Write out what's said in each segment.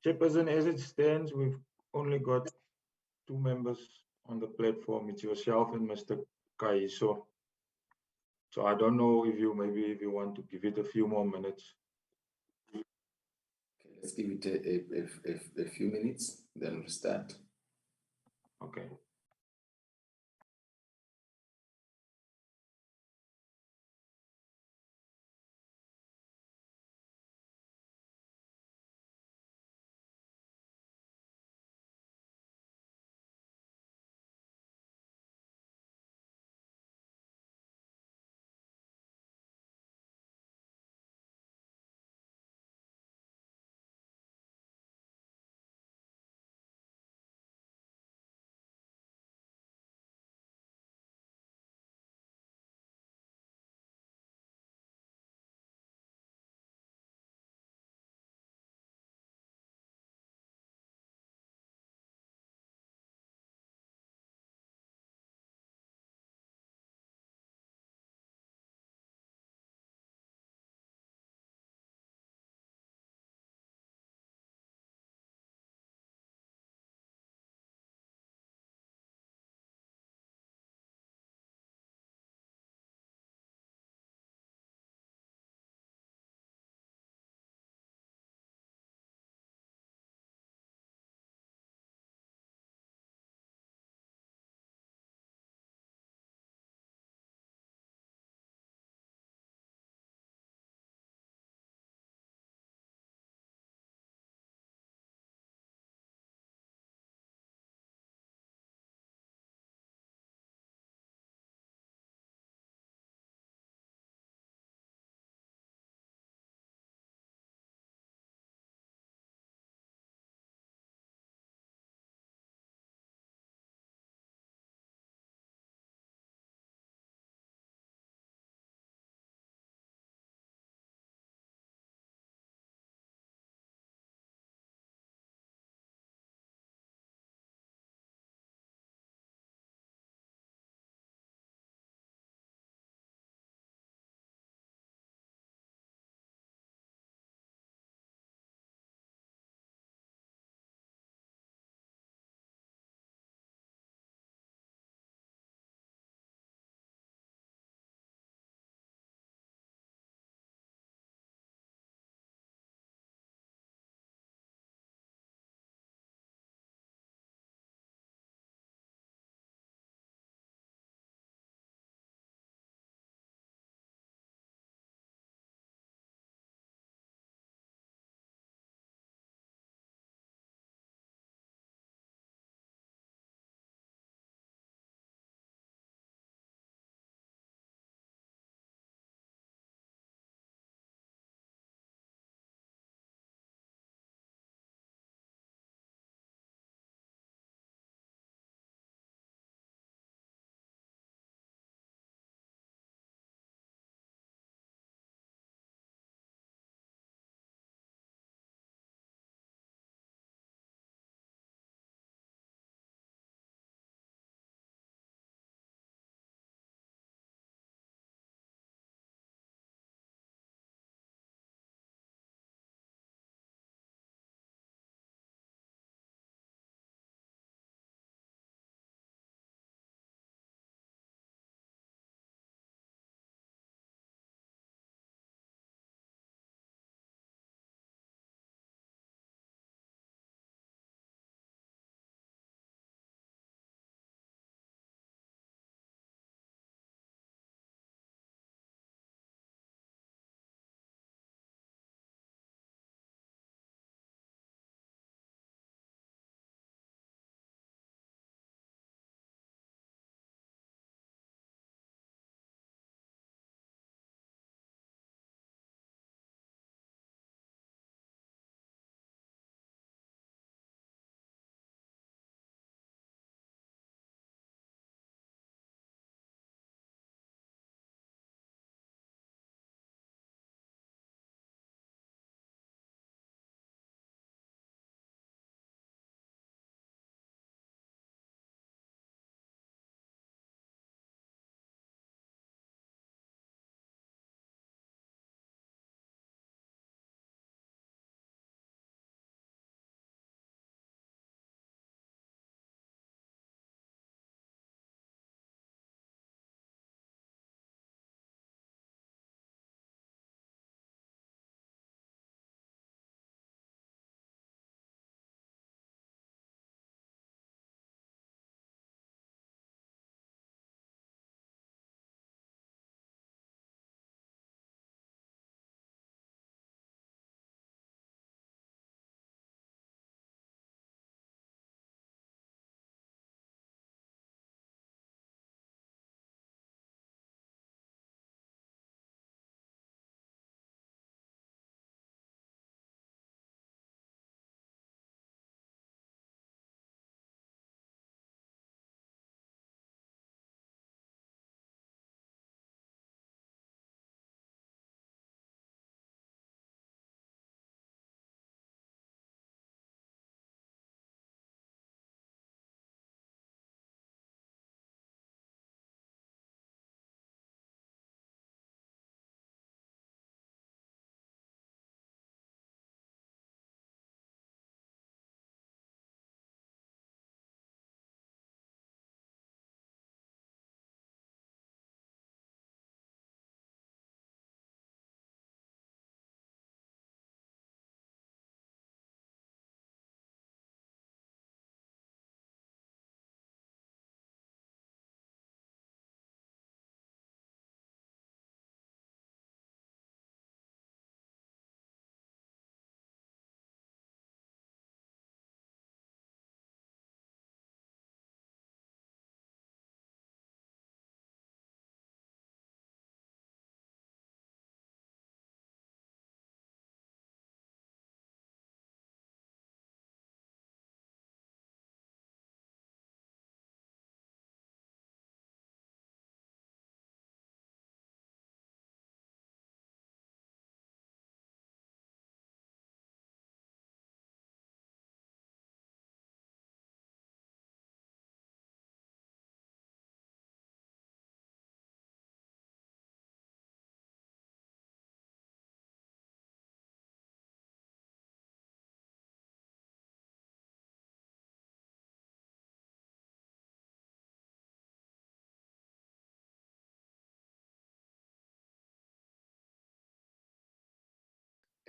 Chairperson, as it stands, we've only got two members on the platform. It's yourself and Mr. Kaiso. So I don't know if you want to give it a few more minutes. Okay, let's give it a few minutes, then we'll start. Okay.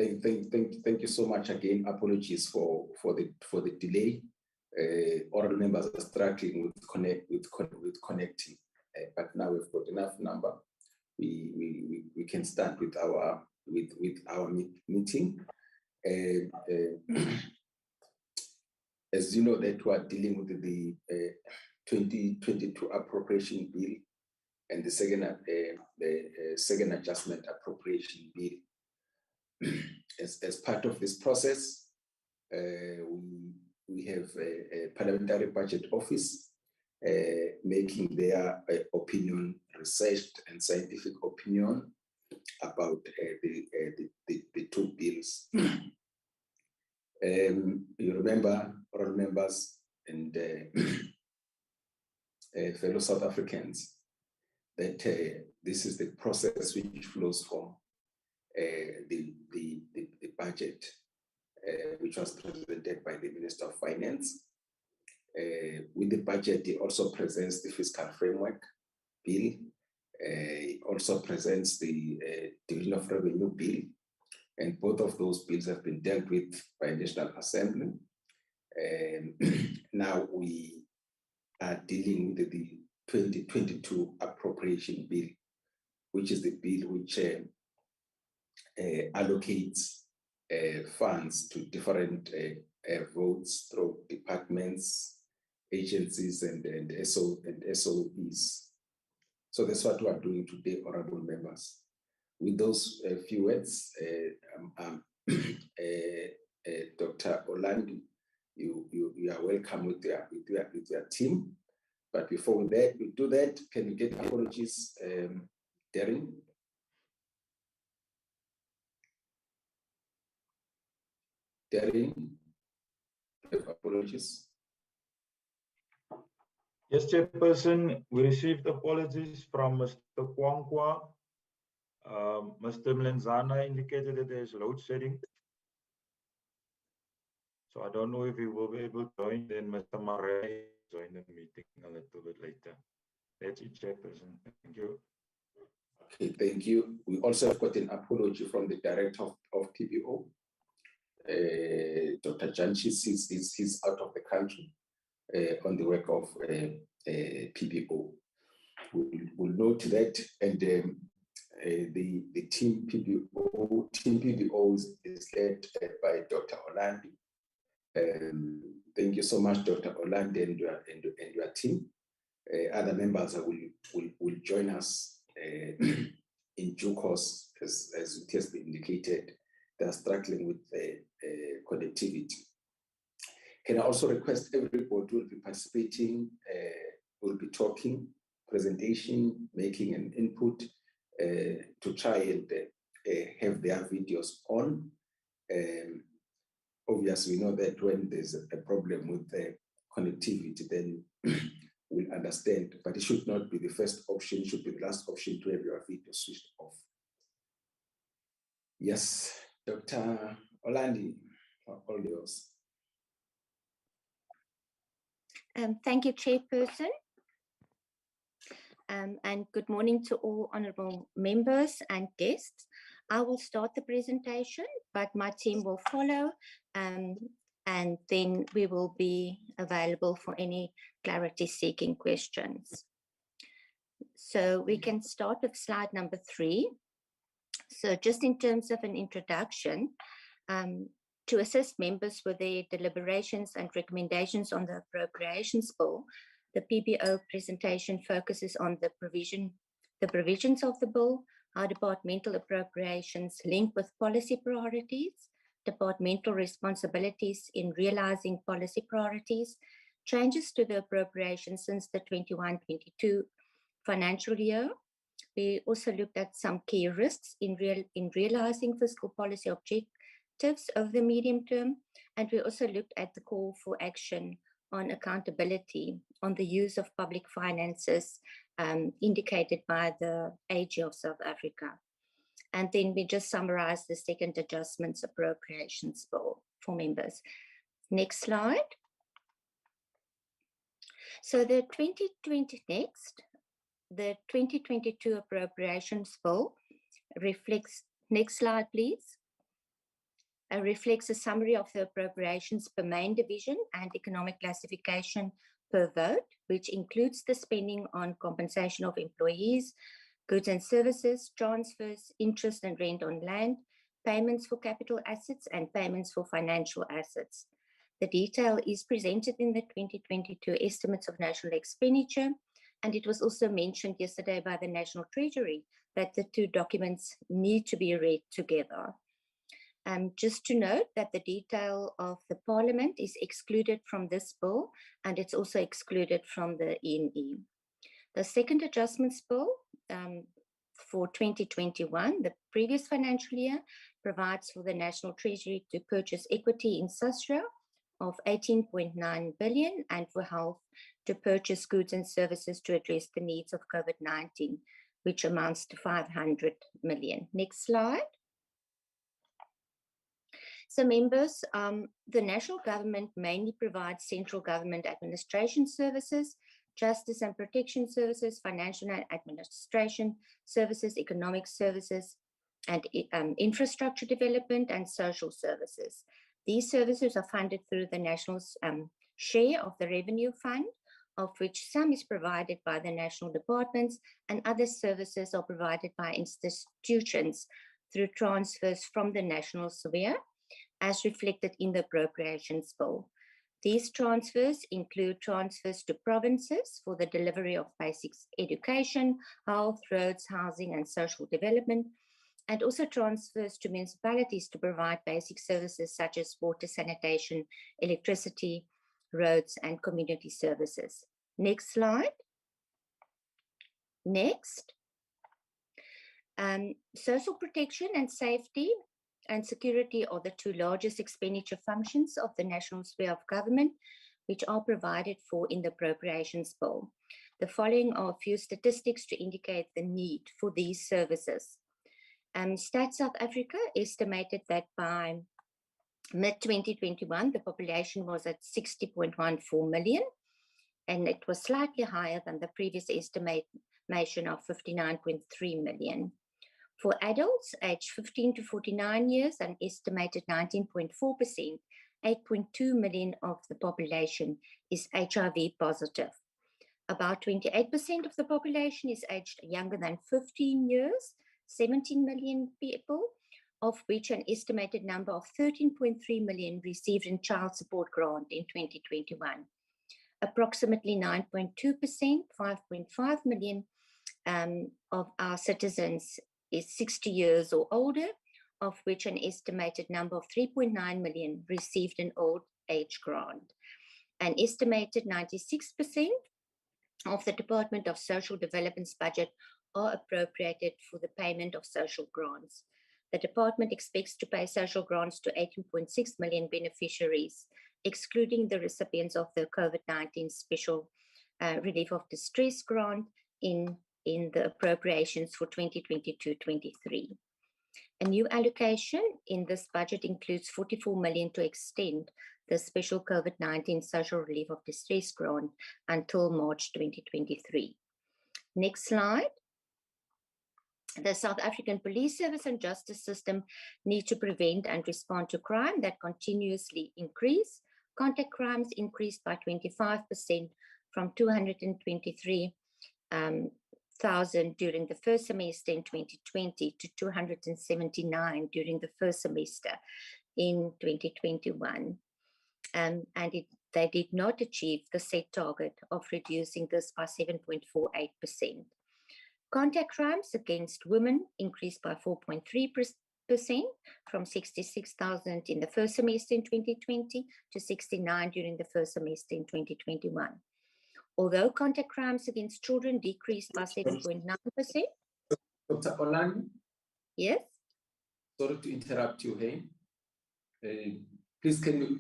Thank you so much again. Apologies for the delay. Oral members are struggling with connecting, but now we've got enough number. We can start with our meeting. As you know, that we are dealing with the 2022 Appropriation Bill and the second adjustment appropriation bill. As part of this process, we have a Parliamentary Budget Office making their opinion, researched and scientific opinion about the two bills. You remember, all members and fellow South Africans, that this is the process which flows from the budget, which was presented by the Minister of Finance. With the budget, it also presents the fiscal framework bill. It also presents the Division of Revenue bill, and both of those bills have been dealt with by National Assembly. Now we are dealing with the 2022 Appropriation Bill, which is the bill which allocates funds to different votes through departments, agencies, and SOEs. So that's what we are doing today, honorable members. With those few words, Dr. Orlandi, you are welcome with your team. But before we do that, can you get apologies, Darren? Darren, apologies. Yes, Chairperson, we received apologies from Mr. Kwankwa. Mr. Mlenzana indicated that there is load shedding. So I don't know if he will be able to join, then Mr. Murray join the meeting a little bit later. That's it, Chairperson. Thank you. Okay, thank you. We also have got an apology from the Director of PBO. Dr. Janchis is out of the country on the work of PBO. We'll note that, and the team PBO is led by Dr. Orlandi. Thank you so much, Dr. Orlandi, and your team. Other members will join us in due course, as it has been indicated. They are struggling with connectivity. Can I also request everybody who will be participating, will be talking, presentation, making an input, to try and have their videos on. Obviously, we know that when there's a problem with the connectivity, then we'll understand, but it should not be the first option, it should be the last option to have your video switched off. Yes, Dr. Orlandi, all yours. Thank you, Chairperson. And good morning to all honorable members and guests. I will start the presentation, but my team will follow, and then we will be available for any clarity-seeking questions. So we can start with slide number 3. So just in terms of an introduction, to assist members with their deliberations and recommendations on the Appropriations Bill, the PBO presentation focuses on the provisions of the bill, how departmental appropriations link with policy priorities, departmental responsibilities in realizing policy priorities, changes to the appropriations since the 21-22 financial year. We also looked at some key risks in realizing fiscal policy objectives over the medium term, and we also looked at the call for action on accountability on the use of public finances indicated by the AG of South Africa. And then we just summarized the second adjustments appropriations bill for members. Next slide. So the 2022 appropriations bill reflects, next slide please. reflects a summary of the appropriations per main division and economic classification per vote, which includes the spending on compensation of employees, goods and services, transfers, interest and rent on land, payments for capital assets, and payments for financial assets. The detail is presented in the 2022 Estimates of National Expenditure, and it was also mentioned yesterday by the National Treasury that the two documents need to be read together. Just to note that the detail of the Parliament is excluded from this bill, and it's also excluded from the ENE. The second adjustments bill for 2021, the previous financial year, provides for the National Treasury to purchase equity in Sasria of 18.9 billion and for health to purchase goods and services to address the needs of COVID-19, which amounts to 500 million. Next slide. So members, the national government mainly provides central government administration services, justice and protection services, financial and administration services, economic services, and infrastructure development and social services. These services are funded through the national's share of the revenue fund, of which some is provided by the national departments and other services are provided by institutions through transfers from the national sphere, as reflected in the Appropriations Bill. These transfers include transfers to provinces for the delivery of basic education, health, roads, housing, and social development, and also transfers to municipalities to provide basic services such as water, sanitation, electricity, roads, and community services. Next slide. Next. Social protection and safety and security are the two largest expenditure functions of the national sphere of government, which are provided for in the Appropriations Bill. The following are a few statistics to indicate the need for these services. Stats South Africa estimated that by mid-2021, the population was at 60.14 million, and it was slightly higher than the previous estimation of 59.3 million. For adults aged 15 to 49 years, an estimated 19.4%, 8.2 million of the population is HIV positive. About 28% of the population is aged younger than 15 years, 17 million people, of which an estimated number of 13.3 million received in child support grant in 2021. Approximately 9.2%, 5.5 million of our citizens is 60 years or older, of which an estimated number of 3.9 million received an old age grant. An estimated 96% of the Department of Social Development's budget are appropriated for the payment of social grants. The department expects to pay social grants to 18.6 million beneficiaries, excluding the recipients of the COVID-19 Special Relief of Distress Grant in the appropriations for 2022-23. A new allocation in this budget includes 44 million to extend the special COVID-19 Social Relief of Distress Grant until March 2023. Next slide. The South African Police Service and Justice System need to prevent and respond to crime that continuously increase. Contact crimes increased by 25% from 223,000 during the first semester in 2020 to 279 during the first semester in 2021. They did not achieve the set target of reducing this by 7.48%. Contact crimes against women increased by 4.3% from 66,000 in the first semester in 2020 to 69 during the first semester in 2021. Although contact crimes against children decreased by 7.9%. Dr. Olani? Yes? Sorry to interrupt you, hey. Please, can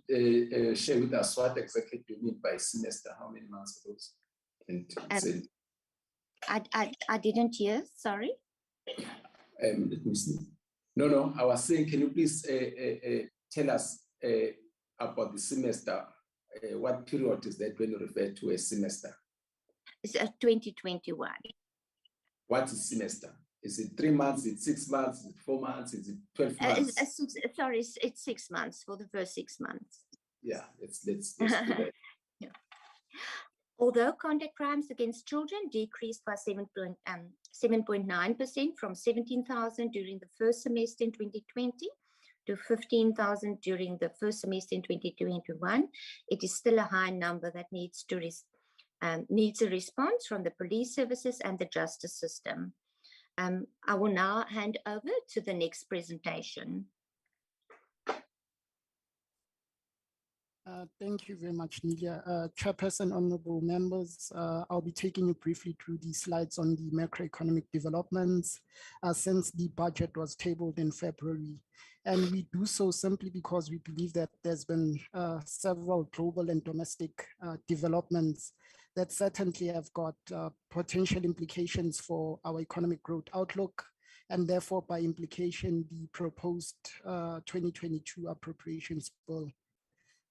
you share with us what exactly do you mean by semester? How many months are those? I didn't hear, sorry. Let me see. No, I was saying, can you please tell us about the semester? What period is that when you refer to a semester? It's 2021. What is semester? Is it 3 months? Is it 6 months? Is it 4 months? Is it 12 months? Sorry, it's 6 months for the first 6 months. Yeah, let's do that. Yeah. Although conduct crimes against children decreased by 7.9% from 17,000 during the first semester in 2020 to 15,000 during the first semester in 2021, it is still a high number that needs a response from the police services and the justice system. I will now hand over to the next presentation. Thank you very much, Nelia. Chairperson, honorable members, I'll be taking you briefly through these slides on the macroeconomic developments since the budget was tabled in February. And we do so simply because we believe that there's been several global and domestic developments that certainly have got potential implications for our economic growth outlook, and therefore by implication, the proposed 2022 appropriations bill.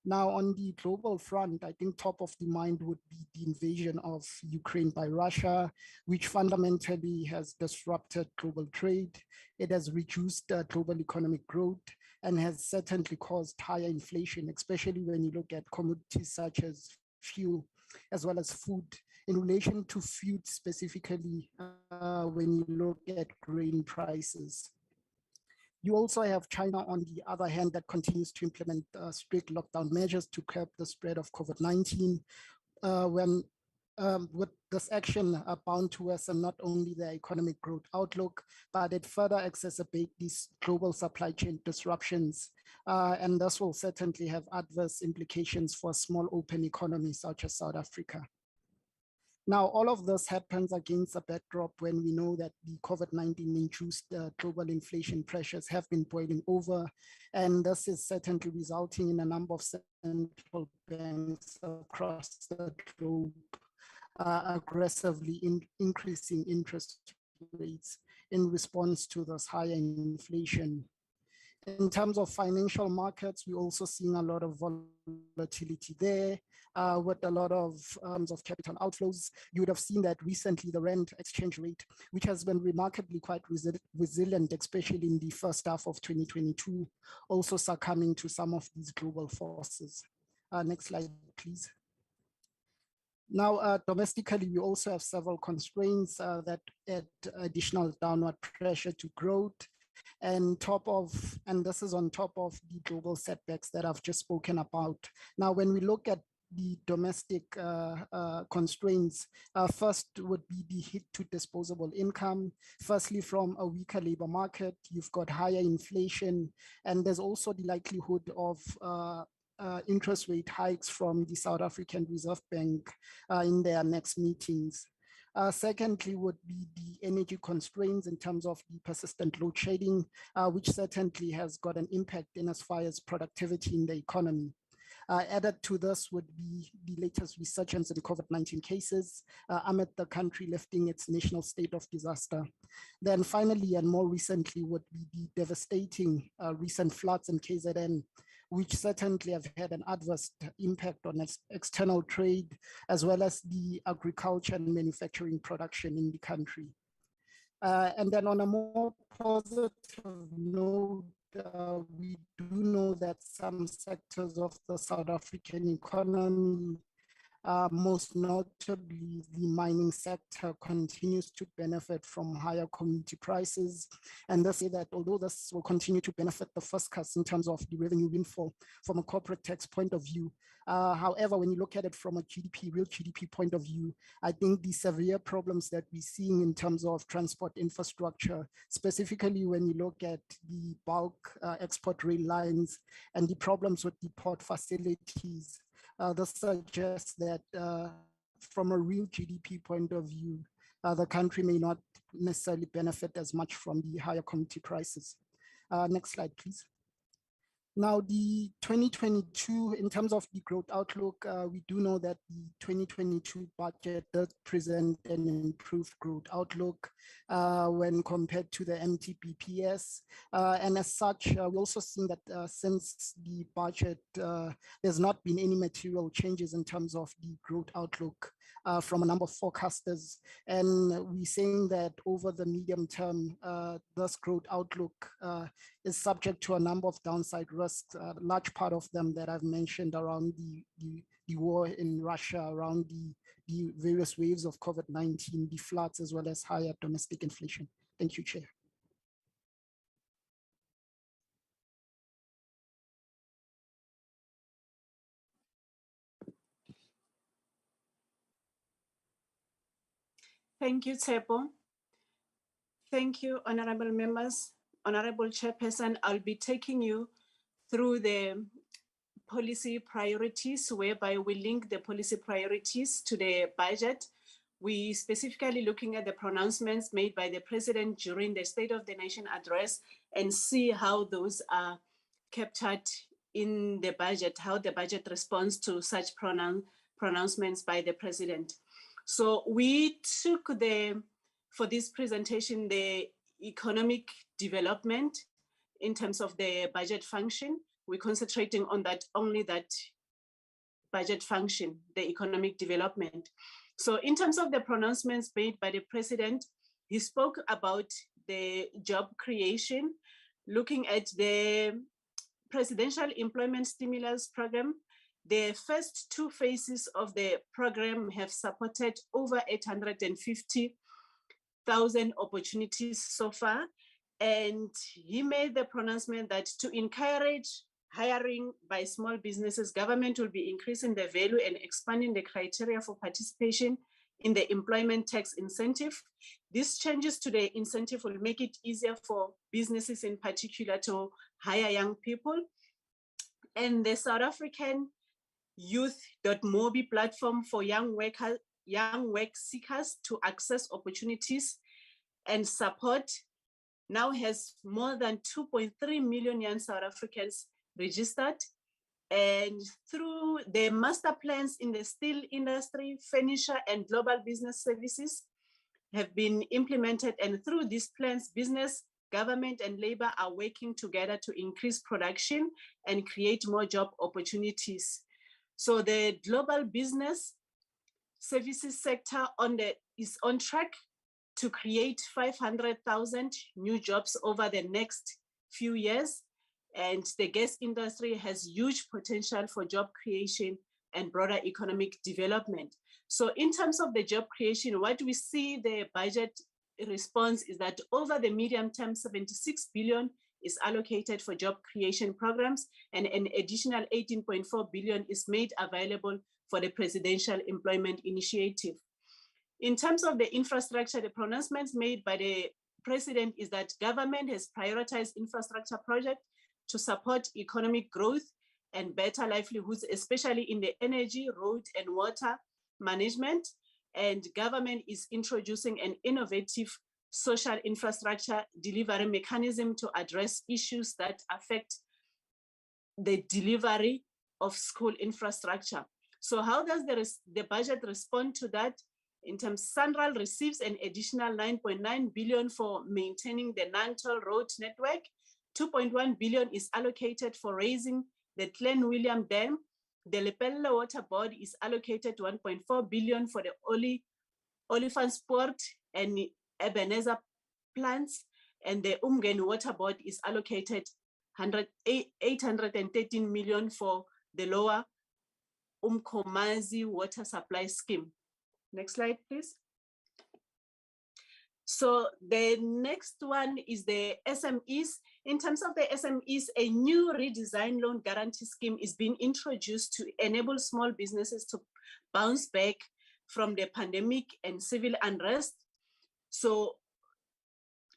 Now, on the global front, I think top of the mind would be the invasion of Ukraine by Russia, which fundamentally has disrupted global trade. It has reduced global economic growth and has certainly caused higher inflation, especially when you look at commodities such as fuel, as well as food. In relation to food specifically, when you look at grain prices. You also have China, on the other hand, that continues to implement strict lockdown measures to curb the spread of COVID-19. With this action bound to worsen not only the economic growth outlook, but it further exacerbates these global supply chain disruptions. And this will certainly have adverse implications for small open economies such as South Africa. Now, all of this happens against a backdrop when we know that the COVID-19-induced global inflation pressures have been boiling over, and this is certainly resulting in a number of central banks across the globe aggressively increasing interest rates in response to this higher inflation. In terms of financial markets, we're also seeing a lot of volatility there with a lot of capital outflows. You would have seen that recently the rand exchange rate, which has been remarkably quite resilient, especially in the first half of 2022, also succumbing to some of these global forces. Next slide, please. Now, domestically, we also have several constraints that add additional downward pressure to growth. And this is on top of the global setbacks that I've just spoken about. Now, when we look at the domestic constraints, first would be the hit to disposable income. Firstly, from a weaker labor market, you've got higher inflation, and there's also the likelihood of interest rate hikes from the South African Reserve Bank in their next meetings. Secondly would be the energy constraints in terms of the persistent load shedding, which certainly has got an impact in as far as productivity in the economy. Added to this would be the latest resurgence in COVID-19 cases amid the country lifting its national state of disaster. Then finally, and more recently, would be the devastating recent floods in KZN, which certainly have had an adverse impact on external trade, as well as the agriculture and manufacturing production in the country. And then on a more positive note, we do know that some sectors of the South African economy, most notably the mining sector, continues to benefit from higher commodity prices. And they say that although this will continue to benefit the fiscus in terms of the revenue windfall from a corporate tax point of view, however, when you look at it from a real GDP point of view, I think the severe problems that we're seeing in terms of transport infrastructure, specifically when you look at the bulk export rail lines and the problems with the port facilities, this suggests that from a real GDP point of view, the country may not necessarily benefit as much from the higher commodity prices. Next slide, please. Now, the 2022, in terms of the growth outlook, we do know that the 2022 budget does present an improved growth outlook when compared to the MTBPS. And as such, we also seen that since the budget, there's not been any material changes in terms of the growth outlook from a number of forecasters. And we're saying that over the medium term, this growth outlook is subject to a number of downside risks, a large part of them that I've mentioned around the war in Russia, around the various waves of COVID-19, the floods, as well as higher domestic inflation. Thank you, Chair. Thank you, Tsepo. Thank you, honorable members. Honorable Chairperson, I'll be taking you through the policy priorities, whereby we link the policy priorities to the budget. We specifically looking at the pronouncements made by the President during the State of the Nation address and see how those are captured in the budget, how the budget responds to such pronouncements by the President. So we took for this presentation, the economic development in terms of the budget function. We're concentrating on that, only that budget function, the economic development. So in terms of the pronouncements made by the President, he spoke about the job creation, looking at the Presidential Employment Stimulus Program. The first two phases of the program have supported over 850,000 opportunities so far. And he made the pronouncement that to encourage hiring by small businesses, government will be increasing the value and expanding the criteria for participation in the employment tax incentive. These changes to the incentive will make it easier for businesses in particular to hire young people. And the South African Youth.mobi platform for young work seekers to access opportunities and support now has more than 2.3 million young South Africans registered. And through the master plans in the steel industry, furniture, and global business services have been implemented. And through these plans, business, government, and labor are working together to increase production and create more job opportunities. So the global business services sector is on track to create 500,000 new jobs over the next few years. And the gas industry has huge potential for job creation and broader economic development. So in terms of the job creation, what we see the budget response is that over the medium term, 76 billion is allocated for job creation programs, and an additional 18.4 billion is made available for the Presidential Employment Initiative. In terms of the infrastructure, the pronouncements made by the President is that government has prioritized infrastructure projects to support economic growth and better livelihoods, especially in the energy, road, and water management. And government is introducing an innovative social infrastructure delivery mechanism to address issues that affect the delivery of school infrastructure. So how does the budget respond to that? In terms, Central receives an additional 9.9 billion for maintaining the non-toll road network. 2.1 billion is allocated for raising the Glen William Dam. The Lepelle Water Board is allocated 1.4 billion for the Olifantspoort and Ebenezer plants, and the Umgeni Water Board is allocated 813 million for the lower Umkomazi water supply scheme. Next slide, please. So the next one is the SMEs. In terms of the SMEs, a new redesigned loan guarantee scheme is being introduced to enable small businesses to bounce back from the pandemic and civil unrest. So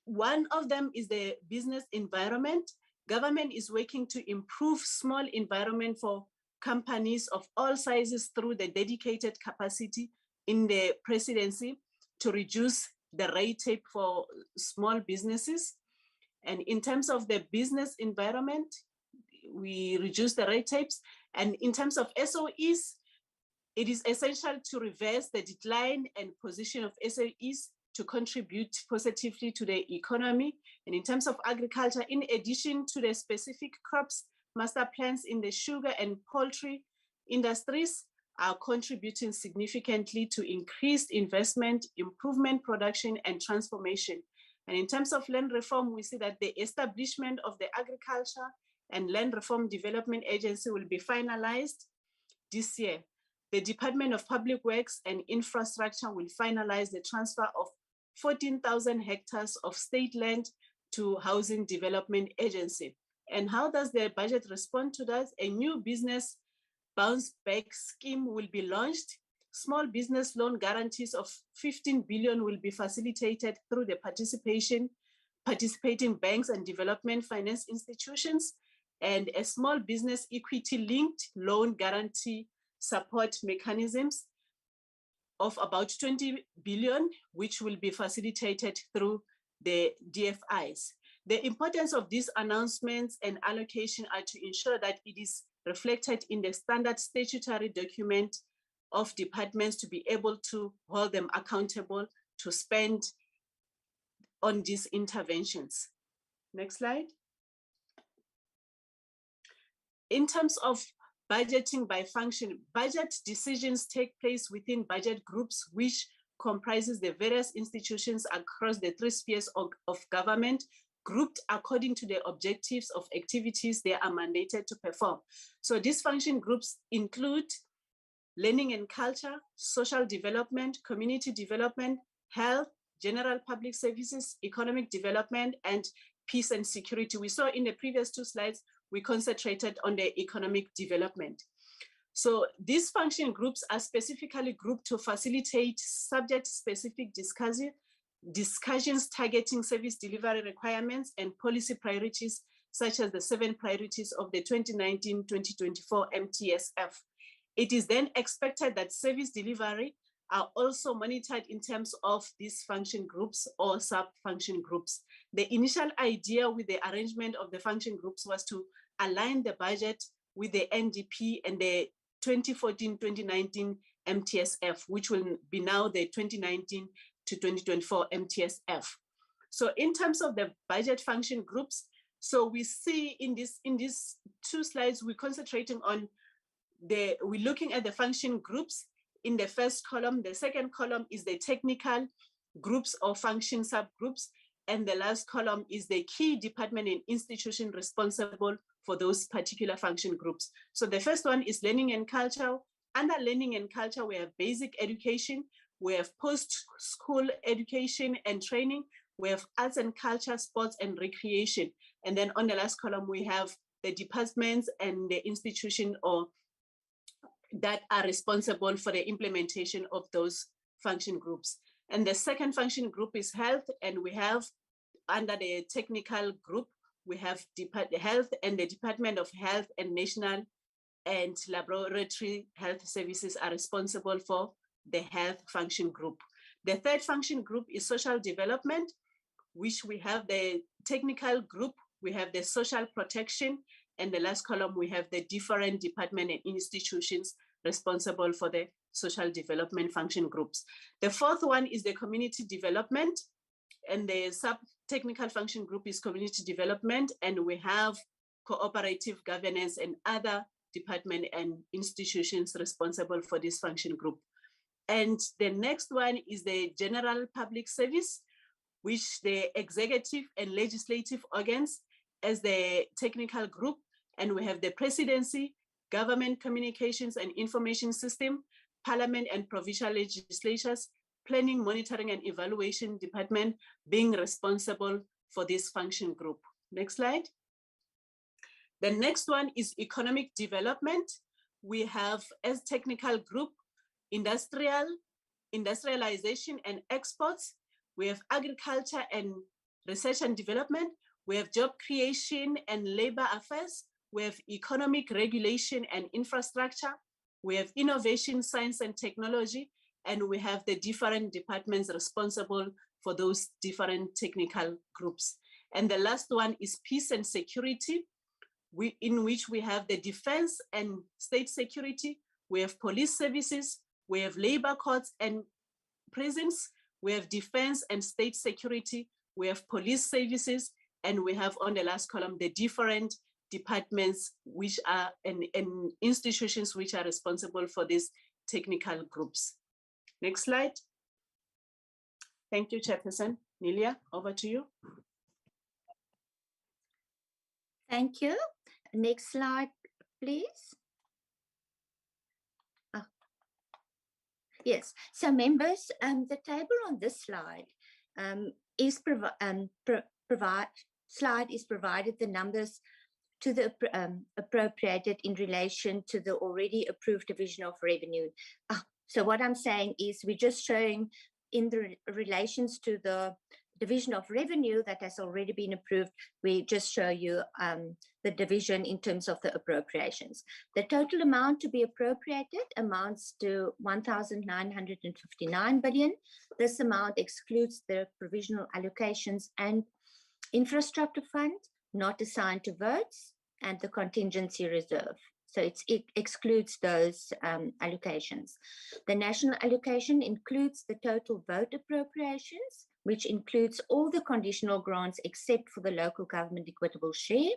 one of them is the business environment. Government is working to improve small environment for companies of all sizes through the dedicated capacity in the presidency to reduce the red tape for small businesses. And in terms of the business environment, we reduce the red tapes. And in terms of SOEs, it is essential to reverse the decline and position of SOEs to contribute positively to the economy. And in terms of agriculture, in addition to the specific crops master plans in the sugar and poultry industries, are contributing significantly to increased investment, improvement, production, and transformation. And in terms of land reform, we see that the establishment of the Agriculture and Land Reform Development Agency will be finalized this year. The Department of Public Works and Infrastructure will finalize the transfer of 14,000 hectares of state land to Housing Development Agency. And how does the budget respond to that? A new business bounce back scheme will be launched. Small business loan guarantees of 15 billion will be facilitated through the participating banks and development finance institutions, and a small business equity linked loan guarantee support mechanisms of about 20 billion, which will be facilitated through the DFIs. The importance of these announcements and allocation are to ensure that it is reflected in the standard statutory document of departments to be able to hold them accountable to spend on these interventions. Next slide. In terms of budgeting by function, budget decisions take place within budget groups, which comprises the various institutions across the 3 spheres of government, grouped according to the objectives of activities they are mandated to perform. So these function groups include learning and culture, social development, community development, health, general public services, economic development, and peace and security. We saw in the previous 2 slides, we concentrated on the economic development. So these function groups are specifically grouped to facilitate subject-specific discussions targeting service delivery requirements and policy priorities, such as the 7 priorities of the 2019-2024 MTSF. It is then expected that service delivery are also monitored in terms of these function groups or sub-function groups. The initial idea with the arrangement of the function groups was to align the budget with the NDP and the 2014-2019 MTSF, which will be now the 2019 to 2024 MTSF. So in terms of the budget function groups, so we see in these 2 slides, we're concentrating on we're looking at the function groups in the first column. The second column is the technical groups or function subgroups. And the last column is the key department and institution responsible for those particular function groups. So the first one is learning and culture. Under learning and culture, we have basic education, we have post-school education and training, we have arts and culture, sports and recreation. And then on the last column, we have the departments and the institution or that are responsible for the implementation of those function groups. And the second function group is health, and we have under the technical group, we have health, and the Department of Health and National and Laboratory Health Services are responsible for the health function group. The third function group is social development, which we have the technical group, we have the social protection, and the last column, we have the different department and institutions responsible for the social development function groups. The fourth one is the community development, and the sub-technical function group is community development, and we have cooperative governance and other department and institutions responsible for this function group. And the next one is the general public service, which the executive and legislative organs as the technical group, and we have the presidency, government communications and information system, parliament and provincial legislatures, planning, monitoring and evaluation department being responsible for this function group. Next slide. The next one is economic development. We have as technical group, industrialization and exports. We have agriculture and research and development. We have job creation and labor affairs. We have economic regulation and infrastructure. We have innovation, science and technology, and we have the different departments responsible for those different technical groups. And the last one is peace and security, in which we have the defense and state security. We have police services, we have labor courts and prisons, we have defense and state security, we have police services, and we have on the last column the different departments which are and institutions which are responsible for this technical groups. Next slide. Thank you, Chairperson. Nelia, over to you. Thank you. Next slide, please. Yes, so members, the table on this slide is provided the numbers to the appropriated in relation to the already approved division of revenue. So what I'm saying is we're just showing in the relations to the division of revenue that has already been approved, we just show you the division in terms of the appropriations. The total amount to be appropriated amounts to 1,959 billion. This amount excludes the provisional allocations and infrastructure fund not assigned to votes and the contingency reserve. So it excludes those allocations. The national allocation includes the total vote appropriations, which includes all the conditional grants except for the local government equitable share.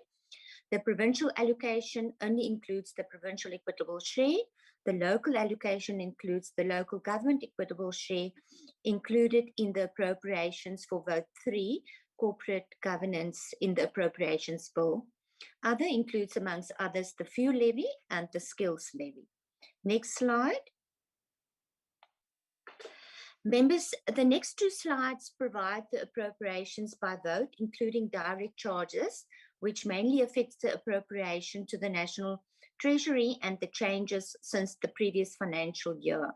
The provincial allocation only includes the provincial equitable share. The local allocation includes the local government equitable share included in the appropriations for vote 3, corporate governance in the appropriations bill. Other includes, amongst others, the fuel levy and the skills levy. Next slide. Members, the next two slides provide the appropriations by vote, including direct charges, which mainly affects the appropriation to the National Treasury and the changes since the previous financial year.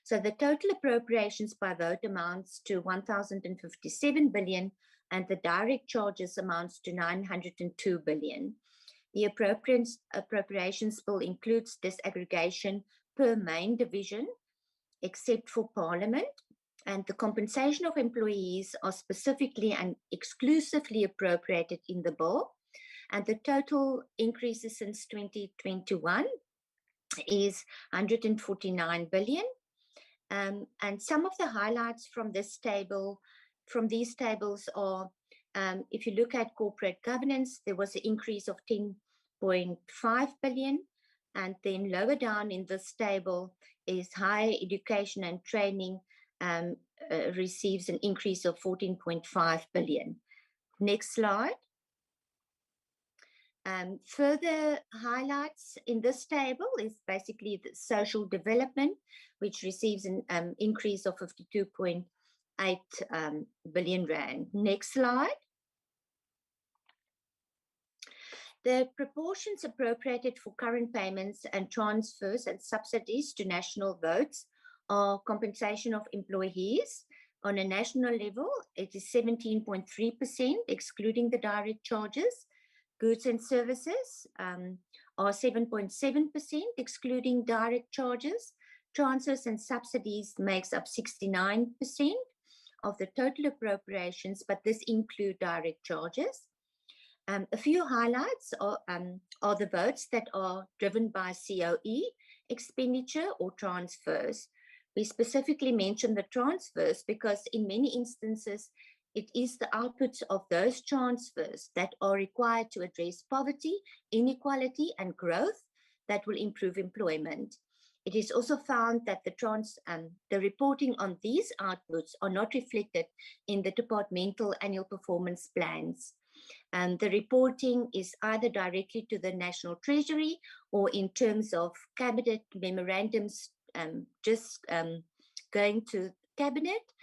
So the total appropriations by vote amounts to 1,057 billion, and the direct charges amounts to 902 billion. The appropriations bill includes disaggregation per main division, except for Parliament, and the compensation of employees are specifically and exclusively appropriated in the bill. And the total increases since 2021 is 149 billion. And some of the highlights from this table, from these tables are, if you look at corporate governance, there was an increase of 10.5 billion. And then lower down in this table is higher education and training receives an increase of 14.5 billion. Next slide. Further highlights in this table is basically the social development, which receives an increase of 52.8 billion rand. Next slide. The proportions appropriated for current payments and transfers and subsidies to national votes are compensation of employees. On a national level, it is 17.3%, excluding the direct charges. Goods and services are 7.7%, excluding direct charges. Transfers and subsidies makes up 69% of the total appropriations, but this includes direct charges. A few highlights are the votes that are driven by COE, expenditure or transfers. We specifically mention the transfers because in many instances, it is the outputs of those transfers that are required to address poverty, inequality, and growth that will improve employment. It is also found that the reporting on these outputs are not reflected in the departmental annual performance plans. The reporting is either directly to the National Treasury or in terms of cabinet memorandums going to cabinet,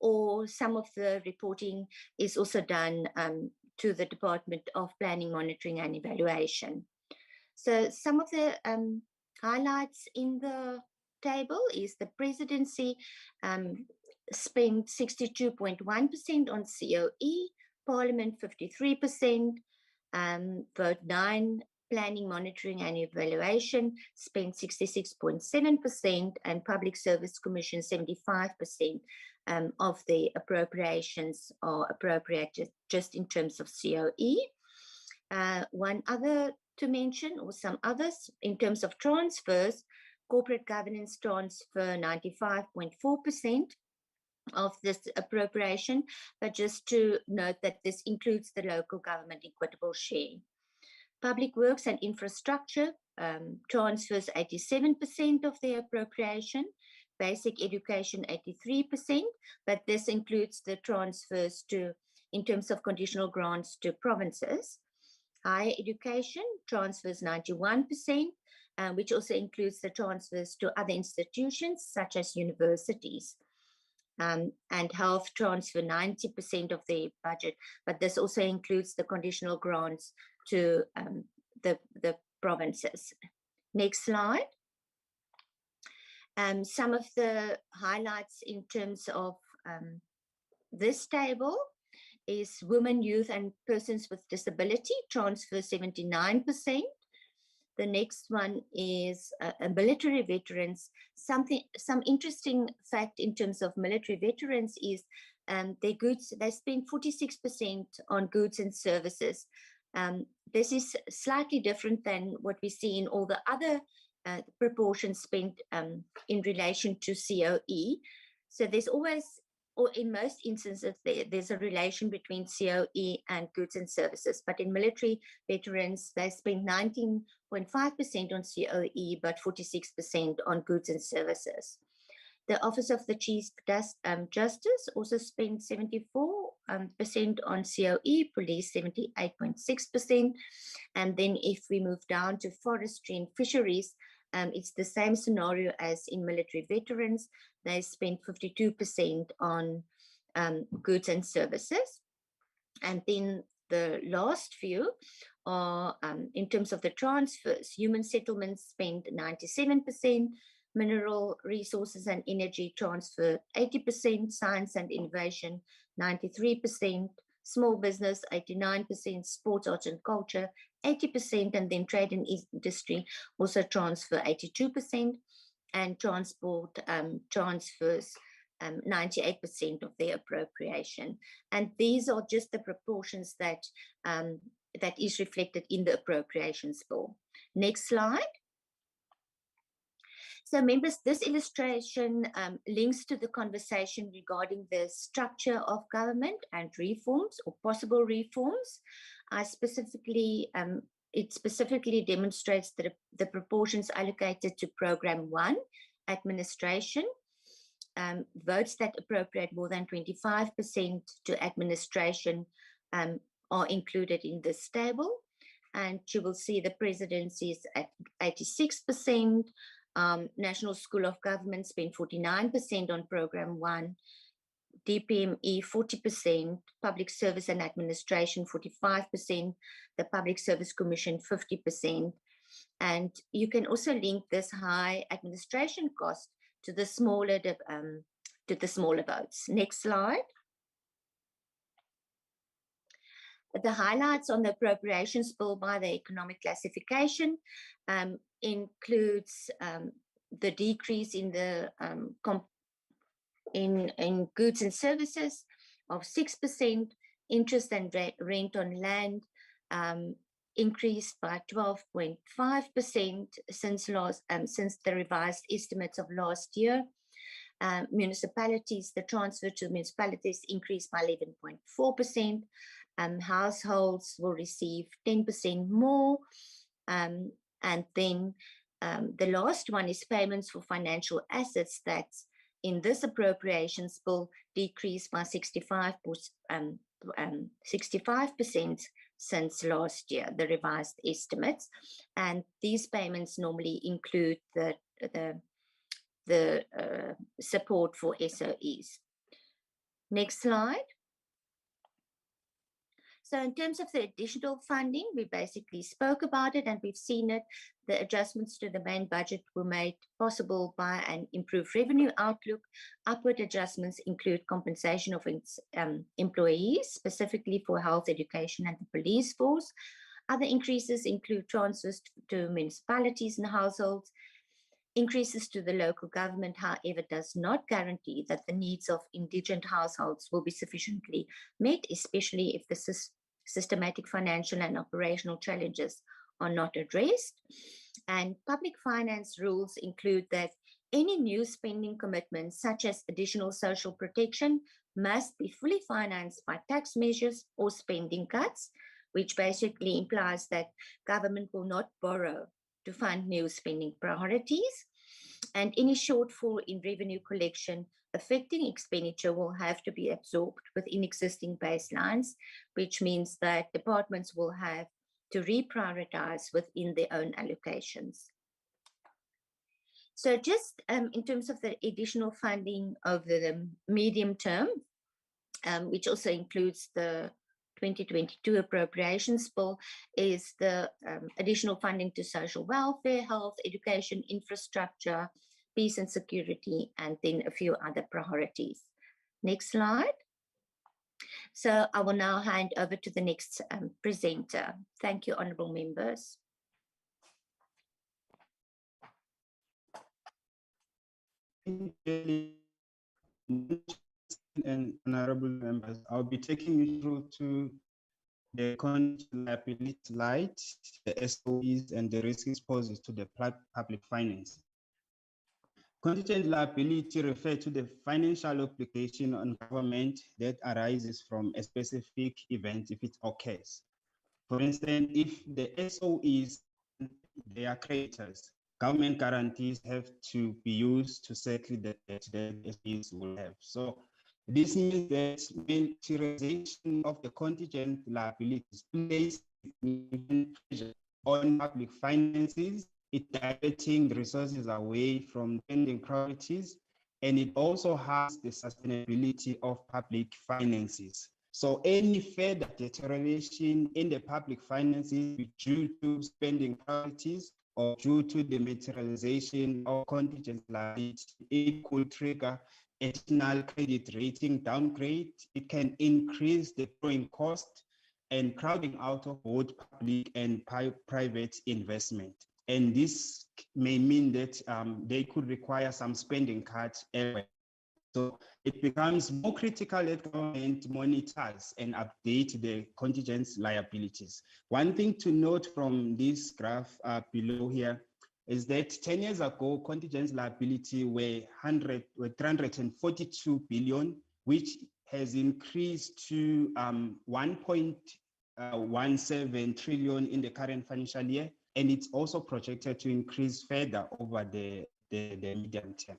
or some of the reporting is also done to the Department of Planning, Monitoring and Evaluation. So some of the highlights in the table is the presidency spent 62.1% on COE, Parliament 53%, vote 9, Planning, Monitoring and Evaluation spent 66.7%, and Public Service Commission 75% of the appropriations are appropriated just in terms of COE. One other to mention, or some others, in terms of transfers, corporate governance transfer 95.4% of this appropriation, but just to note that this includes the local government equitable share. Public works and infrastructure transfers 87% of the appropriation, basic education 83%, but this includes the transfers in terms of conditional grants to provinces. Higher education transfers 91%, which also includes the transfers to other institutions such as universities. And health transfer 90% of the budget, but this also includes the conditional grants to the provinces. Next slide. Some of the highlights in terms of this table is women, youth, and persons with disability transfer 79%. The next one is military veterans. Some interesting fact in terms of military veterans is they spend 46% on goods and services. This is slightly different than what we see in all the other proportions spent in relation to COE. So there's always, or in most instances, there's a relation between COE and goods and services. But in military veterans, they spend 19.5% on COE, but 46% on goods and services. The Office of the Chief Justice also spent 74% on COE, police 78.6%. And then if we move down to forestry and fisheries, it's the same scenario as in military veterans. They spend 52% on goods and services. And then the last few are, in terms of the transfers, human settlements spend 97%, mineral resources and energy transfer 80%, science and innovation 93%, small business 89%, sports, arts and culture 80%, and then trade and industry also transfer 82%, and transport transfers 98% of their appropriation. And these are just the proportions that is reflected in the appropriations bill. Next slide. So members, this illustration links to the conversation regarding the structure of government and reforms or possible reforms. It specifically demonstrates the proportions allocated to Program 1, administration. Votes that appropriate more than 25% to administration are included in this table. And you will see the presidency is at 86%. National School of Government spent 49% on Program 1, DPME 40%, Public Service and Administration 45%, the Public Service Commission 50%. And you can also link this high administration cost to the smaller votes. Next slide. The highlights on the appropriations bill by the economic classification includes the decrease in the in goods and services of 6%, interest and rent on land increased by 12.5% since the revised estimates of last year. Municipalities, the transfer to municipalities increased by 11.4%. Households will receive 10% more. And then the last one is payments for financial assets that in this appropriations bill decreased by 65% since last year, the revised estimates. And these payments normally include the support for SOEs. Next slide. So in terms of the additional funding, we basically spoke about it and we've seen it. The adjustments to the main budget were made possible by an improved revenue outlook. Upward adjustments include compensation of employees, specifically for health, education, and the police force. Other increases include transfers to municipalities and households. Increases to the local government, however, does not guarantee that the needs of indigent households will be sufficiently met, especially if the systematic financial and operational challenges are not addressed. And public finance rules include that any new spending commitments, such as additional social protection, must be fully financed by tax measures or spending cuts, which basically implies that government will not borrow to fund new spending priorities. And any shortfall in revenue collection affecting expenditure will have to be absorbed within existing baselines, which means that departments will have to reprioritize within their own allocations. So just in terms of the additional funding over the medium term, which also includes the 2022 Appropriations Bill, is the additional funding to social welfare, health, education, infrastructure, peace and security, and then a few other priorities. Next slide. So I will now hand over to the next presenter. Thank you, honourable members. And honourable members, I'll be taking you through to the contingent liability slide, the SOEs, and the risk exposures to the public finance. Contingent liability refers to the financial obligation on government that arises from a specific event if it occurs. For instance, if the SOEs, they are creditors, government guarantees have to be used to settle the debt that SOEs will have. So this means that materialization of the contingent liabilities places pressure on public finances, it diverting resources away from spending priorities, and it also has the sustainability of public finances. So any further deterioration in the public finances due to spending priorities or due to the materialization of contingent liability, it could trigger additional credit rating downgrade. It can increase the borrowing cost and crowding out of both public and private investment. And this may mean that they could require some spending cuts everywhere. So it becomes more critical that government monitors and update the contingent liabilities. One thing to note from this graph below here is that 10 years ago, contingent liability were 342 billion, which has increased to 1.17 trillion in the current financial year. And it's also projected to increase further over the medium term.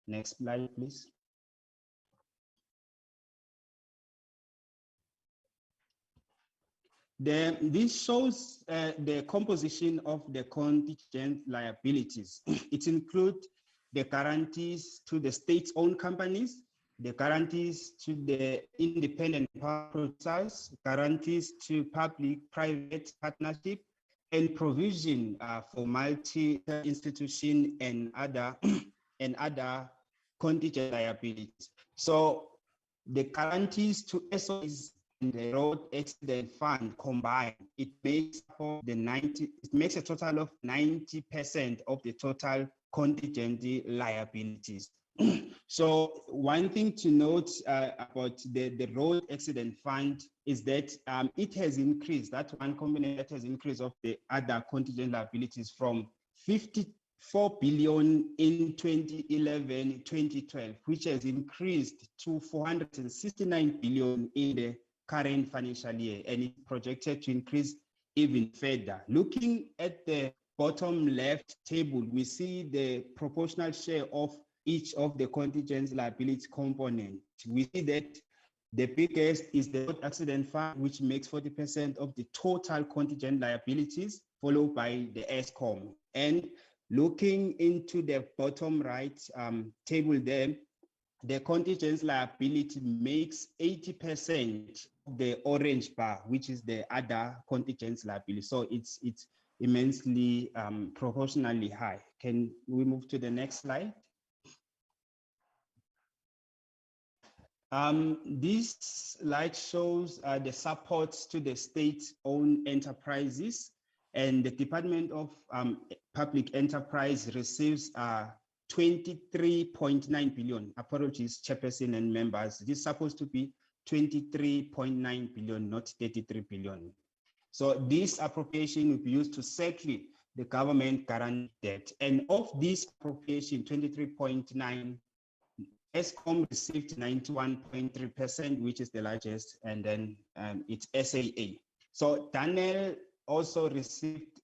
Next slide, please. This shows the composition of the contingent liabilities. It includes the guarantees to the state-owned companies, the guarantees to the independent power producers, guarantees to public-private partnership, and provision for multi-institution and other contingent liabilities. So the guarantees to SOEs and the road accident fund combined, it makes a total of 90% of the total contingent liabilities. So one thing to note about the road accident fund is that it has increased, that one component that has increased of the other contingent liabilities from 54 billion in 2011-2012, which has increased to 469 billion in the current financial year, and it's projected to increase even further. Looking at the bottom left table, we see the proportional share of each of the contingent liability component. We see that the biggest is the road accident fund, which makes 40% of the total contingent liabilities, followed by the ESCOM. And looking into the bottom right table there, the contingent liability makes 80% of the orange bar, which is the other contingent liability. So it's immensely proportionally high. Can we move to the next slide? This slide shows the supports to the state-owned enterprises, and the Department of Public Enterprise receives 23.9 billion. Apologies, Chairperson and members. This is supposed to be 23.9 billion, not 33 billion. So this appropriation will be used to settle the government guaranteed debt. And of this appropriation, 23.9, ESCOM received 91.3%, which is the largest, and then it's SAA. So Daniel also received,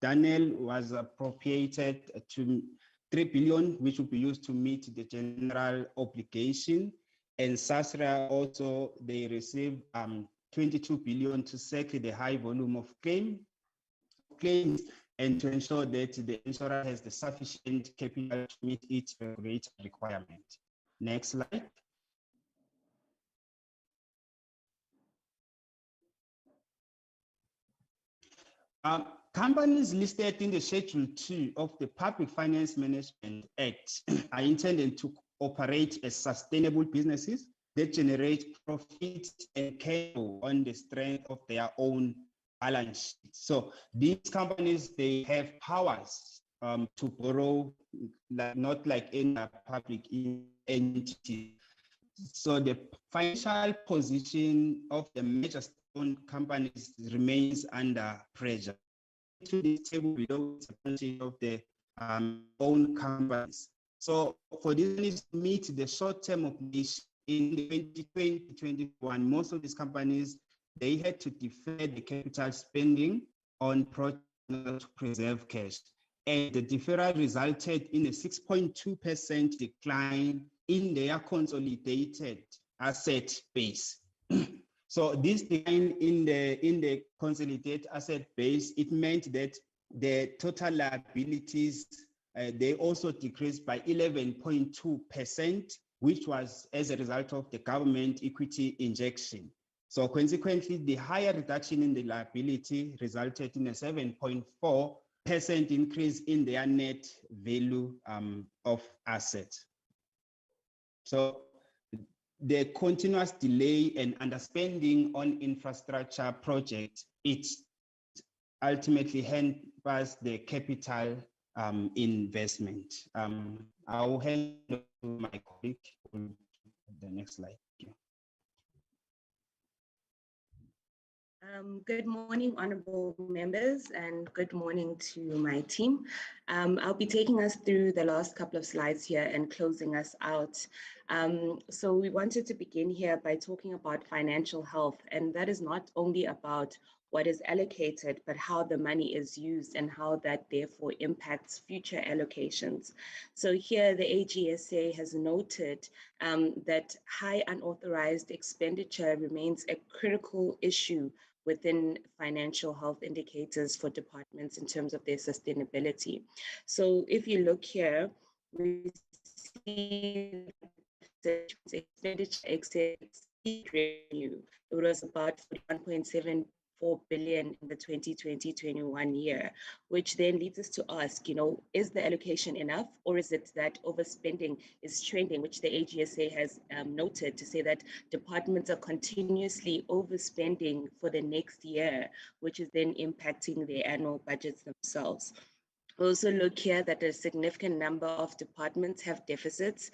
Daniel was appropriated to 3 billion, which will be used to meet the general obligation. And Sasra also, they received 22 billion to settle the high volume of claims and to ensure that the insurer has the sufficient capital to meet its regulatory requirement. Next slide. Companies listed in the Schedule 2 of the Public Finance Management Act are intended to operate as sustainable businesses that generate profits and cash flow on the strength of their own balance sheet. So these companies, they have powers to borrow, not like any public entity. So the financial position of the major state-owned companies remains under pressure. To this table below is of the own companies. So for this to meet the short-term obligation in 2020-21, most of these companies, they had to defer the capital spending on projects to preserve cash. And the deferral resulted in a 6.2% decline in their consolidated asset base. So this decline in the consolidated asset base, it meant that the total liabilities, they also decreased by 11.2%, which was as a result of the government equity injection. So consequently, the higher reduction in the liability resulted in a 7.4% increase in their net value of assets. So the continuous delay and underspending on infrastructure projects, it ultimately hampers the capital investment. I'll hand over to my colleague on the next slide. Good morning, honorable members, and good morning to my team. I'll be taking us through the last couple of slides here and closing us out. So we wanted to begin here by talking about financial health, and that is not only about what is allocated, but how the money is used and how that therefore impacts future allocations. So here the AGSA has noted that high unauthorized expenditure remains a critical issue within financial health indicators for departments in terms of their sustainability. So if you look here, we see the expenditure exceeds revenue. It was about 41.74 billion in the 2020-21 year, which then leads us to ask, is the allocation enough, or is it that overspending is trending, which the AGSA has noted to say that departments are continuously overspending for the next year, which is then impacting their annual budgets themselves. Also look here that a significant number of departments have deficits.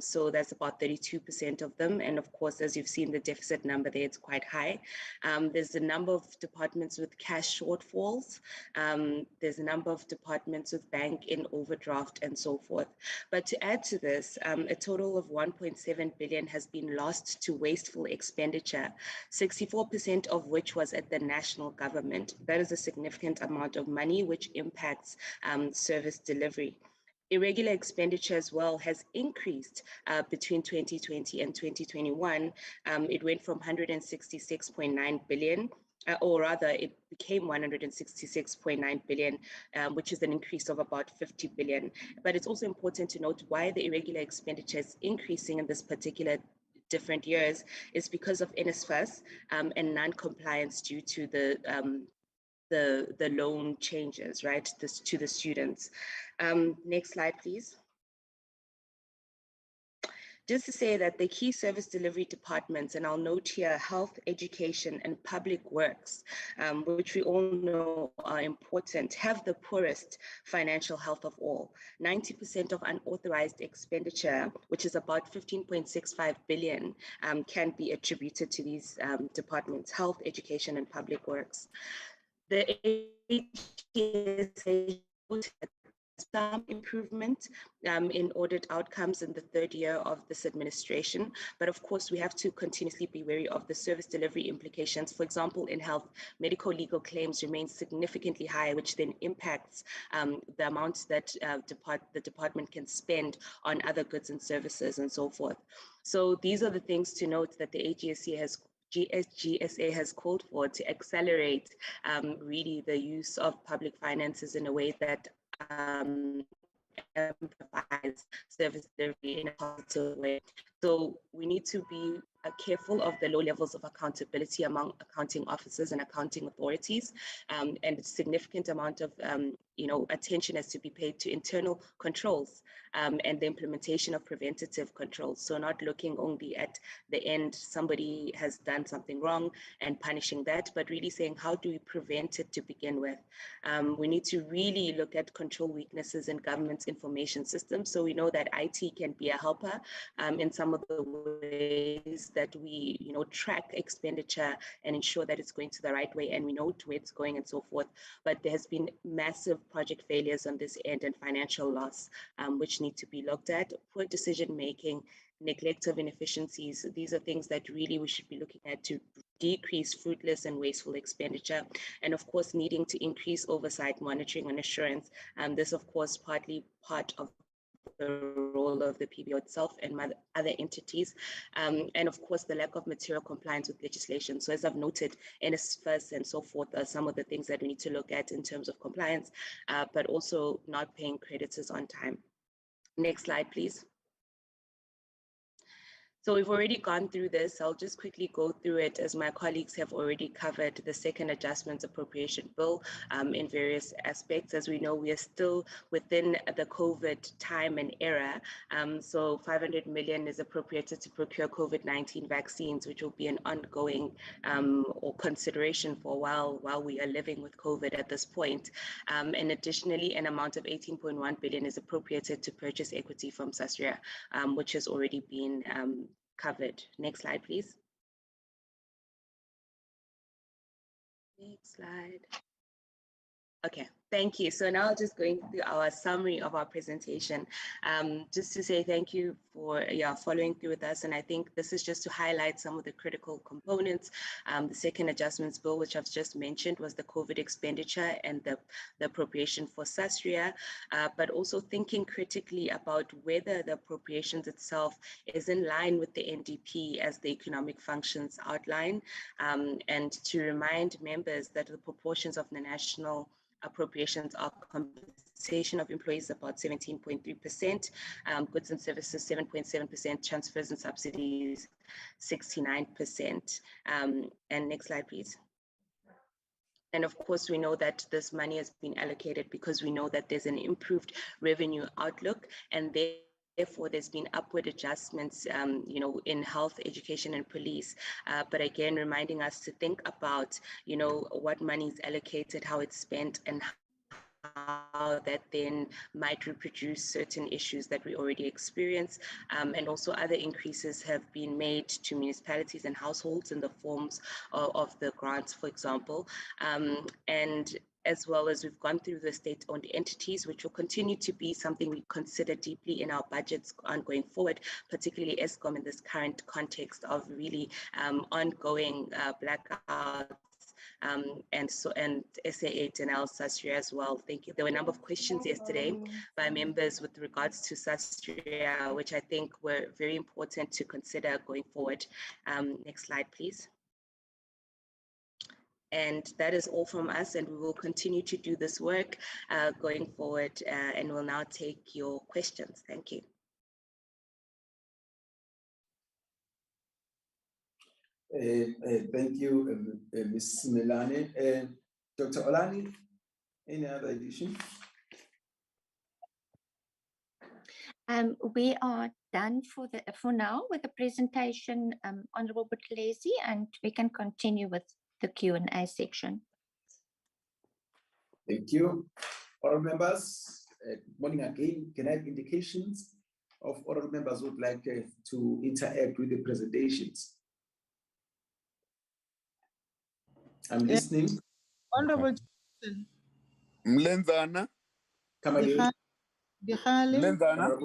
So that's about 32% of them. And of course, as you've seen the deficit number there, it's quite high. There's a number of departments with cash shortfalls. There's a number of departments with bank in overdraft and so forth. But to add to this, a total of 1.7 billion has been lost to wasteful expenditure, 64% of which was at the national government. That is a significant amount of money, which impacts service delivery. Irregular expenditure as well has increased between 2020 and 2021. It went from 166.9 billion, or rather it became 166.9 billion, which is an increase of about 50 billion. But it's also important to note why the irregular expenditure is increasing in this particular different years is because of NSFAS and non-compliance due to the loan changes, right, to the students. Next slide, please. Just to say that the key service delivery departments, and I'll note here health, education, and public works, which we all know are important, have the poorest financial health of all. 90% of unauthorized expenditure, which is about 15.65 billion, can be attributed to these departments, health, education, and public works. The AGSA some improvement in audit outcomes in the third year of this administration. But of course, we have to continuously be wary of the service delivery implications. For example, in health, medical legal claims remain significantly high, which then impacts the amounts that the department can spend on other goods and services and so forth. So these are the things to note that the GSA has called for to accelerate really the use of public finances in a way that amplifies service delivery in a positive way. So we need to be careful of the low levels of accountability among accounting officers and accounting authorities, and a significant amount of attention has to be paid to internal controls and the implementation of preventative controls. So not looking only at the end, somebody has done something wrong and punishing that, but really saying, how do we prevent it to begin with? We need to really look at control weaknesses in government's information systems. So we know that IT can be a helper in some of the ways that we track expenditure and ensure that it's going to the right way and we know to where it's going and so forth. But there has been massive project failures on this end and financial loss, which need to be looked at. Poor decision making, neglect of inefficiencies. These are things that really we should be looking at to decrease fruitless and wasteful expenditure. And of course, needing to increase oversight, monitoring and assurance. This, of course, partly part of the role of the PBO itself and other entities. And of course, the lack of material compliance with legislation. So as I've noted, NSFAS and so forth are some of the things that we need to look at in terms of compliance, but also not paying creditors on time. Next slide, please. So we've already gone through this. I'll just quickly go through it as my colleagues have already covered the second adjustments appropriation bill in various aspects. As we know, we are still within the COVID time and era. So 500 million is appropriated to procure COVID-19 vaccines, which will be an ongoing or consideration for a while we are living with COVID at this point. And additionally, an amount of 18.1 billion is appropriated to purchase equity from Sasria, which has already been covered. Next slide, please. Next slide. Okay, thank you. So now just going through our summary of our presentation, just to say thank you for following through with us. And I think this is just to highlight some of the critical components. The second adjustments bill, which I've just mentioned, was the COVID expenditure and the appropriation for Sasria, but also thinking critically about whether the appropriations itself is in line with the NDP as the economic functions outline, and to remind members that the proportions of the national appropriations are compensation of employees about 17.3%, goods and services 7.7%, transfers and subsidies 69%. And next slide, please. And of course, we know that this money has been allocated because we know that there's an improved revenue outlook, and therefore there's been upward adjustments, in health, education, and police. But again, reminding us to think about, what money is allocated, how it's spent, and how that then might reproduce certain issues that we already experience. And also other increases have been made to municipalities and households in the forms of the grants, for example. And as well as we've gone through the state-owned entities, which will continue to be something we consider deeply in our budgets going forward, particularly Eskom in this current context of really ongoing blackouts, and SA8 and Sasria as well. Thank you. There were a number of questions yesterday by members with regards to Sasria, which I think were very important to consider going forward. Next slide, please. And that is all from us, and we will continue to do this work going forward, and we'll now take your questions. Thank you. Thank you, Ms. Melane. Dr. Olani, any other addition? We are done for now with the presentation, Honorable Buthelezi, and we can continue with the Q&A section. Thank you. Honourable members, good morning again. Can I have indications of honourable members who would like to interact with the presentations? I'm listening. Honorable Mlenzana. Come again. Lenzana.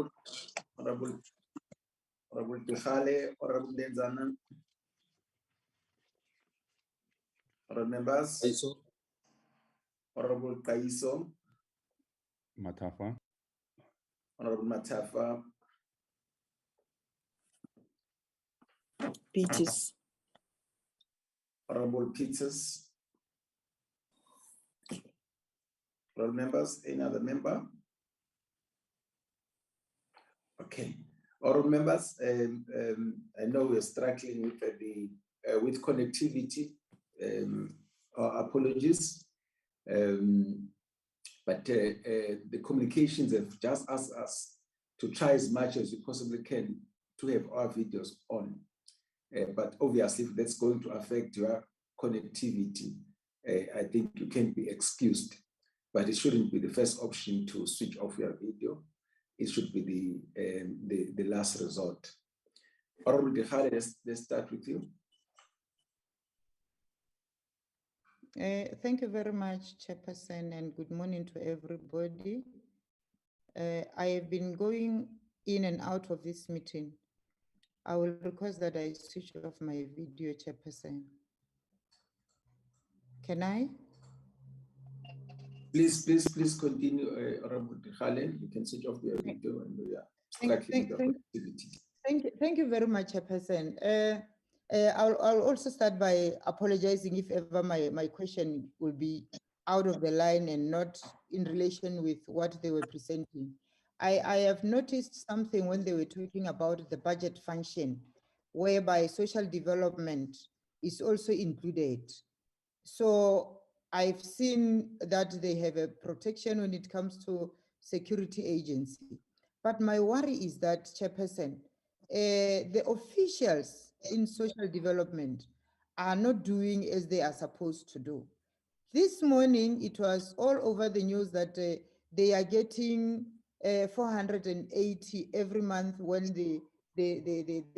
Honorable Dihale, Honorable Lenzana. Honorable members. Honorable Kaiso. Matafa. Honorable Matafa. Peters. Honorable Peters. Honorable members, any other member? Okay. Honorable members, I know we're struggling with with connectivity. Our apologies. But the communications have just asked us to try as much as we possibly can to have our videos on. But obviously, if that's going to affect your connectivity, I think you can be excused. But it shouldn't be the first option to switch off your video. It should be the last resort. Honorable Dihale, let's start with you. Thank you very much, Chairperson, and good morning to everybody. I have been going in and out of this meeting. I will request that I switch off my video, Chairperson. Can I? Please continue, Honorable Dihale. You can switch off your video and we are struggling with the connectivity. Thank you very much, Chairperson. I'll also start by apologizing if ever my question will be out of the line and not in relation with what they were presenting. I have noticed something when they were talking about the budget function, whereby social development is also included. So I've seen that they have a protection when it comes to security agency. But my worry is that, Chairperson, the officials in social development are not doing as they are supposed to do. This morning, it was all over the news that they are getting 480 every month when the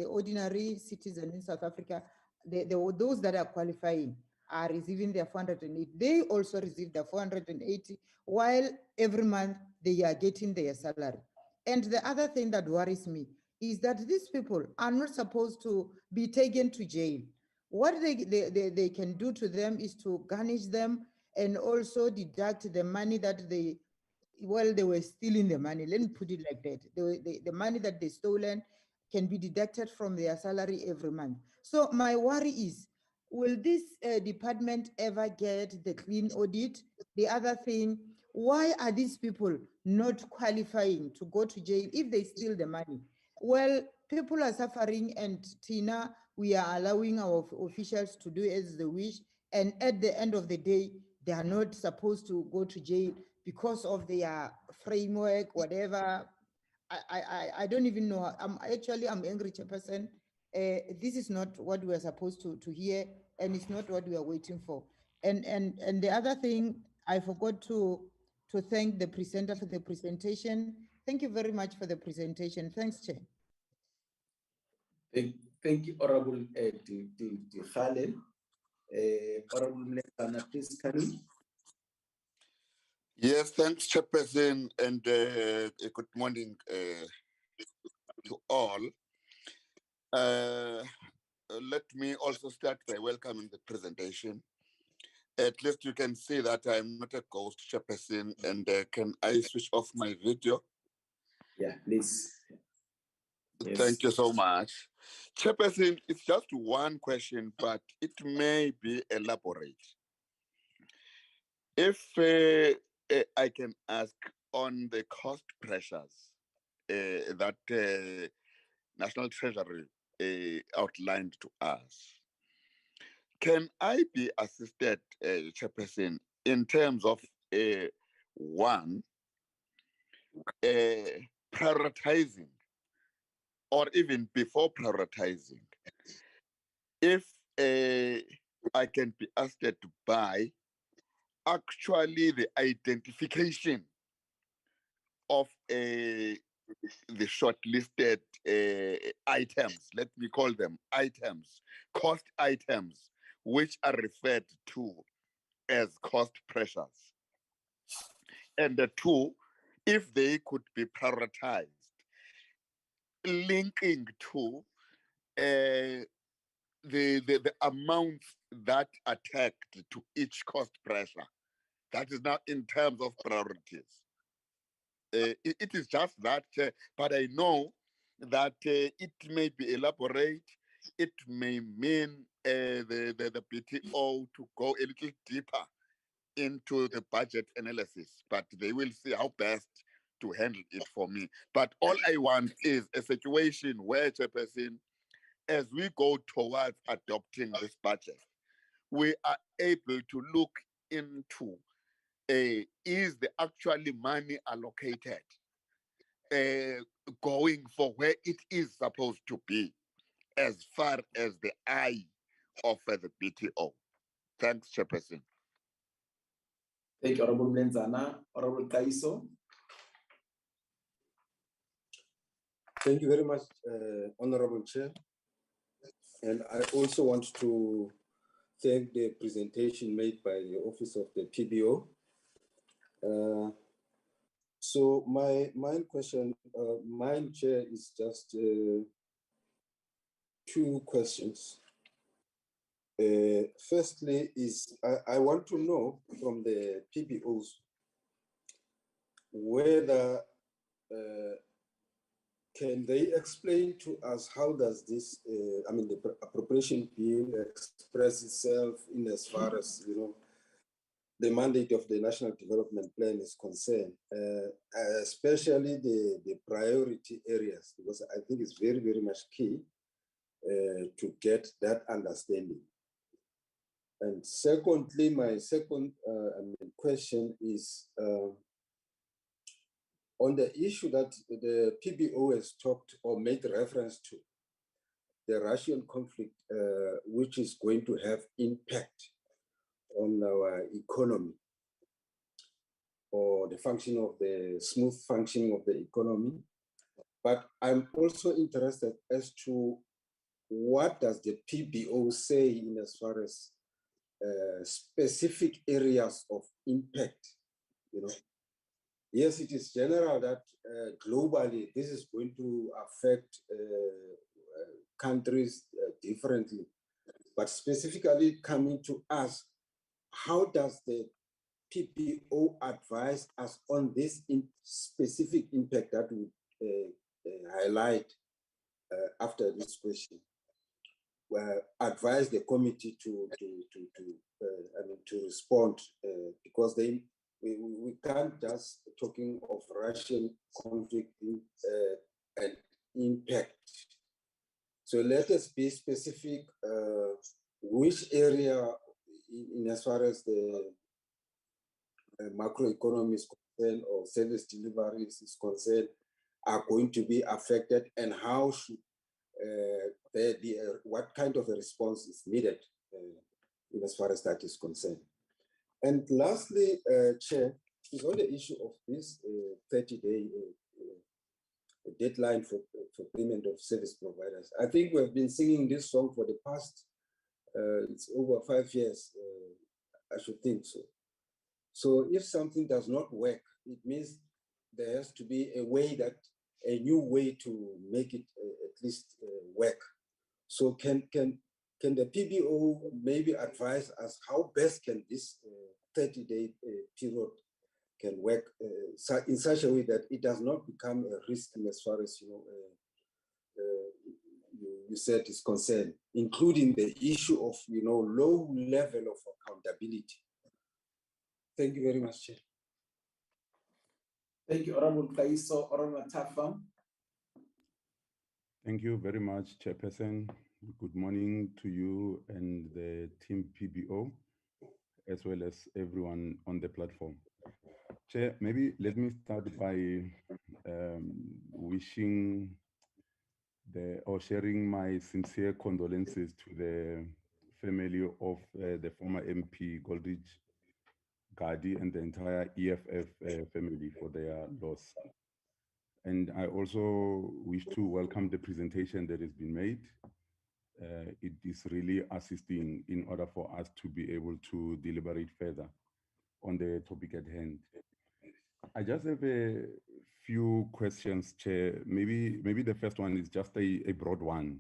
ordinary citizen in South Africa, those that are qualifying are receiving their 480. They also receive their 480, while every month they are getting their salary. And the other thing that worries me is that these people are not supposed to be taken to jail. What they can do to them is to garnish them and also deduct the money that they were stealing the money. Let me put it like that. The money that they stolen can be deducted from their salary every month. So my worry is, will this department ever get the clean audit? The other thing, why are these people not qualifying to go to jail if they steal the money? Well, people are suffering, and Tina, we are allowing our officials to do as they wish. And at the end of the day, they are not supposed to go to jail because of their framework, whatever. I don't even know. I'm angry, Chairperson. This is not what we are supposed to hear, and it's not what we are waiting for. And the other thing, I forgot to thank the presenter for the presentation. Thank you very much for the presentation. Thanks, Chair. Thank you, Honorable Dihale. Honorable Mlekana, please come. Yes, thanks, Chairperson, and good morning to all. Let me also start by welcoming the presentation. At least you can see that I'm not a ghost, Chairperson, and can I switch off my video? Yeah, please. Yes. Thank you so much. Chairperson, it's just one question, but it may be elaborate. If I can ask on the cost pressures that National Treasury outlined to us, can I be assisted, Chairperson, in terms of one, prioritizing, or even before prioritizing, if I can be asked to buy actually the identification of the shortlisted items, let me call them items, cost items, which are referred to as cost pressures. And the two, if they could be prioritized, linking to the amounts that are tagged to each cost pressure. That is not in terms of priorities. It is just that, but I know that it may be elaborate. It may mean the BTO to go a little deeper into the budget analysis, but they will see how best to handle it for me. But all I want is a situation where, Chairperson, as we go towards adopting this budget, we are able to look into is the actually money allocated going for where it is supposed to be as far as the eye of the BTO. Thanks, Chairperson. Thank you, Honorable Mlenzana. Honorable Kaiso. Thank you very much, Honorable Chair. And I also want to thank the presentation made by the Office of the PBO. So my question, mine, Chair, is just two questions. Firstly, I want to know from the PBOs whether can they explain to us how does this, I mean, the appropriation bill express itself in as far as, you know, the mandate of the National Development Plan is concerned, especially the priority areas, because I think it's very, very much key to get that understanding. And secondly, my second question is on the issue that the PBO has talked or made reference to, the Russian conflict, which is going to have impact on our economy or the function of the smooth functioning of the economy. But I'm also interested as to what does the PBO say in as far as specific areas of impact, you know. Yes, it is general that globally this is going to affect countries differently, but specifically coming to us, how does the PBO advise us on this specific impact that we highlight after this question? Advise the committee to respond because we can't just talking of Russian conflict and impact. So let us be specific. Which area, in as far as the macroeconomy is concerned or service deliveries is concerned, are going to be affected, and how should there be what kind of a response is needed in as far as that is concerned. And lastly, Chair, is on the issue of this 30-day deadline for payment of service providers. I think we've been singing this song for the past, it's over 5 years, I should think so. So if something does not work, it means there has to be a new way to make it at least work. So can the PBO maybe advise us how best can this 30-day period can work in such a way that it does not become a risk as far as you said is concerned, including the issue of low level of accountability. Thank you very much, Chair. Thank you, Honorable Kaiso. Honorable Matafa. Thank you very much, Chairperson. Good morning to you and the team PBO, as well as everyone on the platform. Chair, maybe let me start by wishing or sharing my sincere condolences to the family of the former MP Goldridge Gadi and the entire EFF family for their loss. And I also wish to welcome the presentation that has been made. It is really assisting in order for us to be able to deliberate further on the topic at hand. I just have a few questions, Chair. Maybe the first one is just a broad one,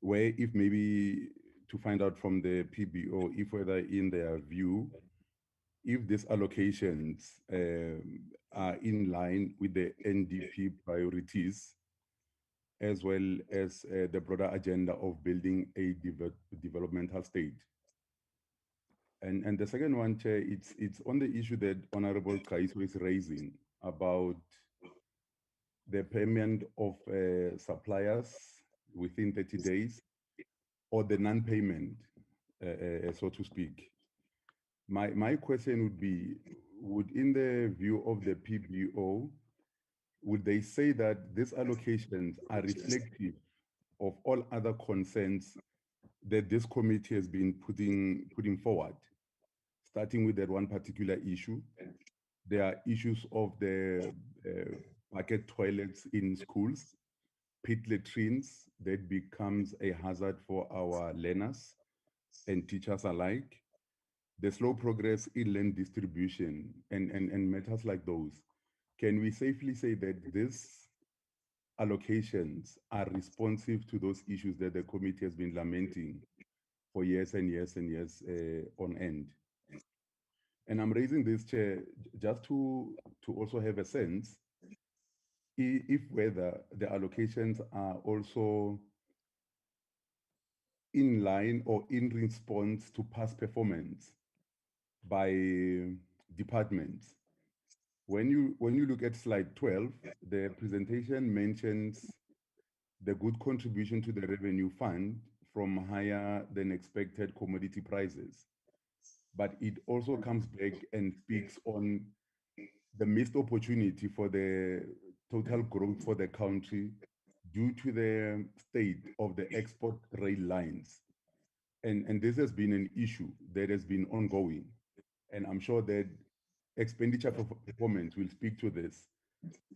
where if maybe to find out from the PBO, if whether in their view, if these allocations are in line with the NDP priorities, as well as the broader agenda of building a developmental state. And the second one, Chair, it's on the issue that Honorable Kaiso is raising about the payment of suppliers within 30 days or the non-payment, so to speak. My question would be, would in the view of the PBO, would they say that these allocations are reflective of all other concerns that this committee has been putting forward, starting with that one particular issue? There are issues of the bucket toilets in schools, pit latrines that becomes a hazard for our learners and teachers alike, the slow progress in land distribution and matters like those. Can we safely say that these allocations are responsive to those issues that the committee has been lamenting for years and years and years on end? And I'm raising this, Chair, just to also have a sense if whether the allocations are also in line or in response to past performance by departments. When you look at slide 12, the presentation mentions the good contribution to the revenue fund from higher than expected commodity prices. But it also comes back and speaks on the missed opportunity for the total growth for the country due to the state of the export rail lines. And this has been an issue that has been ongoing. And I'm sure that expenditure performance will speak to this.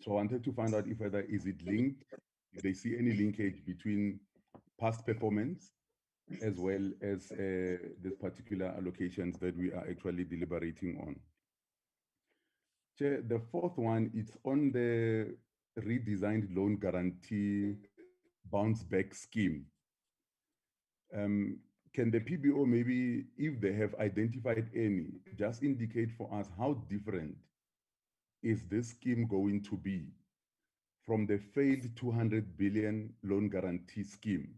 So I wanted to find out if whether is it linked, if they see any linkage between past performance as well as this particular allocations that we are actually deliberating on. Chair, the fourth one, it's on the redesigned loan guarantee bounce back scheme. Can the PBO maybe, if they have identified any, just indicate for us how different is this scheme going to be from the failed 200 billion loan guarantee scheme,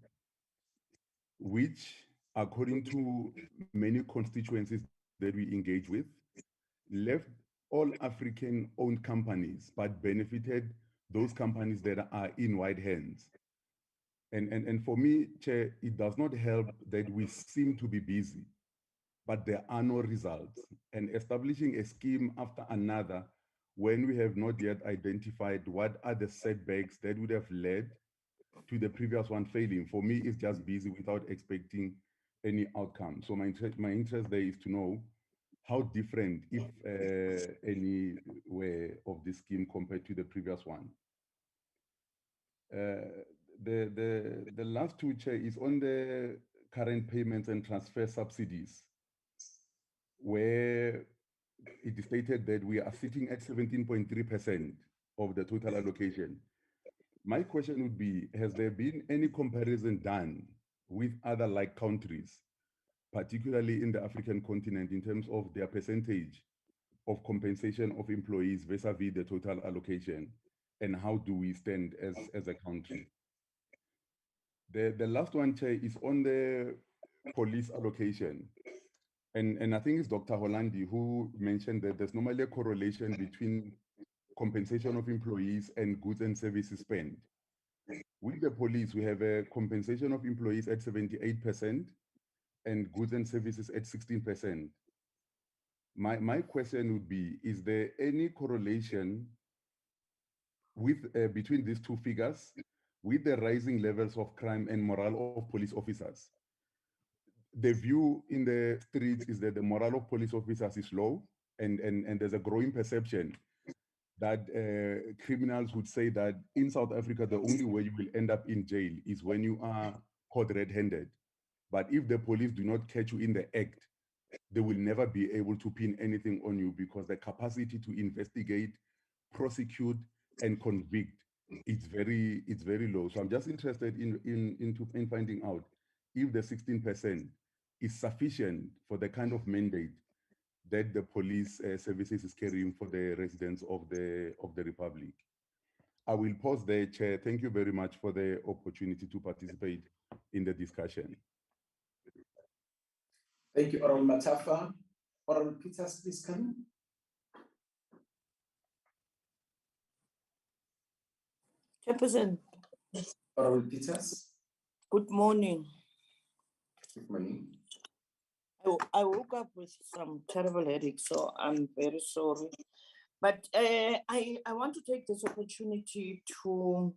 which, according to many constituencies that we engage with, left all African-owned companies, but benefited those companies that are in wide hands. And for me, Chair, it does not help that we seem to be busy, but there are no results. And establishing a scheme after another, when we have not yet identified what are the setbacks that would have led to the previous one failing, for me, is just busy without expecting any outcome. So my interest there is to know how different, if any way, of this scheme compared to the previous one. The last two, Chair, is on the current payments and transfer subsidies, where it is stated that we are sitting at 17.3% of the total allocation. My question would be, has there been any comparison done with other like countries, particularly in the African continent, in terms of their percentage of compensation of employees vis-a-vis the total allocation, and how do we stand as a country? The last one, Chair, is on the police allocation. And I think it's Dr. Holandi who mentioned that there's normally a correlation between compensation of employees and goods and services spent. With the police, we have a compensation of employees at 78% and goods and services at 16%. My question would be, is there any correlation with between these two figures with the rising levels of crime and morale of police officers? The view in the streets is that the morale of police officers is low, and there's a growing perception that criminals would say that in South Africa, the only way you will end up in jail is when you are caught red-handed. But if the police do not catch you in the act, they will never be able to pin anything on you because the capacity to investigate, prosecute, and convict it's very low. So I'm just interested in finding out if the 16% is sufficient for the kind of mandate that the police services is carrying for the residents of the Republic. I will pause there, Chair. Thank you very much for the opportunity to participate in the discussion. Thank you, Oral Matafa. Oral Peters, please come. Chairperson. Oral Peters. Good morning. Good morning. I woke up with some terrible headache, so I'm very sorry. But I want to take this opportunity to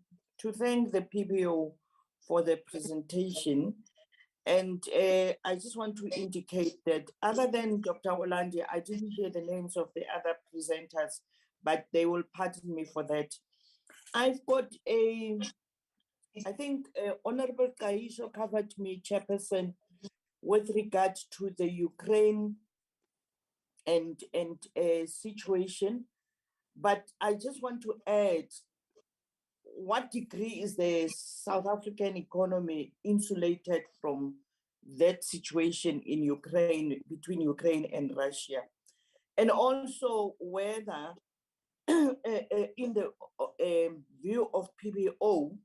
thank the PBO for the presentation. And I just want to indicate that other than Dr. Olandi, I didn't hear the names of the other presenters, but they will pardon me for that. I've got I think Honorable Kaisho covered me, Chairperson, with regard to the Ukraine and situation. But I just want to add, what degree is the South African economy insulated from that situation in Ukraine, between Ukraine and Russia? And also whether in the view of PBO,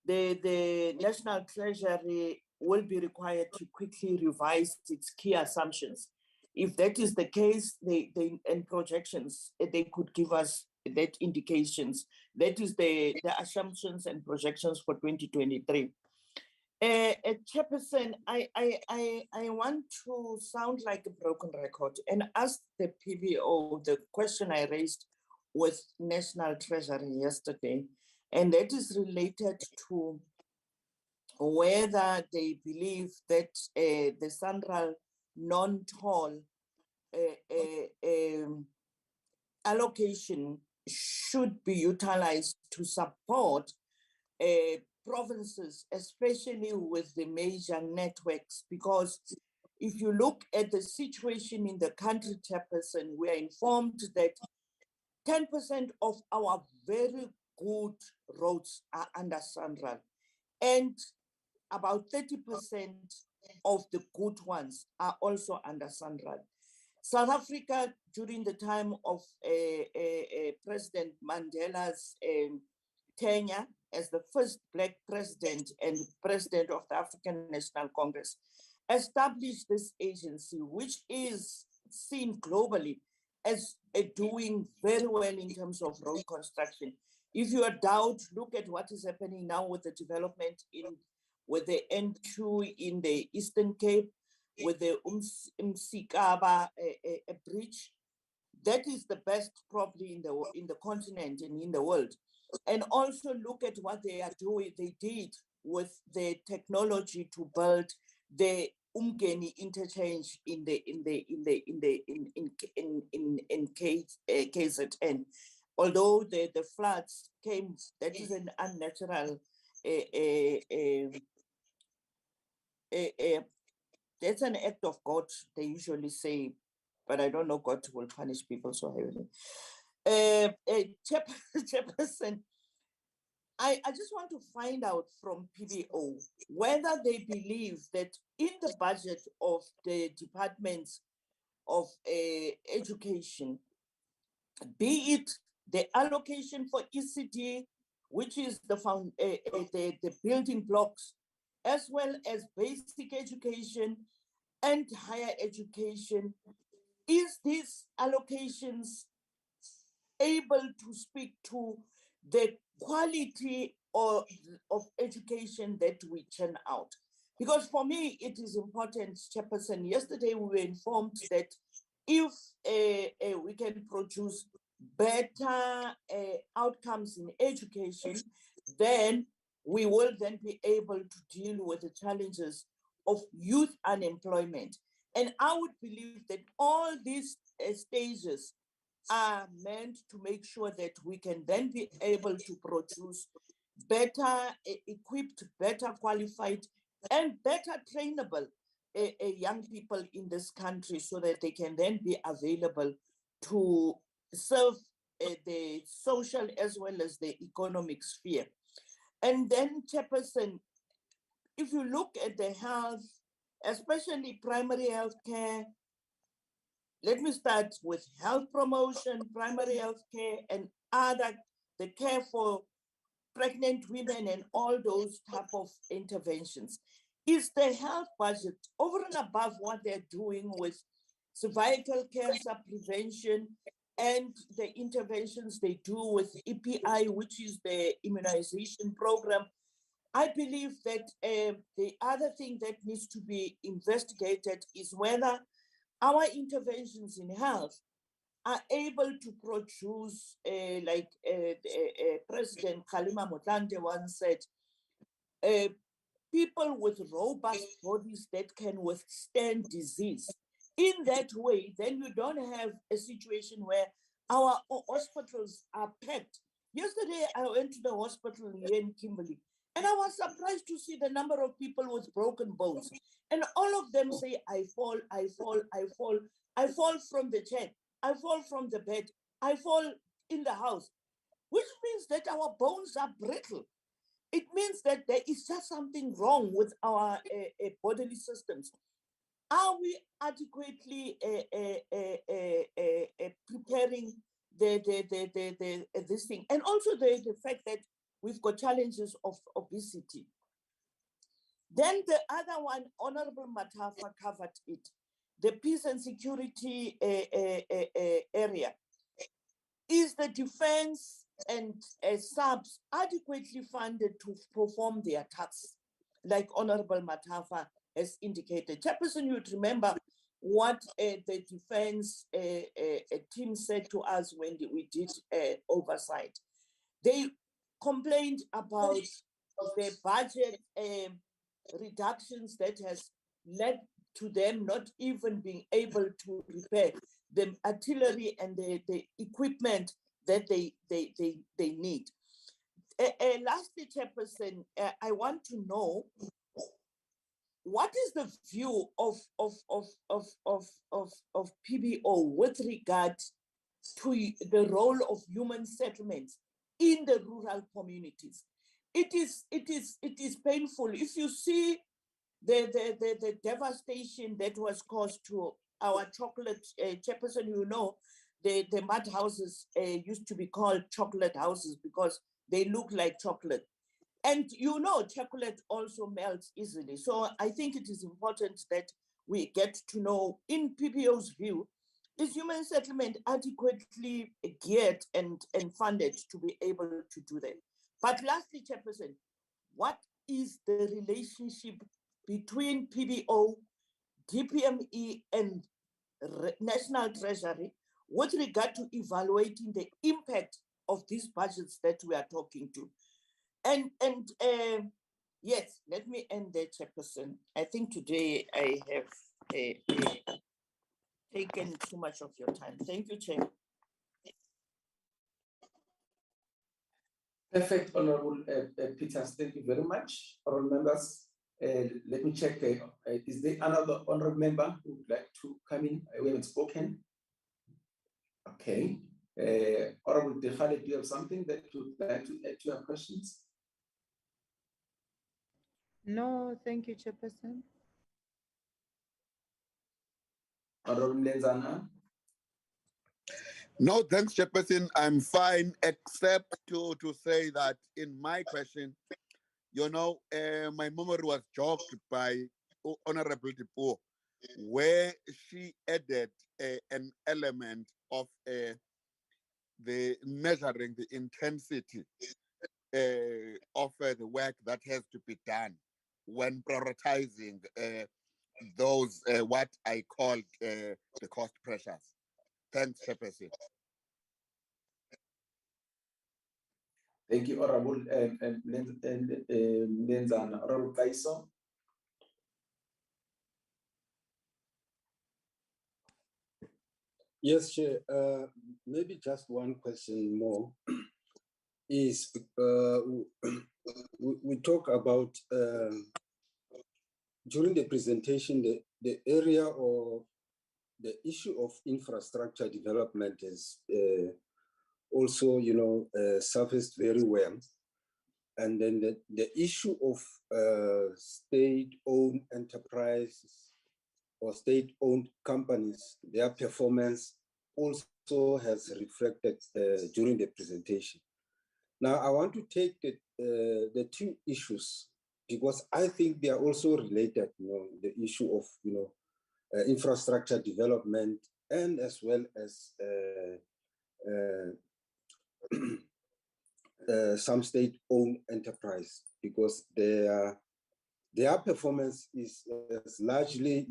the National Treasury will be required to quickly revise its key assumptions. If that is the case, and projections, they could give us that indications. That is the assumptions and projections for 2023. Chairperson, I want to sound like a broken record and ask the PBO the question I raised with National Treasury yesterday, and that is related to whether they believe that the Central non-toll allocation should be utilized to support provinces, especially with the major networks, because if you look at the situation in the country, Chairperson, we are informed that 10% of our very good roads are under Central, and about 30% of the good ones are also under Central. South Africa, during the time of President Mandela's tenure as the first Black president and president of the African National Congress, established this agency, which is seen globally as doing very well in terms of road construction. If you are doubt, look at what is happening now with the development with the N2 in the Eastern Cape, with the Umsikaba bridge. That is the best probably in the continent and in the world. And also look at what they are doing. They did with the technology to build the Umgeni interchange in KZN. Although the floods came, that is an unnatural. That's an act of God, they usually say, but I don't know God will punish people so heavily. Chairperson, I just want to find out from PBO whether they believe that in the budget of the departments of education, be it the allocation for ECD, which is the building blocks, as well as basic education and higher education, is these allocations able to speak to the quality of education that we churn out? Because for me, it is important, Chairperson. Yesterday, we were informed that if we can produce better outcomes in education, then we will then be able to deal with the challenges of youth unemployment. And I would believe that all these stages are meant to make sure that we can then be able to produce better equipped, better qualified, and better trainable young people in this country so that they can then be available to serve the social as well as the economic sphere. And then, Chairperson, if you look at the health, especially primary health care, let me start with health promotion, primary health care, and the care for pregnant women and all those type of interventions. Is the health budget over and above what they're doing with cervical cancer prevention and the interventions they do with EPI, which is the immunization program? I believe that the other thing that needs to be investigated is whether our interventions in health are able to produce, like President Kgalema Motlanthe once said, people with robust bodies that can withstand disease. In that way, then you don't have a situation where our hospitals are packed. Yesterday, I went to the hospital here in Kimberley, and I was surprised to see the number of people with broken bones. And all of them say, I fall, I fall, I fall. I fall from the chair, I fall from the bed, I fall in the house, which means that our bones are brittle. It means that there is just something wrong with our bodily systems. Are we adequately preparing this thing? And also the fact that we've got challenges of obesity. Then the other one, Honorable Matafa covered it, the peace and security area. Is the defense and subs adequately funded to perform their tasks, like Honorable Matafa has indicated? Chairperson, you would remember what the defense team said to us when we did oversight. They complained about the budget reductions that has led to them not even being able to repair the artillery and the equipment that they need. Lastly, Chairperson, I want to know what is the view of PBO with regard to the role of human settlements in the rural communities. It is painful if you see the devastation that was caused to our chocolate, Chairperson, you know, the mud houses used to be called chocolate houses because they look like chocolate. And you know, chocolate also melts easily. So I think it is important that we get to know, in PBO's view, is human settlement adequately geared and funded to be able to do that? But lastly, Chairperson, what is the relationship between PBO, DPME, and National Treasury with regard to evaluating the impact of these budgets that we are talking to? And yes, let me end there, Chairperson. I think today I have taken too much of your time. Thank you, Chair. Perfect, Honorable Peters. Thank you very much. Honorable members, let me check. Is there another honorable member who would like to come in? We haven't spoken. Okay. Honorable Dekhale, do you have something that you would like to add to your questions? No, thank you, Chairperson. Honorable Mlenzana? No, thanks, Chairperson. I'm fine, except to say that in my question, you know, my memory was jogged by Honorable Dipo, where she added an element of the measuring the intensity of the work that has to be done when prioritizing those what I called the cost pressures. Thanks, Chairperson. Thank you, Honorable Mlenzana. Honorable Kaiso? Yes, Chair. Maybe just one question more. Is we talk about during the presentation, the area or the issue of infrastructure development is also, surfaced very well. And then the issue of state-owned enterprises or state-owned companies, their performance also has reflected during the presentation. Now, I want to take the two issues because I think they are also related, the issue of, infrastructure development and as well as some state-owned enterprise, because their performance is largely,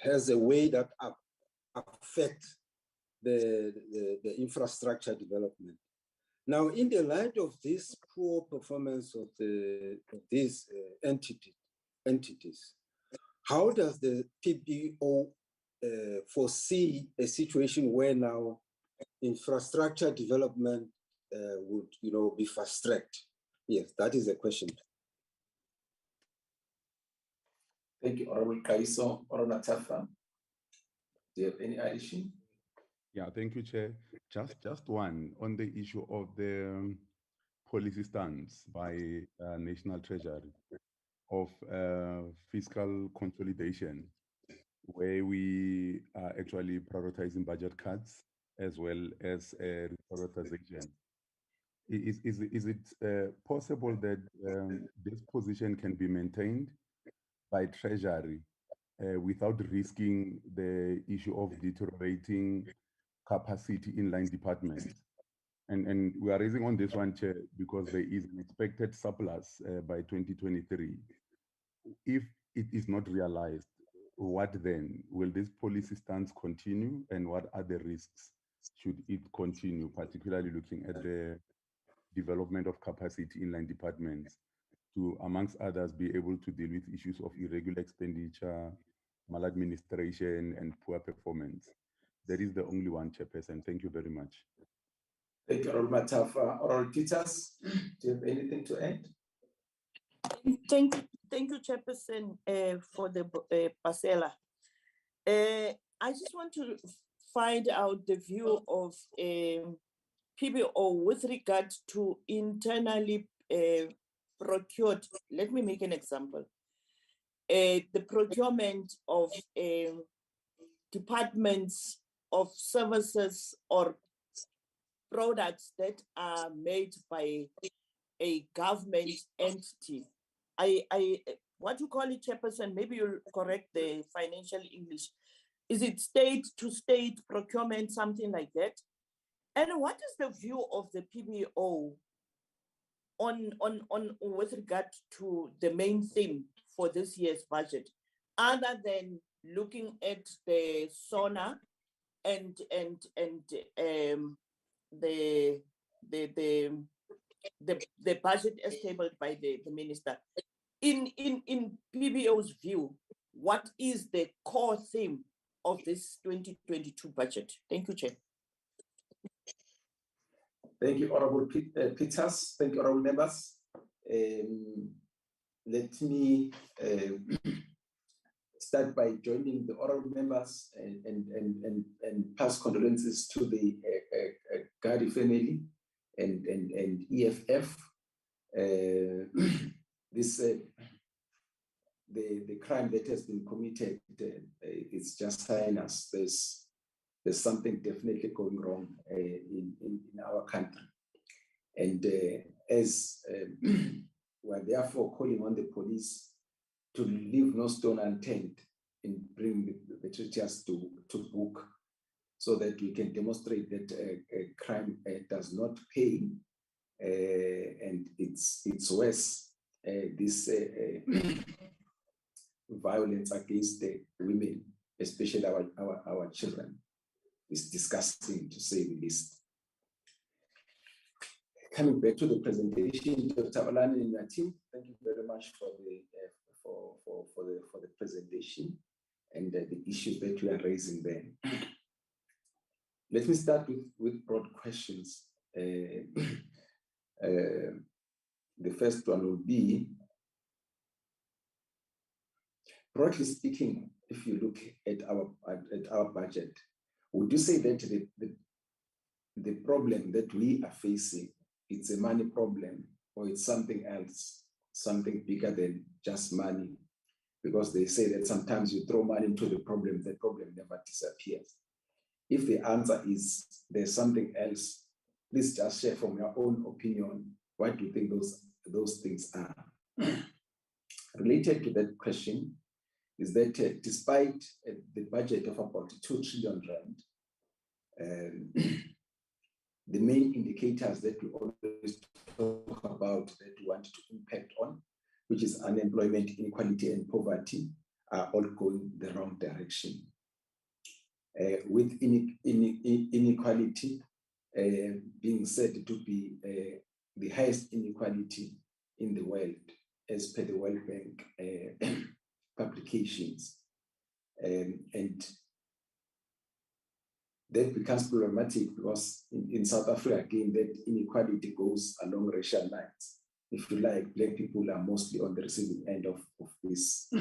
has a way that affect the infrastructure development. Now, in the light of this poor performance of these entities, how does the PBO foresee a situation where now infrastructure development would, be fast-tracked? Yes, that is the question. Thank you, Honorable Kaiso. Honorable Tafa, do you have any addition? Yeah, thank you, Chair. Just one on the issue of the policy stance by National Treasury of fiscal consolidation, where we are actually prioritizing budget cuts as well as prioritization. Is it possible that this position can be maintained by Treasury without risking the issue of deteriorating capacity in line departments? And we are raising on this one, Chair, because there is an expected surplus by 2023. If it is not realized, what then? Will this policy stance continue, and what are the risks should it continue, particularly looking at the development of capacity in line departments to, amongst others, be able to deal with issues of irregular expenditure, maladministration, and poor performance? That is the only one, Chairperson. Thank you very much. Thank you, Honorable Matafa. Honorable Peters, do you have anything to add? Thank you, Chairperson, for the parcela. I just want to find out the view of PBO with regard to internally procured. Let me make an example. The procurement of departments of services or products that are made by a government entity. What you call it, Chairperson, maybe you'll correct the financial English. Is it state to state procurement, something like that? And what is the view of the PBO on with regard to the main theme for this year's budget, other than looking at the SONA and the budget as tabled by the minister? In PBO's view, what is the core theme of this 2022 budget? Thank you, Chair. Thank you, Honorable Peters. Thank you, Honorable members. Let me start by joining the honorable members and pass condolences to the Gadi family and EFF. The crime that has been committed is just heinous. There's something definitely going wrong in our country. And as we're therefore calling on the police to leave no stone unturned in bringing the perpetrators to book, so that we can demonstrate that a crime does not pay, and it's worse. This violence against the women, especially our children, is disgusting, to say the least. Coming back to the presentation, Dr. Olani and your team, thank you very much for the presentation and the issues that you are raising there. Let me start with broad questions. The first one will be, broadly speaking, if you look at our budget, would you say that the problem that we are facing, it's a money problem, or it's something else, something bigger than just money? Because they say that sometimes you throw money into the problem never disappears. If the answer is there's something else, please just share from your own opinion, what do you think those things are? Related to that question is that despite the budget of about 2 trillion rand, the main indicators that we always talk about that we want to impact on, which is unemployment, inequality, and poverty, are all going the wrong direction. With inequality being said to be the highest inequality in the world, as per the World Bank publications. And that becomes problematic because in South Africa, again, that inequality goes along racial lines. If you like, Black people are mostly on the receiving end of this.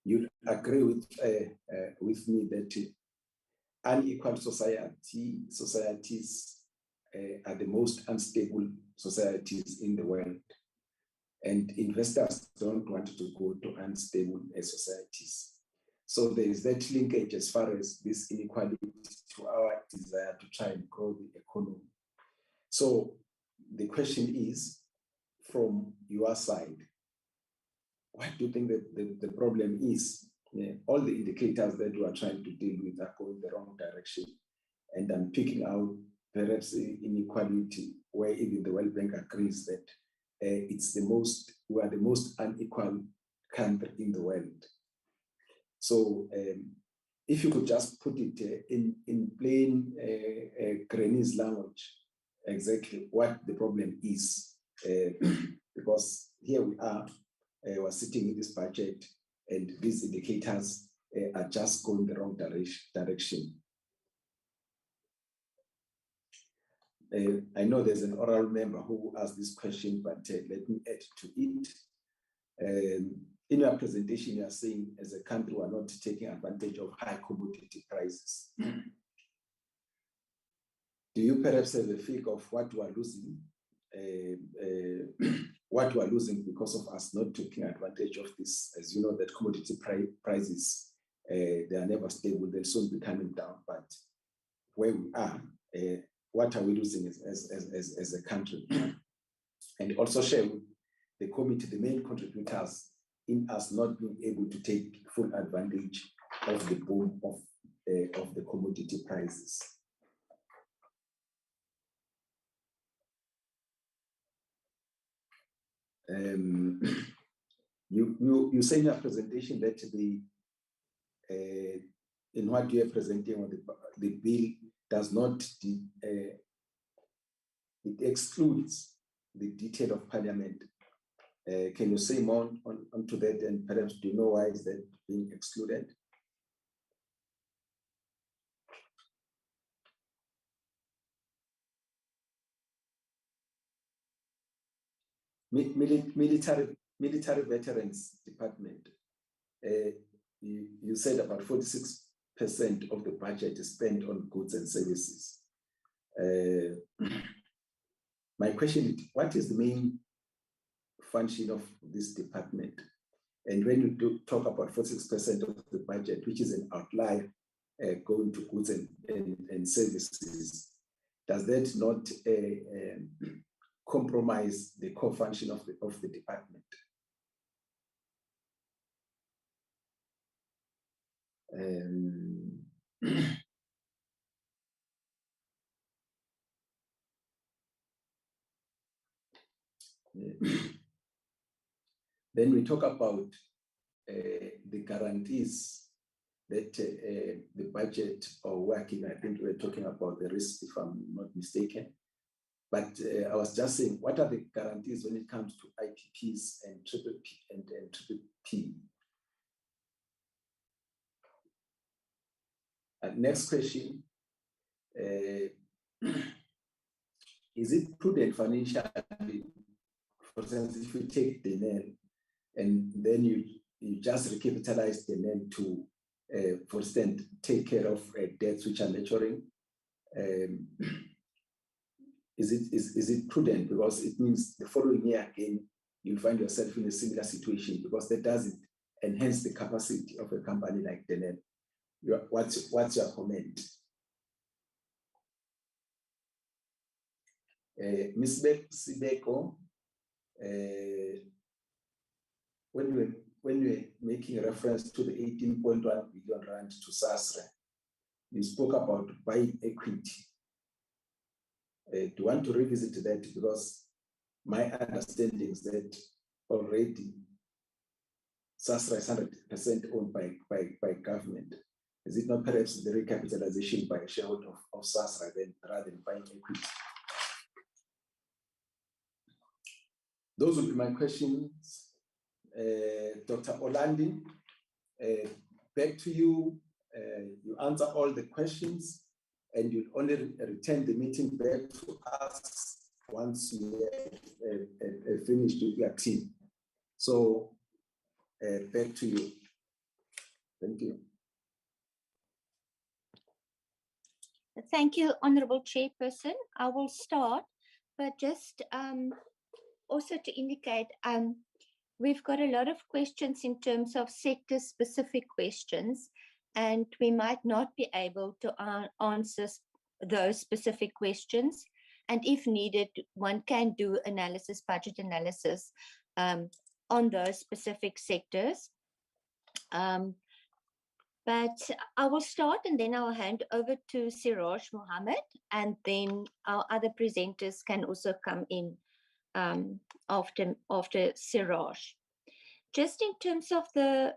You'll agree with me that unequal societies are the most unstable societies in the world. And investors don't want to go to unstable societies. So there is that linkage as far as this inequality to our desire to try and grow the economy. So the question is, from your side, what do you think that the problem is? All the indicators that we are trying to deal with are going the wrong direction. And I'm picking out perhaps inequality, where even the World Bank agrees that we are the most unequal country in the world. So if you could just put it in plain Granny's language, exactly what the problem is, because here we are, we're sitting in this budget, and these indicators are just going the wrong direction. I know there's an oral member who asked this question, but let me add to it. In your presentation, you are saying as a country, we are not taking advantage of high commodity prices. Do you perhaps have a figure of what we are losing? What we are losing because of us not taking advantage of this? As you know, that commodity prices, they are never stable, they'll soon be coming down. But where we are, what are we losing as a country? And also share with the committee the main contributors in us not being able to take full advantage of the boom of the commodity prices. You say in your presentation that in what you are presenting, the bill does not, it excludes the detail of Parliament. Can you say more onto that, and perhaps do you know why is that being excluded? Military Veterans Department, you said about 46% of the budget is spent on goods and services. My question is, what is the main function of this department? And when you do talk about 46% of the budget, which is an outlier going to goods and services, does that not compromise the core function of the department? Then we talk about the guarantees that the budget are working. I think we're talking about the risk, if I'm not mistaken. But I was just saying, what are the guarantees when it comes to IPPs and triple P and triple P? Next question. Is it prudent financially, for instance, if you take Denel and then you you just recapitalize the land to, for instance, take care of debts which are maturing. Is it prudent? Because it means the following year again, you'll find yourself in a similar situation, because that doesn't enhance the capacity of a company like Denen. What's your comment? Ms. Sibeko, when you were making reference to the 18.1 billion rand to SASRA, you spoke about buying equity. Do you want to revisit that? Because my understanding is that already SASRA is 100% owned by government. Is it not perhaps the recapitalization by a shareholder of SASRA then, rather than buying equity? Those would be my questions. Dr. Orlandi, back to you. You answer all the questions, and you'll only return the meeting back to us once you have finished with your team. So back to you. Thank you. Thank you, Honourable Chairperson. I will start, but just also to indicate, we've got a lot of questions in terms of sector-specific questions, and we might not be able to answer those specific questions. And if needed, one can do analysis, budget analysis on those specific sectors. But I will start, and then I'll hand over to Siraj Mohammed, and then our other presenters can also come in after Siraj. Just in terms of the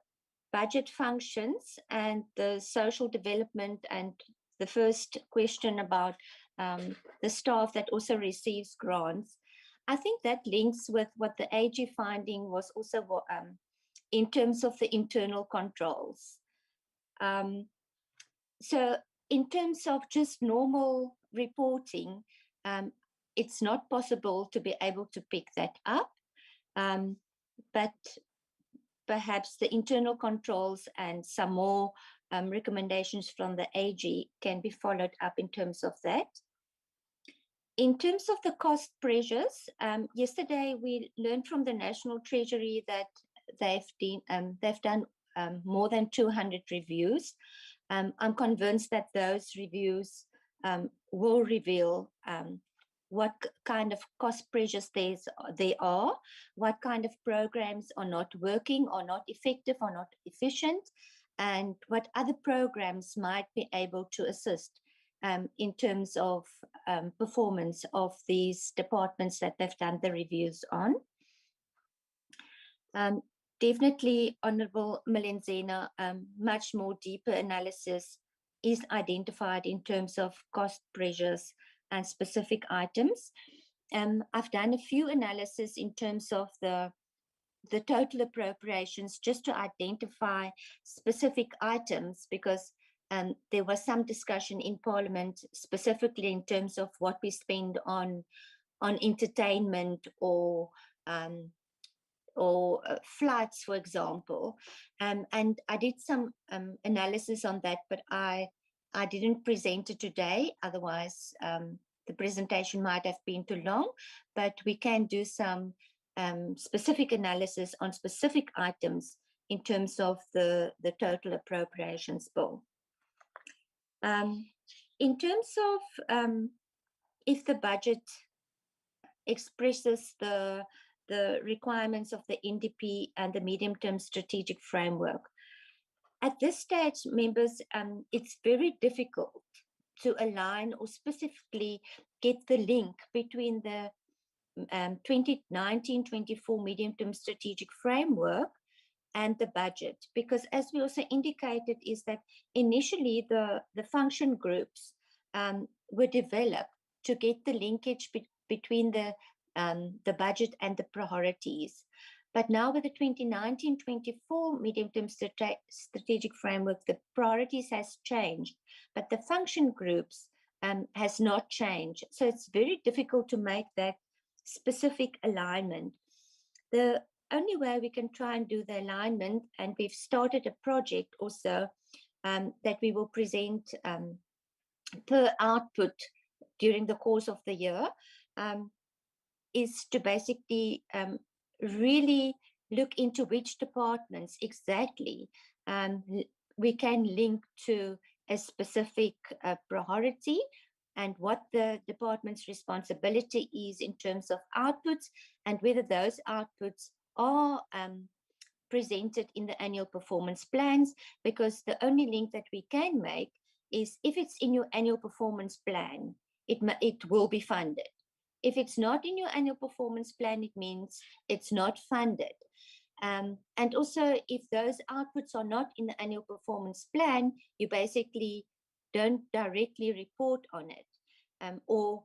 budget functions and the social development, and the first question about the staff that also receives grants, I think that links with what the AG finding was also in terms of the internal controls. So in terms of just normal reporting, it's not possible to be able to pick that up, but perhaps the internal controls and some more recommendations from the AG can be followed up in terms of that. In terms of the cost pressures, yesterday we learned from the National Treasury that they've done more than 200 reviews. I'm convinced that those reviews will reveal what kind of cost pressures there are, what kind of programs are not working or not effective or not efficient, and what other programs might be able to assist in terms of performance of these departments that they've done the reviews on. Definitely, Honourable Malenzena, much more deeper analysis is identified in terms of cost pressures and specific items. I've done a few analysis in terms of the total appropriations just to identify specific items, because there was some discussion in Parliament specifically in terms of what we spend on entertainment or flights, for example, and I did some analysis on that, but I didn't present it today, otherwise the presentation might have been too long, but we can do some specific analysis on specific items in terms of the total appropriations bill. In terms of if the budget expresses the requirements of the NDP and the medium-term strategic framework. At this stage, members, it's very difficult to align or specifically get the link between the 2019-24 medium-term strategic framework and the budget, because as we also indicated is that initially the function groups were developed to get the linkage between the budget and the priorities. But now with the 2019-24 medium-term strategic framework, the priorities has changed, but the function groups has not changed. So it's very difficult to make that specific alignment. The only way we can try and do the alignment, and we've started a project also that we will present per output during the course of the year, is to basically really look into which departments exactly we can link to a specific priority, and what the department's responsibility is in terms of outputs, and whether those outputs are presented in the annual performance plans, because the only link that we can make is if it's in your annual performance plan, it will be funded. If it's not in your annual performance plan, it means it's not funded. And also, if those outputs are not in the annual performance plan, you basically don't directly report on it. Or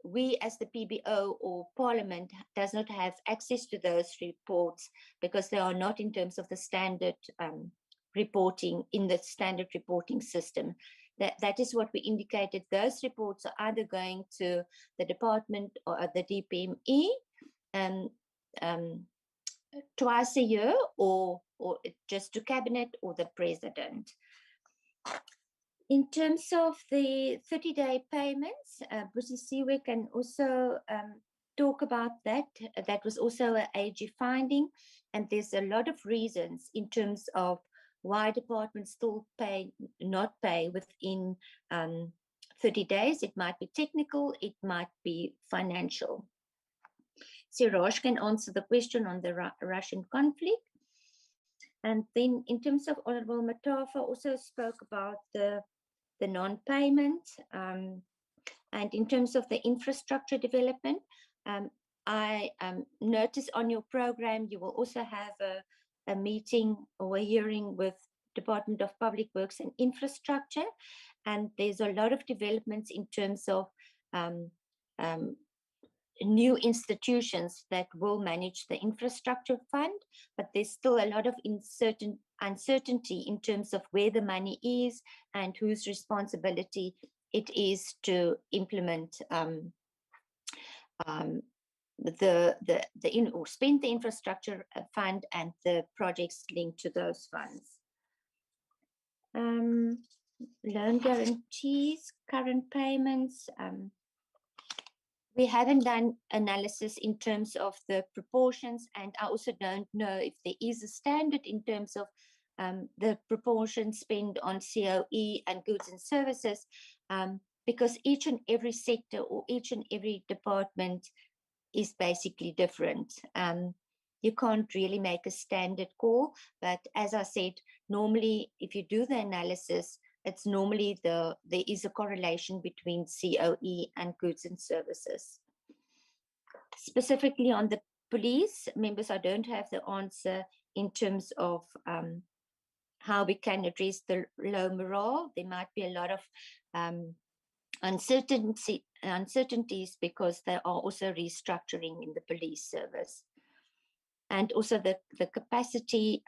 we as the PBO or Parliament does not have access to those reports because they are not in terms of the standard reporting in the standard reporting system. That is what we indicated. Those reports are either going to the department or the DPME twice a year, or just to cabinet or the president. In terms of the 30-day payments, Busi Siwe can also talk about that. That was also an AG finding, and there's a lot of reasons in terms of why departments still not pay within 30 days. It might be technical, it might be financial. Siraj can answer the question on the Russian conflict. And then in terms of Honorable Matafa also spoke about the non-payment. And in terms of the infrastructure development, I noticed on your program, you will also have a meeting or a hearing with Department of Public Works and Infrastructure. And there's a lot of developments in terms of new institutions that will manage the infrastructure fund, but there's still a lot of uncertainty in terms of where the money is and whose responsibility it is to implement or spend the infrastructure fund and the projects linked to those funds. Loan guarantees, current payments. We haven't done analysis in terms of the proportions, and I also don't know if there is a standard in terms of the proportion spent on COE and goods and services, because each and every sector or each and every department is basically different. You can't really make a standard call, but as I said, normally if you do the analysis, it's normally there is a correlation between COE and goods and services. Specifically on the police, members, I don't have the answer in terms of how we can address the low morale. There might be a lot of uncertainties because they are also restructuring in the police service. And also the capacity,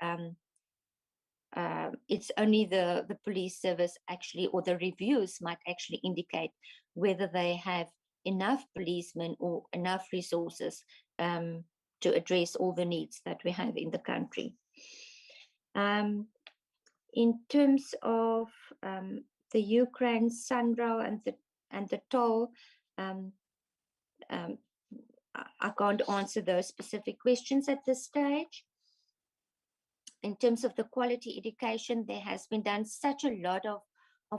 it's only the police service actually, or the reviews might actually indicate whether they have enough policemen or enough resources to address all the needs that we have in the country. In terms of the Ukraine, Sunrow and the toll, I can't answer those specific questions at this stage. In terms of the quality education, there has been done such a lot of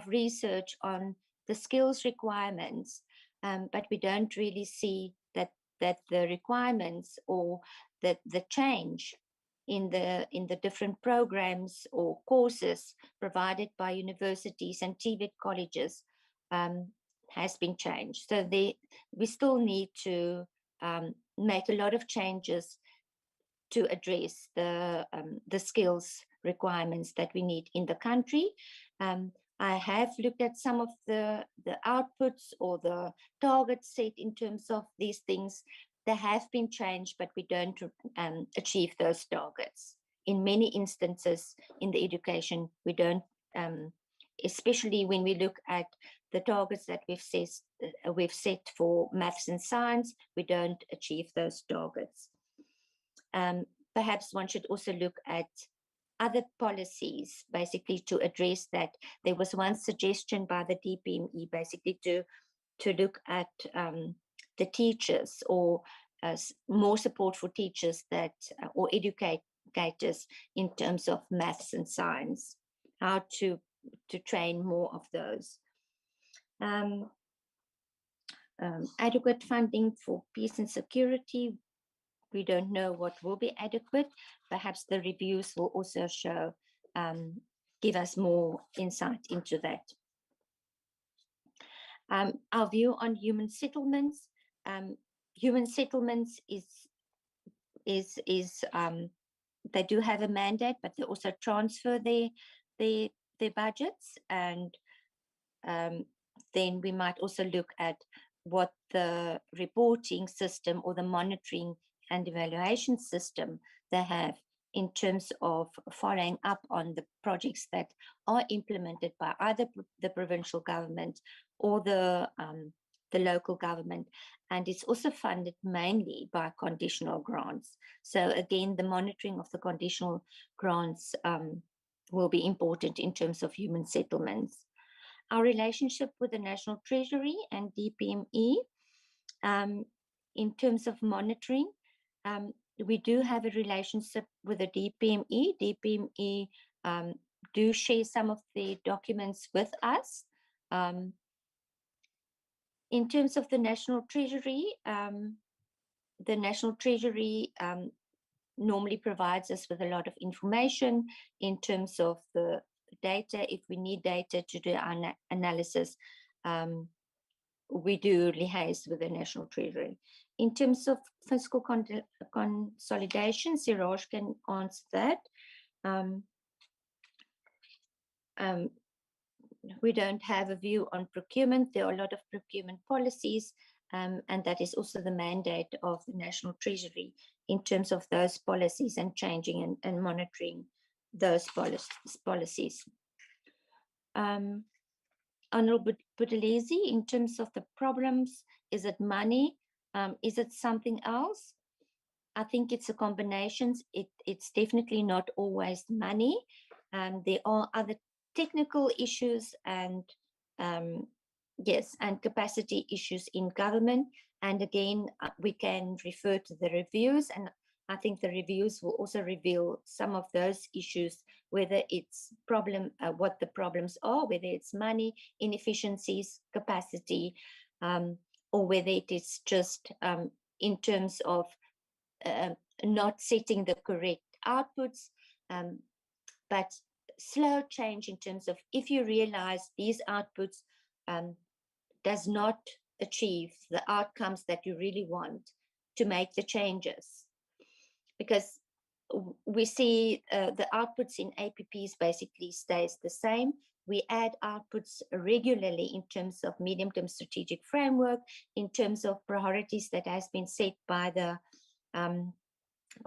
research on the skills requirements, but we don't really see that the requirements or the change in the different programs or courses provided by universities and TVET colleges has been changed. So we still need to make a lot of changes to address the skills requirements that we need in the country. I have looked at some of the outputs or the targets set in terms of these things. They have been changed, but we don't achieve those targets. In many instances in the education, we don't, especially when we look at the targets that we've set for maths and science, we don't achieve those targets. perhaps one should also look at other policies, basically to address that. There was one suggestion by the DPME, basically to look at the teachers, or more support for teachers that, or educators in terms of maths and science, how to train more of those. Adequate funding for peace and security. We don't know what will be adequate. Perhaps the reviews will also show, give us more insight into that. Our view on human settlements. Human settlements they do have a mandate, but they also transfer their budgets, and then we might also look at what the reporting system or the monitoring and evaluation system they have in terms of following up on the projects that are implemented by either the provincial government or the local government. And it's also funded mainly by conditional grants. So again, the monitoring of the conditional grants will be important in terms of human settlements. Our relationship with the National Treasury and DPME, in terms of monitoring, we do have a relationship with the DPME. DPME do share some of the documents with us. In terms of the National Treasury normally provides us with a lot of information in terms of the data. If we need data to do our analysis, we do liaise with the National Treasury. In terms of fiscal consolidation, Siraj can answer that. We don't have a view on procurement. There are a lot of procurement policies, and that is also the mandate of the National Treasury in terms of those policies and changing and monitoring those policies. Honorable Buthelezi, in terms of the problems, is it money? Is it something else? I think it's a combination. It's definitely not always money. There are other technical issues and yes, and capacity issues in government. And again, we can refer to the reviews, and I think the reviews will also reveal some of those issues, whether it's what the problems are, whether it's money, inefficiencies, capacity, or whether it is just in terms of not setting the correct outputs, but slow change in terms of if you realize these outputs does not achieve the outcomes that you really want, to make the changes. Because we see the outputs in APPs basically stays the same. We add outputs regularly in terms of medium-term strategic framework, in terms of priorities that has been set by the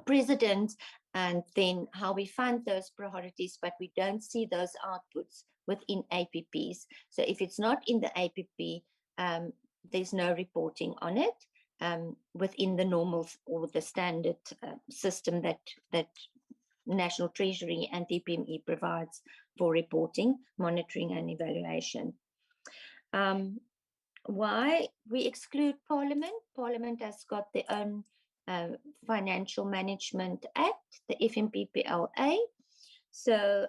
president, and then how we fund those priorities, but we don't see those outputs within APPs. So if it's not in the APP, there's no reporting on it within the normal or the standard system that National Treasury and DPME provides for reporting, monitoring and evaluation. Why we exclude Parliament? Parliament has got their own Financial Management Act, the FMPPLA. So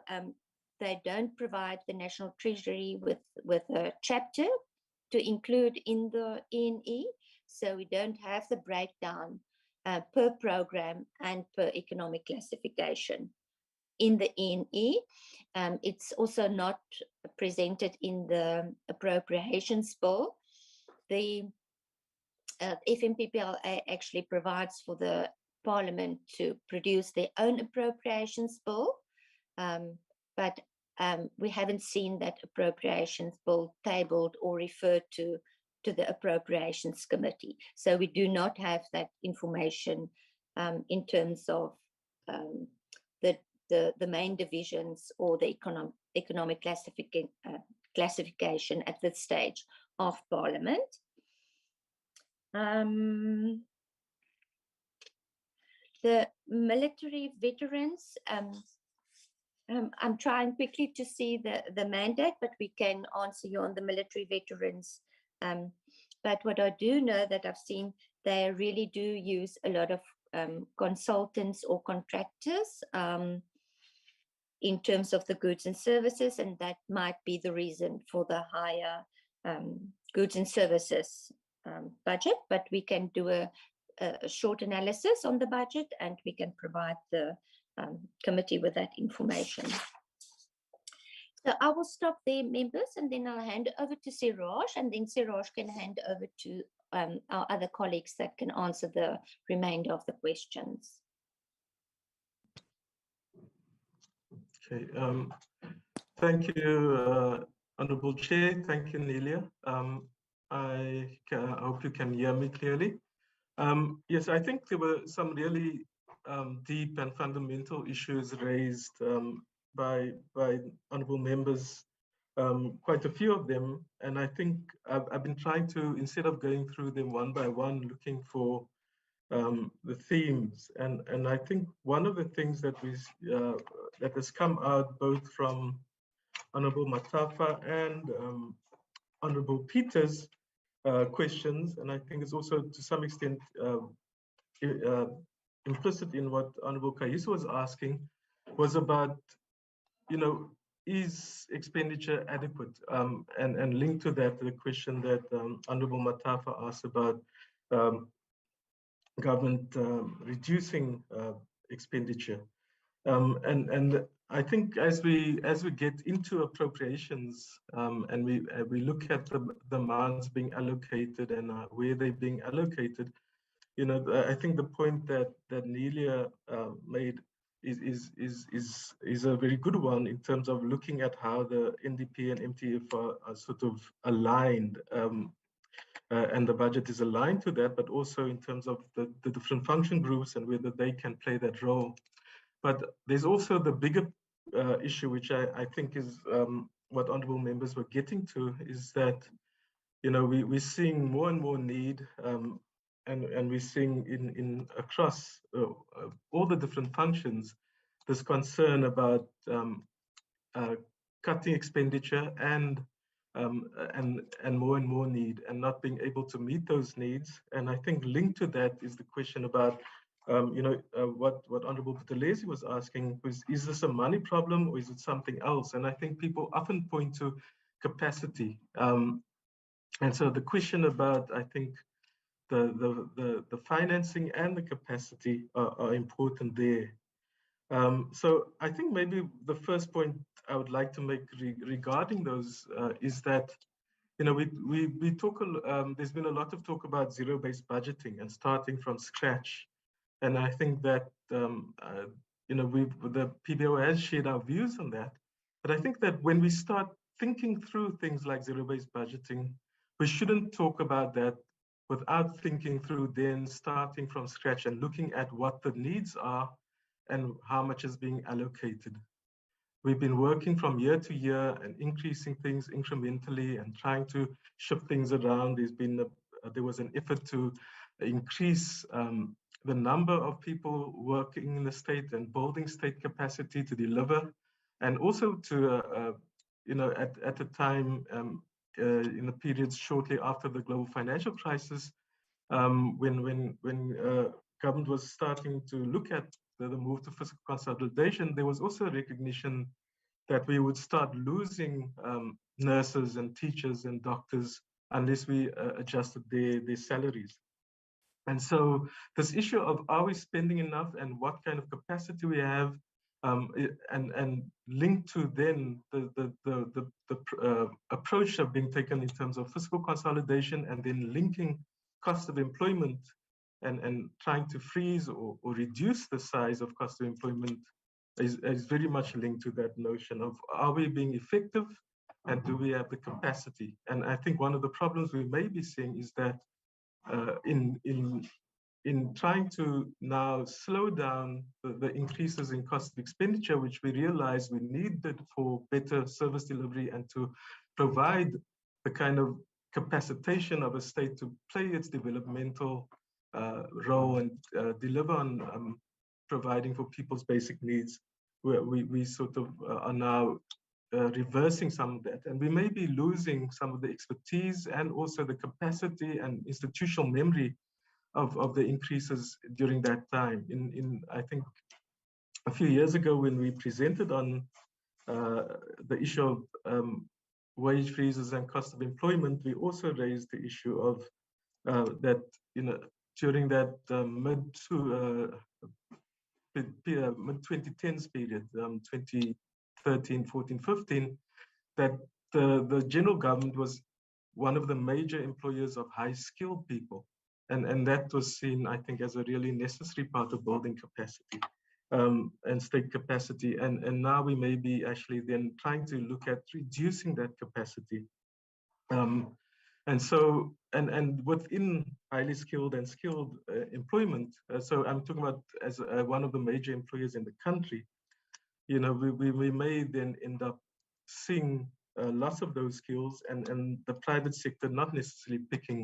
they don't provide the National Treasury with a chapter to include in the ENE. So we don't have the breakdown per program and per economic classification in the ENE. It's also not presented in the Appropriations Bill. The FMPPLA actually provides for the Parliament to produce their own Appropriations Bill, but we haven't seen that Appropriations Bill tabled or referred to the Appropriations Committee. So we do not have that information in terms of the main divisions or the economic classification at this stage of Parliament. military veterans, I'm trying quickly to see the mandate, but we can answer you on the military veterans. But what I do know that I've seen, they really do use a lot of consultants or contractors in terms of the goods and services, and that might be the reason for the higher goods and services budget. But we can do a short analysis on the budget, and we can provide the committee with that information. So I will stop there, members, and then I'll hand over to Siraj, and then Siraj can hand over to our other colleagues that can answer the remainder of the questions. Okay, thank you, Honorable Chair. Thank you, Nelia. I hope you can hear me clearly. Yes, I think there were some really deep and fundamental issues raised by honorable members, quite a few of them. And I think I've been trying to, instead of going through them one by one, looking for the themes. And I think one of the things that that has come out both from Honorable Matafa and Honorable Peters' questions, and I think it's also to some extent implicit in what Honorable Kaiso was asking, was about, is expenditure adequate? And linked to that, the question that Honorable Matafa asked about government reducing expenditure. And I think as we get into appropriations and we look at the amounts being allocated and where they're being allocated, I think the point that Nelia made is a very good one in terms of looking at how the NDP and MTF are sort of aligned. And the budget is aligned to that, but also in terms of the different function groups and whether they can play that role. But there's also the bigger issue, which I think is what honorable members were getting to, is that, we're seeing more and more need, and we're seeing in across all the different functions, this concern about cutting expenditure and more and more need, and not being able to meet those needs. And I think linked to that is the question about, what Honorable Buthelezi was asking was, is this a money problem or is it something else? And I think people often point to capacity. And so the question about, I think, the financing and the capacity are important there. So I think maybe the first point I would like to make regarding those is that, we talk, there's been a lot of talk about zero-based budgeting and starting from scratch. And I think that, the PBO has shared our views on that. But I think that when we start thinking through things like zero-based budgeting, we shouldn't talk about that without thinking through then starting from scratch and looking at what the needs are and how much is being allocated. We've been working from year to year and increasing things incrementally and trying to shift things around. There was an effort to increase the number of people working in the state and building state capacity to deliver, and also to, at the time, in the periods shortly after the global financial crisis, when government was starting to look at the move to fiscal consolidation, there was also a recognition that we would start losing nurses and teachers and doctors unless we adjusted their salaries. And so this issue of, are we spending enough and what kind of capacity we have, and linked to then the approach of being taken in terms of fiscal consolidation, and then linking cost of employment and trying to freeze or reduce the size of cost of employment is very much linked to that notion of, are we being effective and do we have the capacity? And I think one of the problems we may be seeing is that in trying to now slow down the increases in cost of expenditure, which we realized we needed for better service delivery and to provide the kind of capacitation of a state to play its developmental role and deliver on providing for people's basic needs, we sort of are now reversing some of that. And we may be losing some of the expertise and also the capacity and institutional memory of the increases during that time. I think a few years ago when we presented on the issue of wage freezes and cost of employment, we also raised the issue of that, during that mid-2010s period, 2013, 14, 15, that the general government was one of the major employers of high-skilled people. And that was seen, I think, as a really necessary part of building capacity and state capacity. And now we may be actually then trying to look at reducing that capacity. And so, and within highly skilled and skilled employment, so I'm talking about as one of the major employers in the country, we may then end up seeing lots of those skills and the private sector not necessarily picking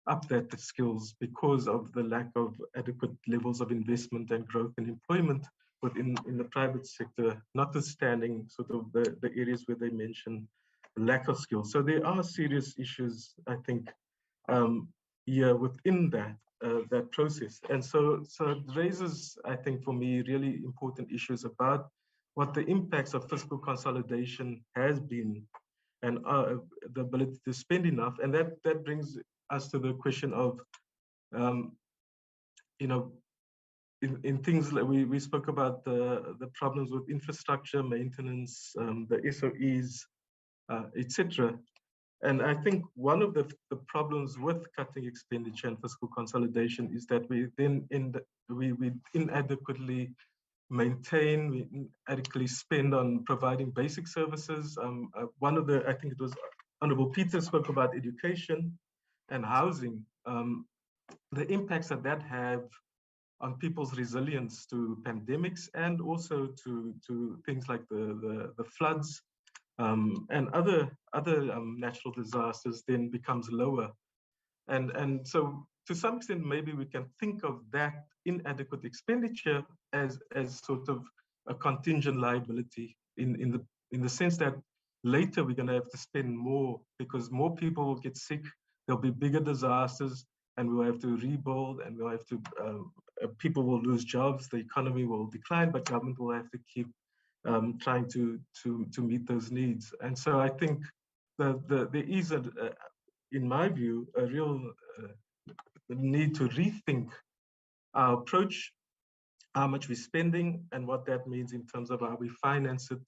up that skills because of the lack of adequate levels of investment and growth in employment within the private sector, notwithstanding sort of the areas where they mention lack of skills. So there are serious issues, I think, here within that process. And so it raises, I think, for me, really important issues about what the impacts of fiscal consolidation has been and the ability to spend enough. And that brings us to the question of, in things like we spoke about the problems with infrastructure, maintenance, the SOEs, etc. And I think one of the problems with cutting expenditure and fiscal consolidation is that we then we inadequately maintain, we inadequately spend on providing basic services. I think it was Honorable Peter spoke about education and housing, the impacts that have on people's resilience to pandemics and also to things like the floods and other natural disasters then becomes lower. And so to some extent, maybe we can think of that inadequate expenditure as sort of a contingent liability in the sense that later we're going to have to spend more because more people will get sick, there'll be bigger disasters, and we'll have to rebuild, and we'll have to, people will lose jobs, the economy will decline, but government will have to keep trying to meet those needs. And so I think there is, in my view, a real need to rethink our approach, how much we're spending, and what that means in terms of how we finance it,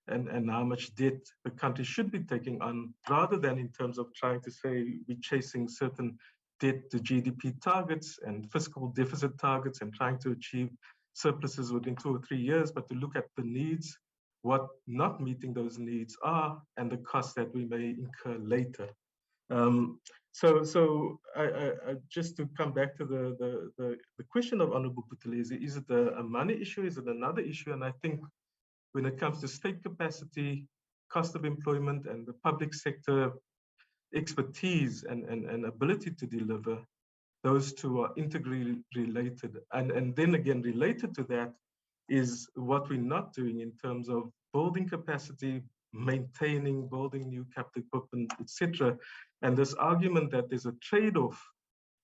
and how much debt the country should be taking on, rather than in terms of trying to say we're chasing certain debt to GDP targets and fiscal deficit targets and trying to achieve surpluses within 2 or 3 years, but to look at the needs, what not meeting those needs are, and the costs that we may incur later. So I just to come back to the question of Honorable Buthelezi, is it a money issue? Is it another issue? And I think when it comes to state capacity, cost of employment, and the public sector expertise and ability to deliver, those two are integrally related. And then again, related to that is what we're not doing in terms of building capacity, maintaining, building new capital equipment, etc. And this argument that there's a trade-off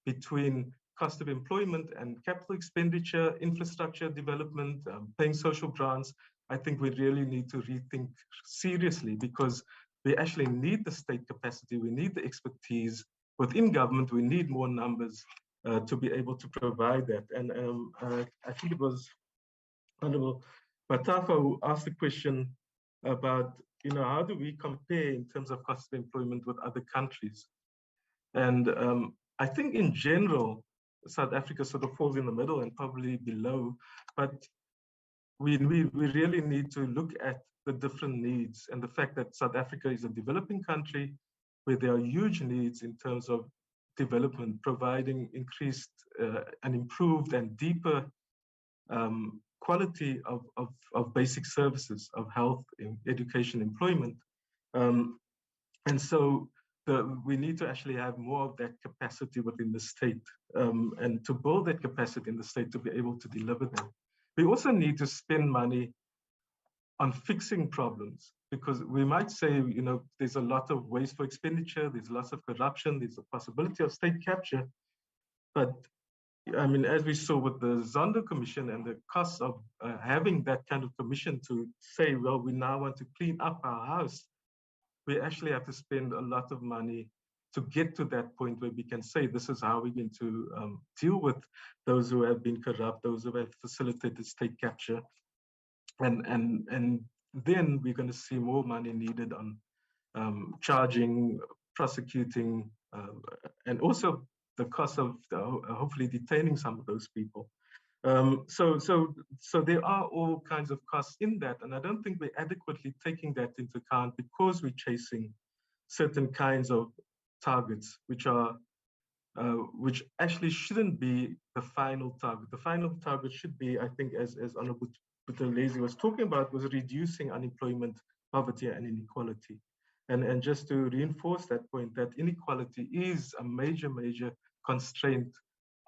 between cost of employment and capital expenditure, infrastructure development, paying social grants, I think we really need to rethink seriously, because we actually need the state capacity, we need the expertise within government, we need more numbers to be able to provide that. And I think it was Honorable Matafa who asked the question about, how do we compare in terms of cost of employment with other countries? And I think in general, South Africa sort of falls in the middle and probably below, but we really need to look at the different needs and the fact that South Africa is a developing country where there are huge needs in terms of development, providing increased and improved and deeper quality of basic services of health, education, employment. And so we need to actually have more of that capacity within the state and to build that capacity in the state to be able to deliver them. We also need to spend money on fixing problems, because we might say, you know, there's a lot of wasteful expenditure, there's lots of corruption, there's a possibility of state capture. But I mean, as we saw with the Zondo Commission and the cost of having that kind of commission to say, well, we now want to clean up our house, we actually have to spend a lot of money to get to that point where we can say, this is how we're going to deal with those who have been corrupt, those who have facilitated state capture. And then we're going to see more money needed on charging, prosecuting, and also the cost of hopefully detaining some of those people. So there are all kinds of costs in that, and I don't think we're adequately taking that into account, because we're chasing certain kinds of targets, which are which actually shouldn't be the final target. The final target should be, I think, as Honorable Buthelezi was talking about, was reducing unemployment, poverty, and inequality. And just to reinforce that point, that inequality is a major constraint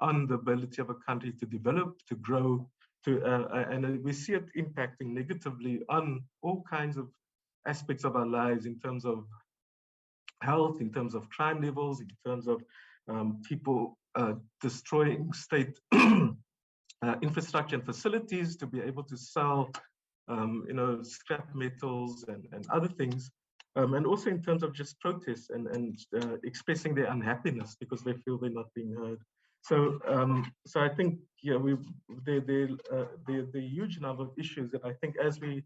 on the ability of a country to develop, to grow, and we see it impacting negatively on all kinds of aspects of our lives, in terms of health, in terms of crime levels, in terms of people destroying state infrastructure and facilities to be able to sell, you know, scrap metals and other things. And also in terms of just protests and expressing their unhappiness because they feel they're not being heard. So, so I think, yeah, the huge number of issues that I think, as we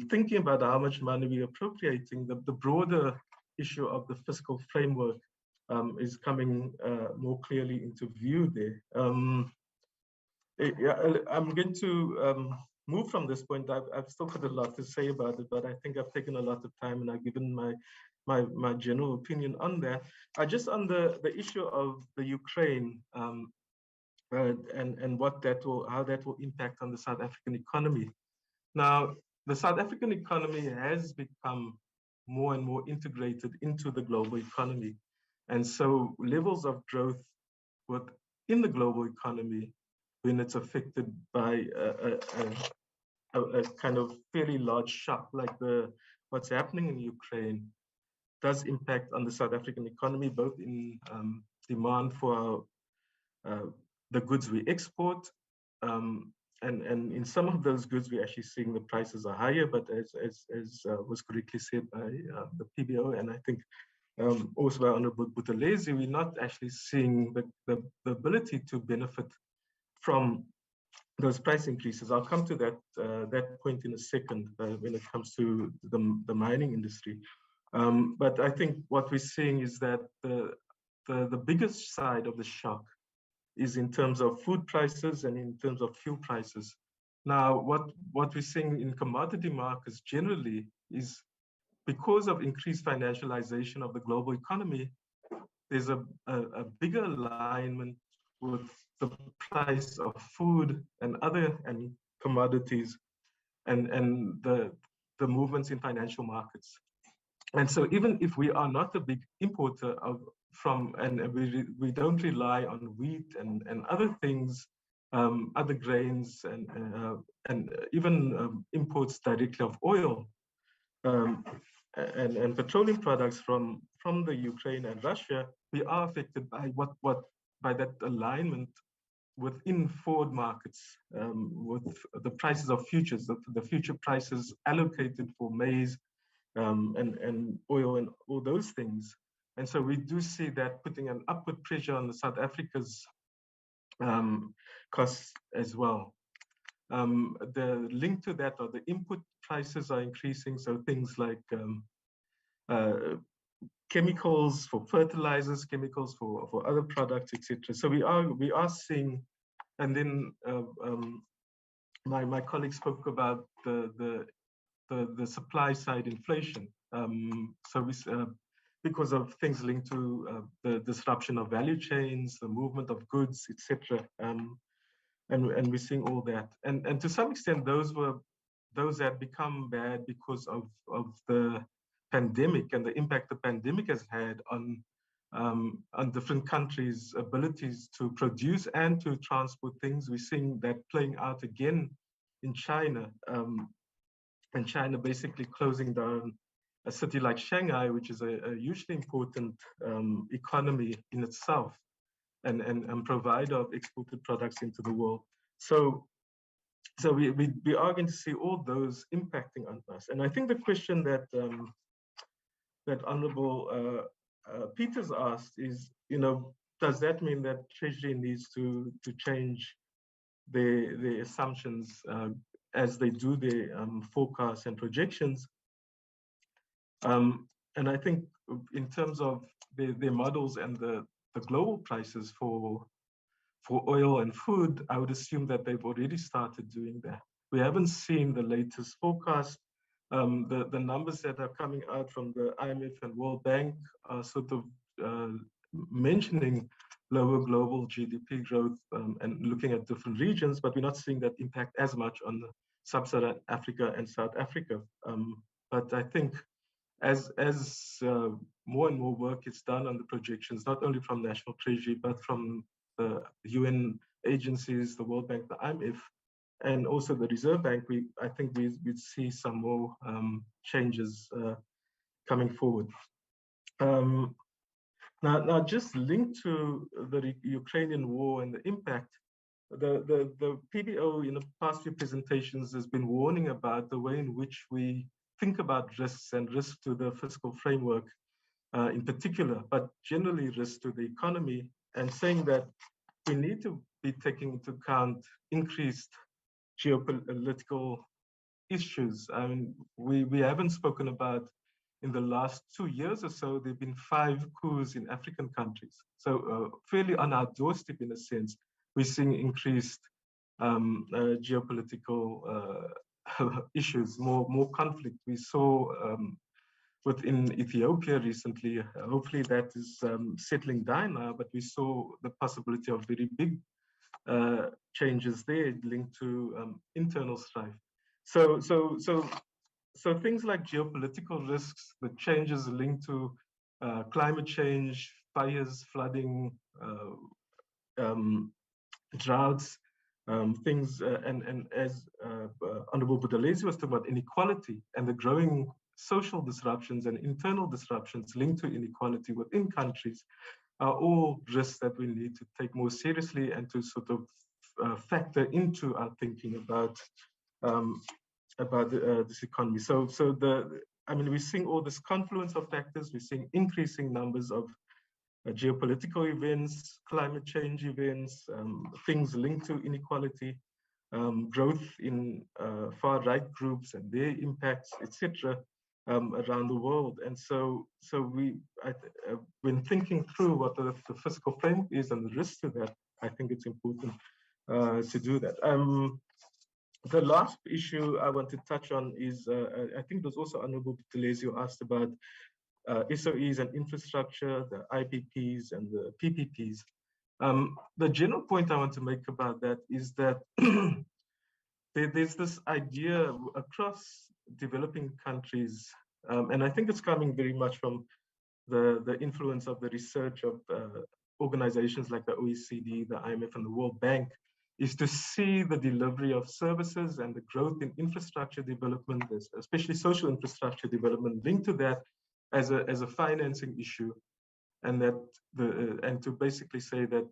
thinking about how much money we're appropriating, the broader issue of the fiscal framework is coming more clearly into view there. I'm going to move from this point. I've still got a lot to say about it, but I think I've taken a lot of time and I've given my general opinion on that. Just on the issue of the Ukraine and how that will impact on the South African economy. Now, the South African economy has become more and more integrated into the global economy. And so levels of growth within the global economy, when it's affected by a kind of fairly large shock like what's happening in Ukraine, does impact on the South African economy, both in demand for the goods we export, and in some of those goods, we're actually seeing the prices are higher, but as was correctly said by the PBO, and I think also by Honorable Buthelezi, we're not actually seeing the ability to benefit from those price increases. I'll come to that point in a second when it comes to the mining industry. But I think what we're seeing is that the biggest side of the shock is in terms of food prices and in terms of fuel prices. Now, what we're seeing in commodity markets generally is, because of increased financialization of the global economy, there's a bigger alignment with the price of food and other commodities and the movements in financial markets. And so even if we are not a big importer and we don't rely on wheat and other things, other grains and even imports directly of oil and petroleum products from the Ukraine and Russia, we are affected by by that alignment within forward markets with the prices of futures, the future prices allocated for maize and oil and all those things. And so we do see that putting an upward pressure on the South Africa's costs as well. The link to that are the input prices are increasing. So things like chemicals for fertilizers, chemicals for other products, etc. So we are seeing, and then my colleague spoke about the supply side inflation. So we because of things linked to the disruption of value chains, the movement of goods, etc. And we're seeing all that. And to some extent, those had become bad because of the pandemic and the impact the pandemic has had on different countries' abilities to produce and to transport things. We're seeing that playing out again in China, and China basically closing down a city like Shanghai, which is a hugely important economy in itself, and provider of exported products into the world. So we are going to see all those impacting on us. And I think the question that that Honorable Peters asked is, does that mean that Treasury needs to change the assumptions as they do their forecasts and projections? And I think in terms of their models and the global prices for oil and food, I would assume that they've already started doing that. We haven't seen the latest forecast. The numbers that are coming out from the IMF and World Bank are sort of mentioning lower global GDP growth and looking at different regions, but we're not seeing that impact as much on Sub-Saharan Africa and South Africa. But I think as more and more work is done on the projections, not only from National Treasury, but from the UN agencies, the World Bank, the IMF, and also the Reserve Bank, I think we'd see some more changes coming forward. Now, just linked to the Ukrainian war and the impact, the PBO in the past few presentations has been warning about the way in which we think about risks and risks to the fiscal framework in particular, but generally risks to the economy, and saying that we need to be taking into account increased geopolitical issues. I mean, we haven't spoken about, in the last 2 years or so, there have been 5 coups in African countries. So fairly on our doorstep, in a sense, we're seeing increased geopolitical issues, more conflict. We saw within Ethiopia recently, hopefully that is settling down now, but we saw the possibility of very big changes there linked to internal strife. So things like geopolitical risks, the changes linked to climate change, fires, flooding, droughts, things, and as Honorable Buthelezi was talking about, inequality and the growing social disruptions and internal disruptions linked to inequality within countries are all risks that we need to take more seriously and to sort of factor into our thinking about this economy. I mean, we're seeing all this confluence of factors. We're seeing increasing numbers of geopolitical events, climate change events, things linked to inequality, growth in far-right groups and their impacts, etc., around the world. And so when thinking through what the fiscal framework is and the risks to that, I think it's important to do that. The last issue I want to touch on is, I think there's also Honorable Buthelezi who asked about SOEs and infrastructure, the IPPs and the PPPs. The general point I want to make about that is that there's this idea across developing countries, and I think it's coming very much from the influence of the research of organizations like the OECD, the IMF, and the World Bank, is to see the delivery of services and the growth in infrastructure development, especially social infrastructure development, linked to that as a financing issue, and and to basically say that,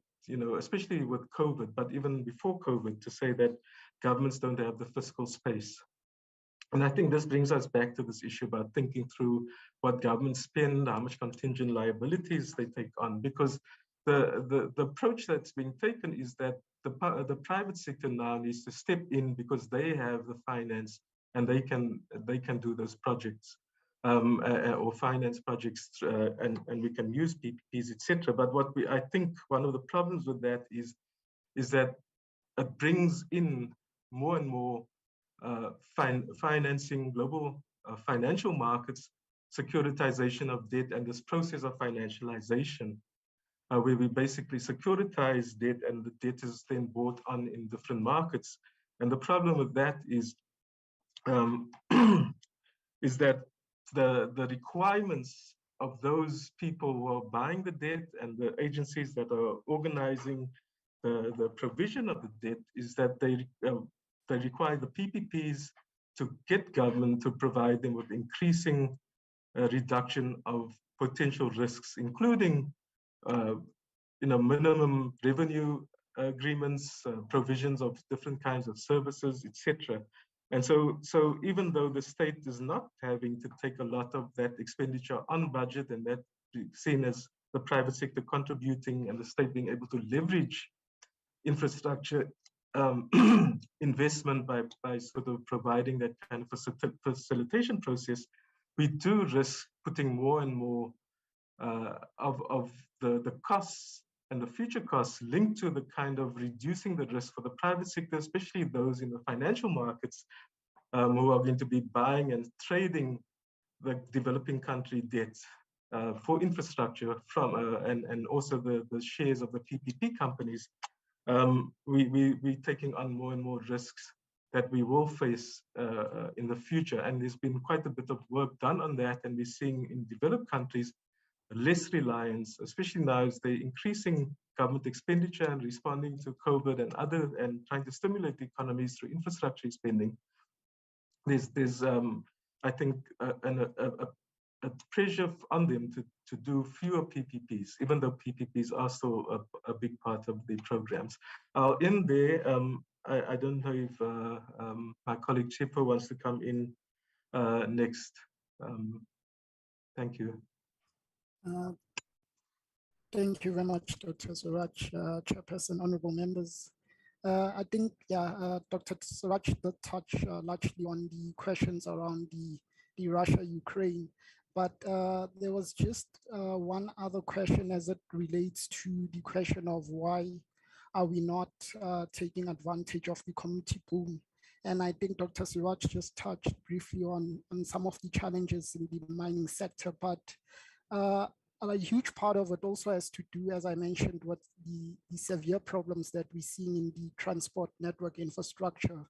especially with COVID, but even before COVID, to say that governments don't have the fiscal space. And I think this brings us back to this issue about thinking through what governments spend, how much contingent liabilities they take on, because the approach that's being taken is that the private sector now needs to step in because they have the finance and they can do those projects or finance projects, and we can use PPPs, etc. But I think one of the problems with that is that it brings in more and more financing global financial markets, securitization of debt, and this process of financialization, where we basically securitize debt and the debt is then bought on in different markets. And the problem with that is that the requirements of those people who are buying the debt and the agencies that are organizing the provision of the debt is that they require the PPPs to get government to provide them with increasing reduction of potential risks, including minimum revenue agreements, provisions of different kinds of services, etc. And so even though the state is not having to take a lot of that expenditure on budget, and that seen as the private sector contributing and the state being able to leverage infrastructure investment by sort of providing that kind of facilitation process, we do risk putting more and more of the costs and the future costs linked to the kind of reducing the risk for the private sector, especially those in the financial markets who are going to be buying and trading the developing country debt for infrastructure from and also the shares of the PPP companies. We're taking on more and more risks that we will face in the future. And there's been quite a bit of work done on that. And we're seeing in developed countries less reliance, especially now as they're increasing government expenditure and responding to COVID and trying to stimulate the economies through infrastructure spending. There's I think a pressure on them to do fewer PPPs, even though PPPs are still a big part of the programs. In there, I don't know if my colleague Chipo wants to come in next. Thank you. Thank you very much, Dr. Suraj, Chairperson, honorable members. I think, Dr. Suraj did touch largely on the questions around the Russia-Ukraine, but there was just one other question as it relates to the question of why are we not taking advantage of the community boom. And I think Dr. Suraj just touched briefly on some of the challenges in the mining sector, but a huge part of it also has to do, as I mentioned, with the severe problems that we're seeing in the transport network infrastructure,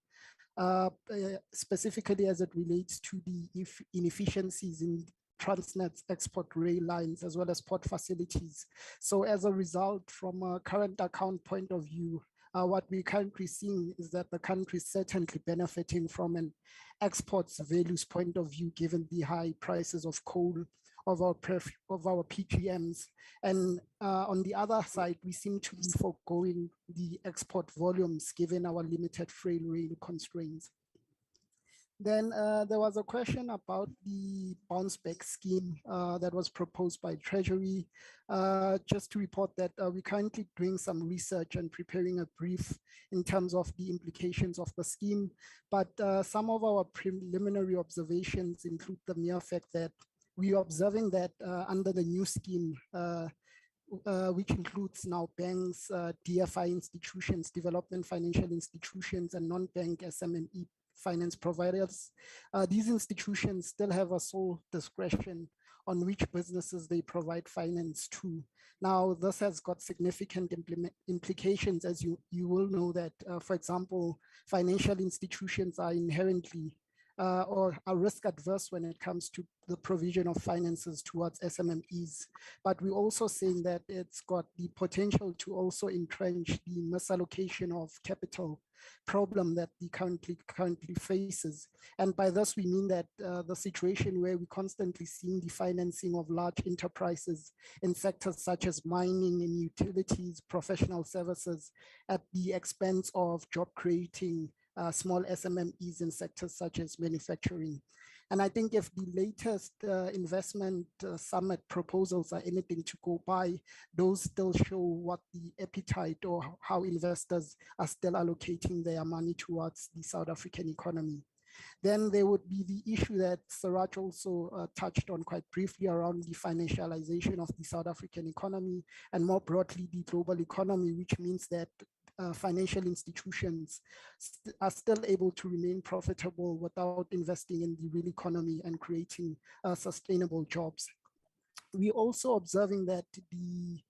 specifically as it relates to the inefficiencies in Transnet's export rail lines, as well as port facilities. So as a result, from a current account point of view, what we're currently seeing is that the country is certainly benefiting from an exports values point of view, given the high prices of coal, of our PGMs. And on the other side, we seem to be foregoing the export volumes given our limited freight rail constraints. Then there was a question about the bounce back scheme that was proposed by Treasury. Just to report that we're currently doing some research and preparing a brief in terms of the implications of the scheme. But some of our preliminary observations include the mere fact that we are observing that under the new scheme, which includes now banks, DFI institutions, development financial institutions, and non-bank SME finance providers, these institutions still have a sole discretion on which businesses they provide finance to. Now, this has got significant implications, as you will know that, for example, financial institutions are inherently or are risk adverse when it comes to the provision of finances towards SMMEs. But we're also saying that it's got the potential to also entrench the misallocation of capital problem that the currently faces. And by this, we mean that the situation where we constantly seeing the financing of large enterprises in sectors such as mining and utilities, professional services, at the expense of job creating small SMMEs in sectors such as manufacturing. And I think if the latest investment summit proposals are anything to go by, those still show what the appetite or how investors are still allocating their money towards the South African economy. Then there would be the issue that Suraj also touched on quite briefly around the financialization of the South African economy and more broadly the global economy, which means that financial institutions are still able to remain profitable without investing in the real economy and creating sustainable jobs. We're also observing that the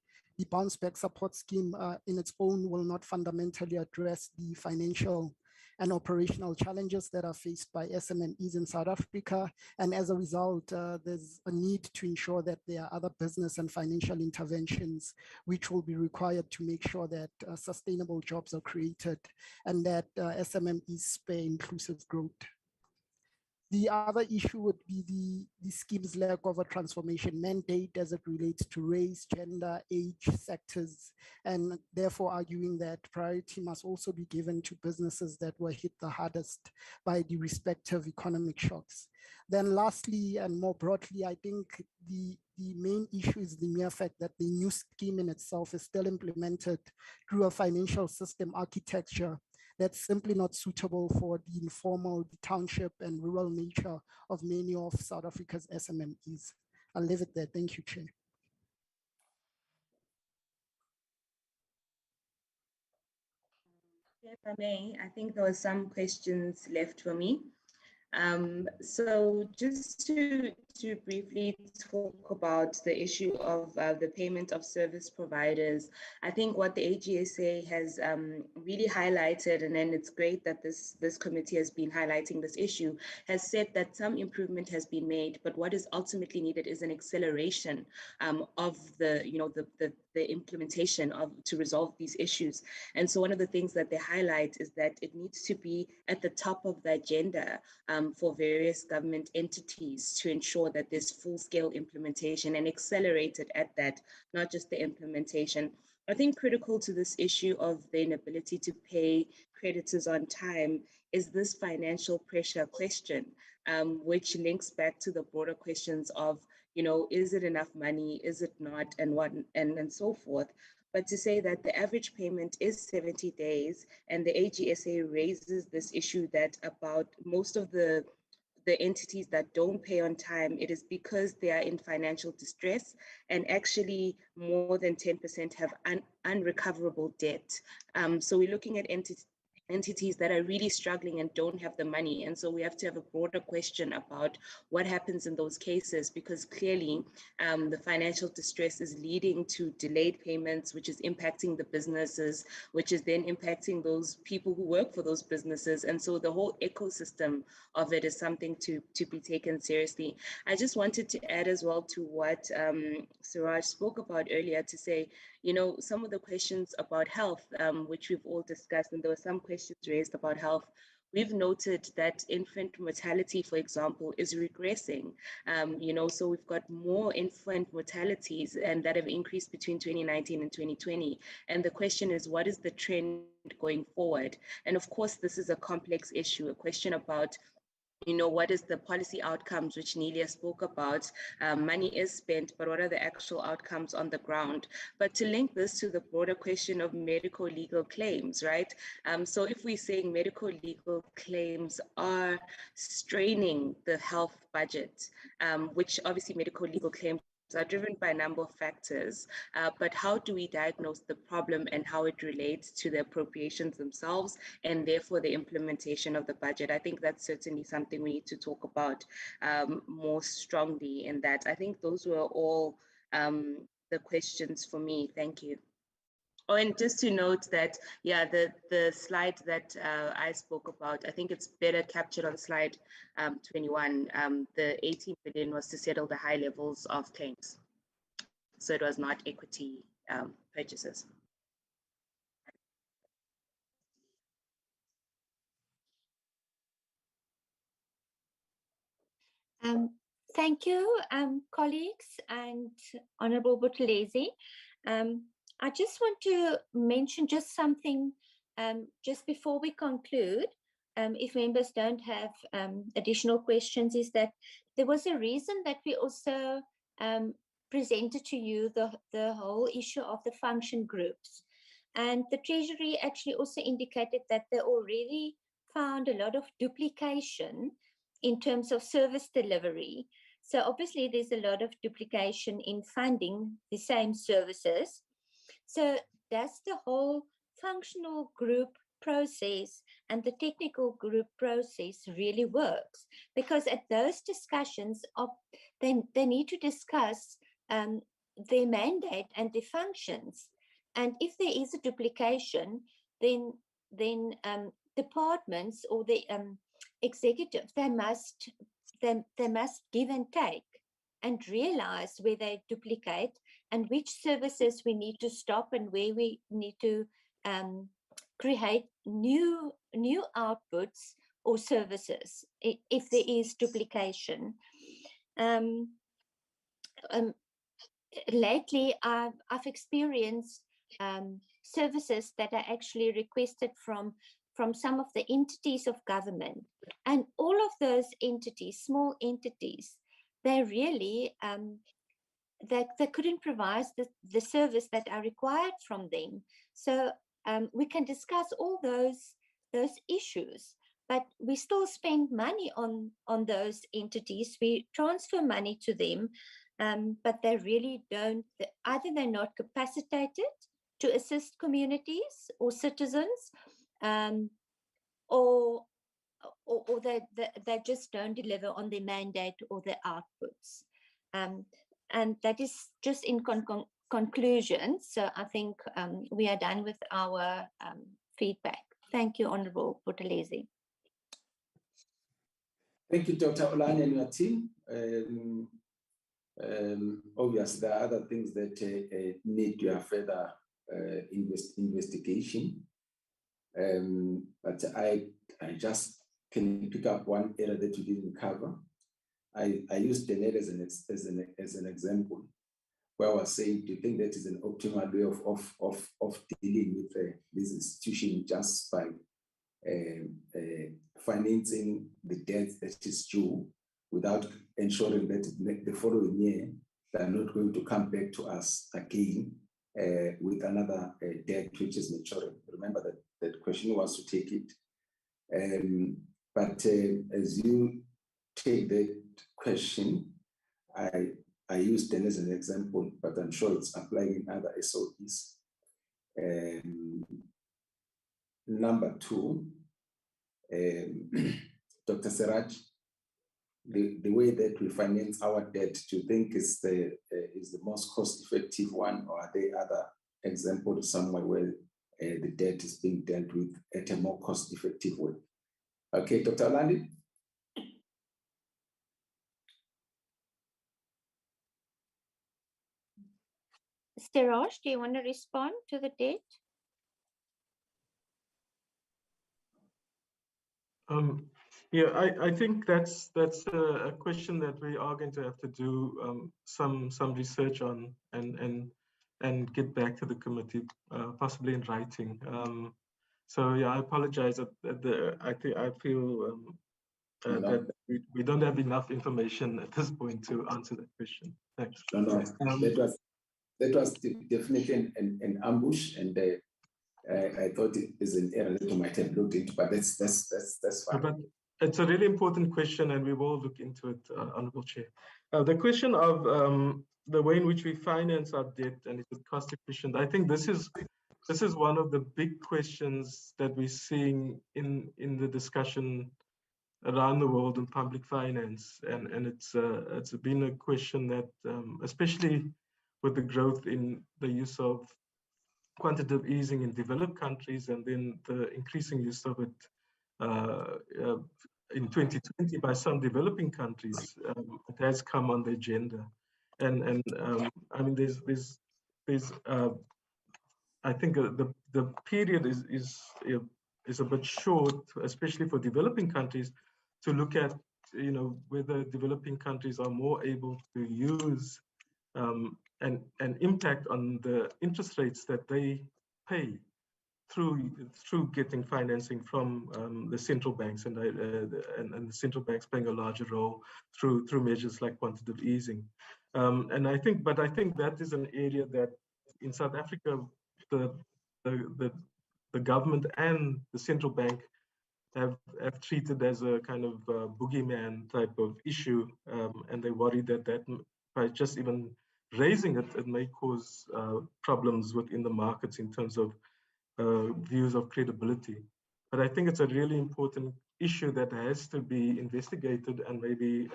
bounce back support scheme in its own will not fundamentally address the financial and operational challenges that are faced by SMMEs in South Africa. And as a result, there's a need to ensure that there are other business and financial interventions which will be required to make sure that sustainable jobs are created and that SMMEs spur inclusive growth. The other issue would be the scheme's lack of a transformation mandate as it relates to race, gender, age, sectors, and therefore arguing that priority must also be given to businesses that were hit the hardest by the respective economic shocks. Then lastly, and more broadly, I think the main issue is the mere fact that the new scheme in itself is still implemented through a financial system architecture that's simply not suitable for the informal, the township and rural nature of many of South Africa's SMMEs. I'll leave it there. Thank you, Chair. If I may, I think there were some questions left for me. So just to briefly talk about the issue of the payment of service providers, I think what the AGSA has really highlighted, and then it's great that this committee has been highlighting this issue, has said that some improvement has been made, but what is ultimately needed is an acceleration of the implementation to resolve these issues. And so one of the things that they highlight is that it needs to be at the top of the agenda for various government entities to ensure that there's full-scale implementation and accelerated at that, not just the implementation. I think critical to this issue of the inability to pay creditors on time is this financial pressure question, which links back to the broader questions of, is it enough money? Is it not? And what, and so forth. But to say that the average payment is 70 days, and the AGSA raises this issue that about most of the entities that don't pay on time, it is because they are in financial distress, and actually more than 10% have unrecoverable debt. So we're looking at entities that are really struggling and don't have the money. And so we have to have a broader question about what happens in those cases, because clearly the financial distress is leading to delayed payments, which is impacting the businesses, which is then impacting those people who work for those businesses. And so the whole ecosystem of it is something to be taken seriously. I just wanted to add as well to what Suraj spoke about earlier, to say, some of the questions about health, which we've all discussed, and there were some questions raised about health. We've noted that infant mortality, for example, is regressing. So we've got more infant mortalities and that have increased between 2019 and 2020. And the question is, what is the trend going forward? And of course, this is a complex issue, a question about what is the policy outcomes, which Nelia spoke about. Money is spent, but what are the actual outcomes on the ground? But to link this to the broader question of medical legal claims, right? So if we're saying medical legal claims are straining the health budget, which obviously medical legal claims are driven by a number of factors, but how do we diagnose the problem and how it relates to the appropriations themselves and therefore the implementation of the budget? I think that's certainly something we need to talk about more strongly in that. I think those were all the questions for me. Thank you. Oh, and just to note that, yeah, the slide that I spoke about, I think it's better captured on slide 21. The 18 billion was to settle the high levels of claims. So it was not equity purchases. Thank you, colleagues and Honorable Buthelezi. I just want to mention just something just before we conclude, if members don't have additional questions, is that there was a reason that we also presented to you the whole issue of the function groups. And the Treasury actually also indicated that they already found a lot of duplication in terms of service delivery. So obviously there's a lot of duplication in funding the same services. So does the whole functional group process and the technical group process really works? Because at those discussions, they need to discuss their mandate and their functions. And if there is a duplication, then departments or the executives, they must give and take and realize where they duplicate and which services we need to stop and where we need to create new outputs or services if there is duplication. Lately, I've experienced services that are actually requested from some of the entities of government, and all of those entities, small entities, they really they couldn't provide the service that are required from them. So we can discuss all those issues, but we still spend money on those entities. We transfer money to them, but they really don't, either they're not capacitated to assist communities or citizens, or they just don't deliver on their mandate or their outputs. And that is just in conclusion. So I think we are done with our feedback. Thank you, Honorable Buthelezi. Thank you, Dr. Olani and your team. Obviously, there are other things that need to have further investigation. But I just can pick up one area that you didn't cover. I used the net as an example, where I was saying, do you think that is an optimal way of dealing with this institution just by financing the debt that is due without ensuring that the following year they are not going to come back to us again with another debt which is maturing? Remember that question was to take it. But as you take that question, I used them as an example, but I'm sure it's applying in other SOEs. Number two, Dr. Seraj, the way that we finance our debt, do you think is the most cost-effective one, or are there other examples somewhere where the debt is being dealt with at a more cost-effective way? Okay, Dr. Olani. Seraj, do you want to respond to the debt? Yeah, I think that's a question that we are going to have to do some research on and get back to the committee, possibly in writing. So yeah, I apologize. I feel that we don't have enough information at this point to answer that question. Thanks. No, that was definitely an ambush, and I thought it is an error that you might have looked into, but that's fine. But it's a really important question, and we will look into it, Honourable Chair. The question of the way in which we finance our debt and is it cost efficient, I think this is one of the big questions that we're seeing in the discussion around the world in public finance, and it's been a question that especially with the growth in the use of quantitative easing in developed countries, and then the increasing use of it in 2020 by some developing countries, it has come on the agenda. And I mean, there's I think the period is a bit short, especially for developing countries, to look at, you know, whether developing countries are more able to use and impact on the interest rates that they pay through getting financing from the central banks, and the central banks playing a larger role through measures like quantitative easing. And I think that is an area that in South Africa, the government and the central bank have treated as a kind of boogeyman type of issue, and they worry that by just even raising it, it may cause problems within the markets in terms of views of credibility. But I think it's a really important issue that has to be investigated and maybe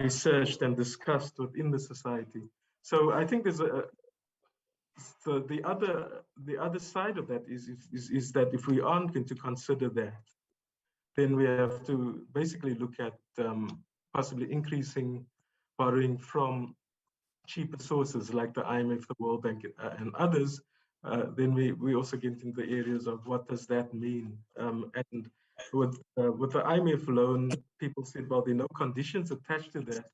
researched and discussed within the society. So I think there's So the other side of that is that if we aren't going to consider that, then we have to basically look at possibly increasing borrowing from cheaper sources like the IMF, the World Bank, and others. Then we also get into the areas of what does that mean? And with the IMF loan, people said, well, there are no conditions attached to that.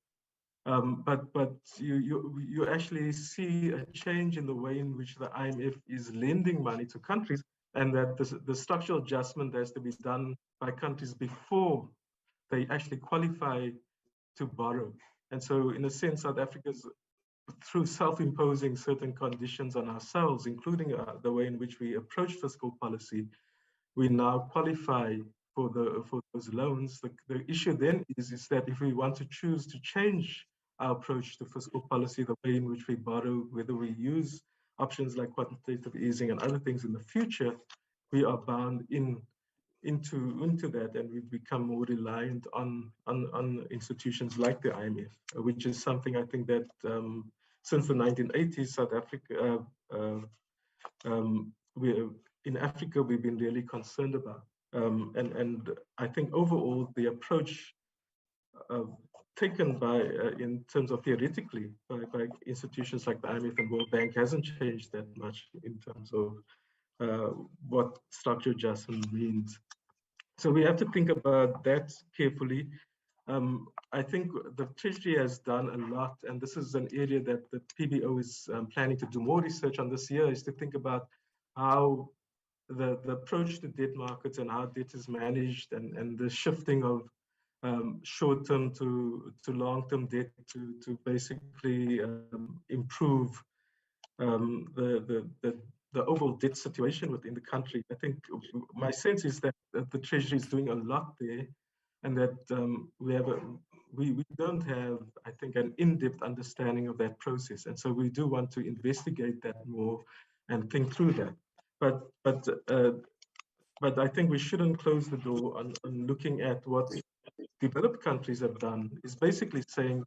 But you actually see a change in the way in which the IMF is lending money to countries, and that the structural adjustment has to be done by countries before they actually qualify to borrow. And so in a sense, South Africa's, through self-imposing certain conditions on ourselves, including the way in which we approach fiscal policy, we now qualify for those loans. The issue then is that if we want to choose to change our approach to fiscal policy, the way in which we borrow, whether we use options like quantitative easing and other things in the future, we are bound into that, and we become more reliant on institutions like the IMF, which is something I think that since the 1980s, South Africa, in Africa, we've been really concerned about. And I think overall, the approach taken by, in terms of theoretically, by institutions like the IMF and World Bank hasn't changed that much in terms of what structural adjustment means. So we have to think about that carefully. I think the Treasury has done a lot, and this is an area that the PBO is planning to do more research on this year, is to think about how the approach to debt markets and how debt is managed, and the shifting of short-term to long-term debt to basically improve the overall debt situation within the country. I think my sense is that the Treasury is doing a lot there, and that we don't have, I think, an in-depth understanding of that process. And so we do want to investigate that more and think through that. But I think we shouldn't close the door on looking at what developed countries have done, is basically saying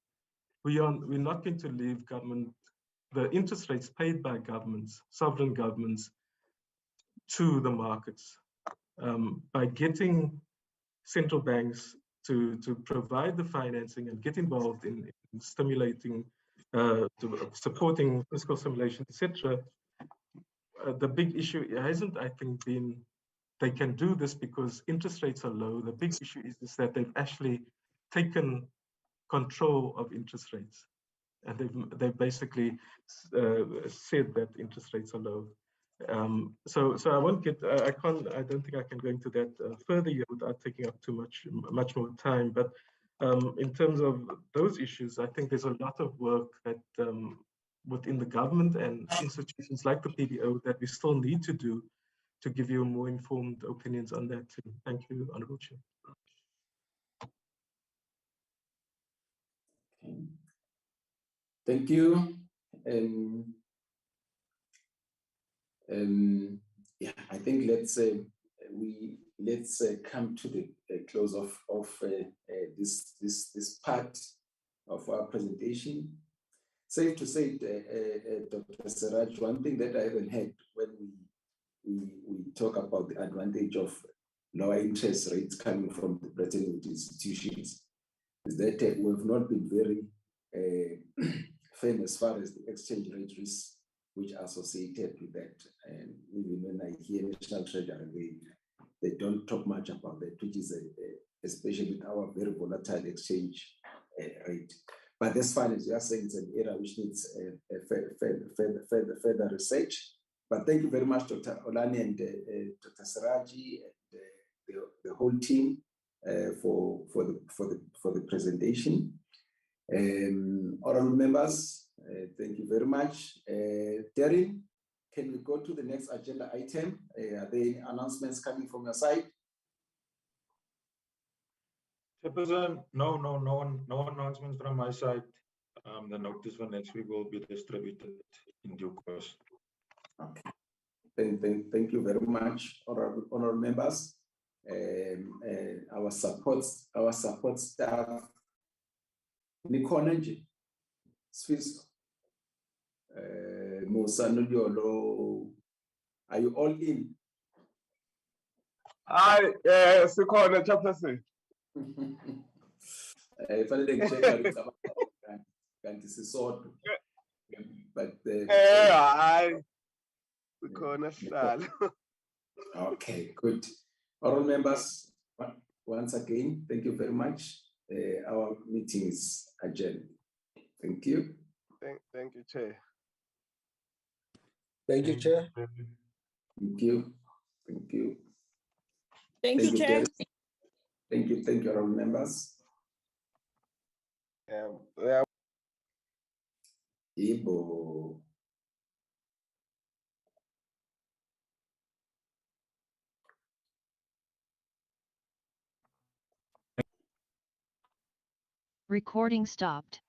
we're not going to leave the interest rates paid by governments, sovereign governments, to the markets. By getting central banks to provide the financing and get involved in stimulating, supporting fiscal stimulation, etc. The big issue hasn't, I think, been they can do this because interest rates are low. The big issue is that they've actually taken control of interest rates, and they've basically said that interest rates are low. So I won't get, I don't think I can go into that further yet without taking up too much more time. But in terms of those issues, I think there's a lot of work that within the government and institutions like the PBO that we still need to do to give you more informed opinions on that too. Thank you, Honorable Chair. Thank you. Yeah, I think let's come to the close of this part of our presentation. Safe to say, Dr. Seraj, one thing that I haven't heard when we talk about the advantage of lower interest rates coming from the Bretton Woods institutions is that we have not been very firm as far as the exchange rate risks which are associated with that. And even when I hear National Treasury, they don't talk much about that, which is especially with our very volatile exchange rate. But that's fine, as you are saying, it's an area which needs further research. But thank you very much, Dr. Olani and Dr. Seraji and the whole team for the presentation. Honorable members, thank you very much. Darren, can we go to the next agenda item? Are there any announcements coming from your side? Chairperson, no announcements from my side. The notice for next week will be distributed in due course. Okay. Thank you very much, honorable members. Our support staff, Contingent, Swiss, Musanodiolo, are you all in? Hayi, sikhona chairperson. Fanele ngicheck kanti sisodwa. But Hayi. Sikhona sihlalo. Okay, good. All members, once again, thank you very much. Our meeting is adjourned. Thank you. Thank you, Chair. Thank you, Chair. Thank you. Thank you. Thank you, Chair. Thank you, all members. Ibo. Recording stopped.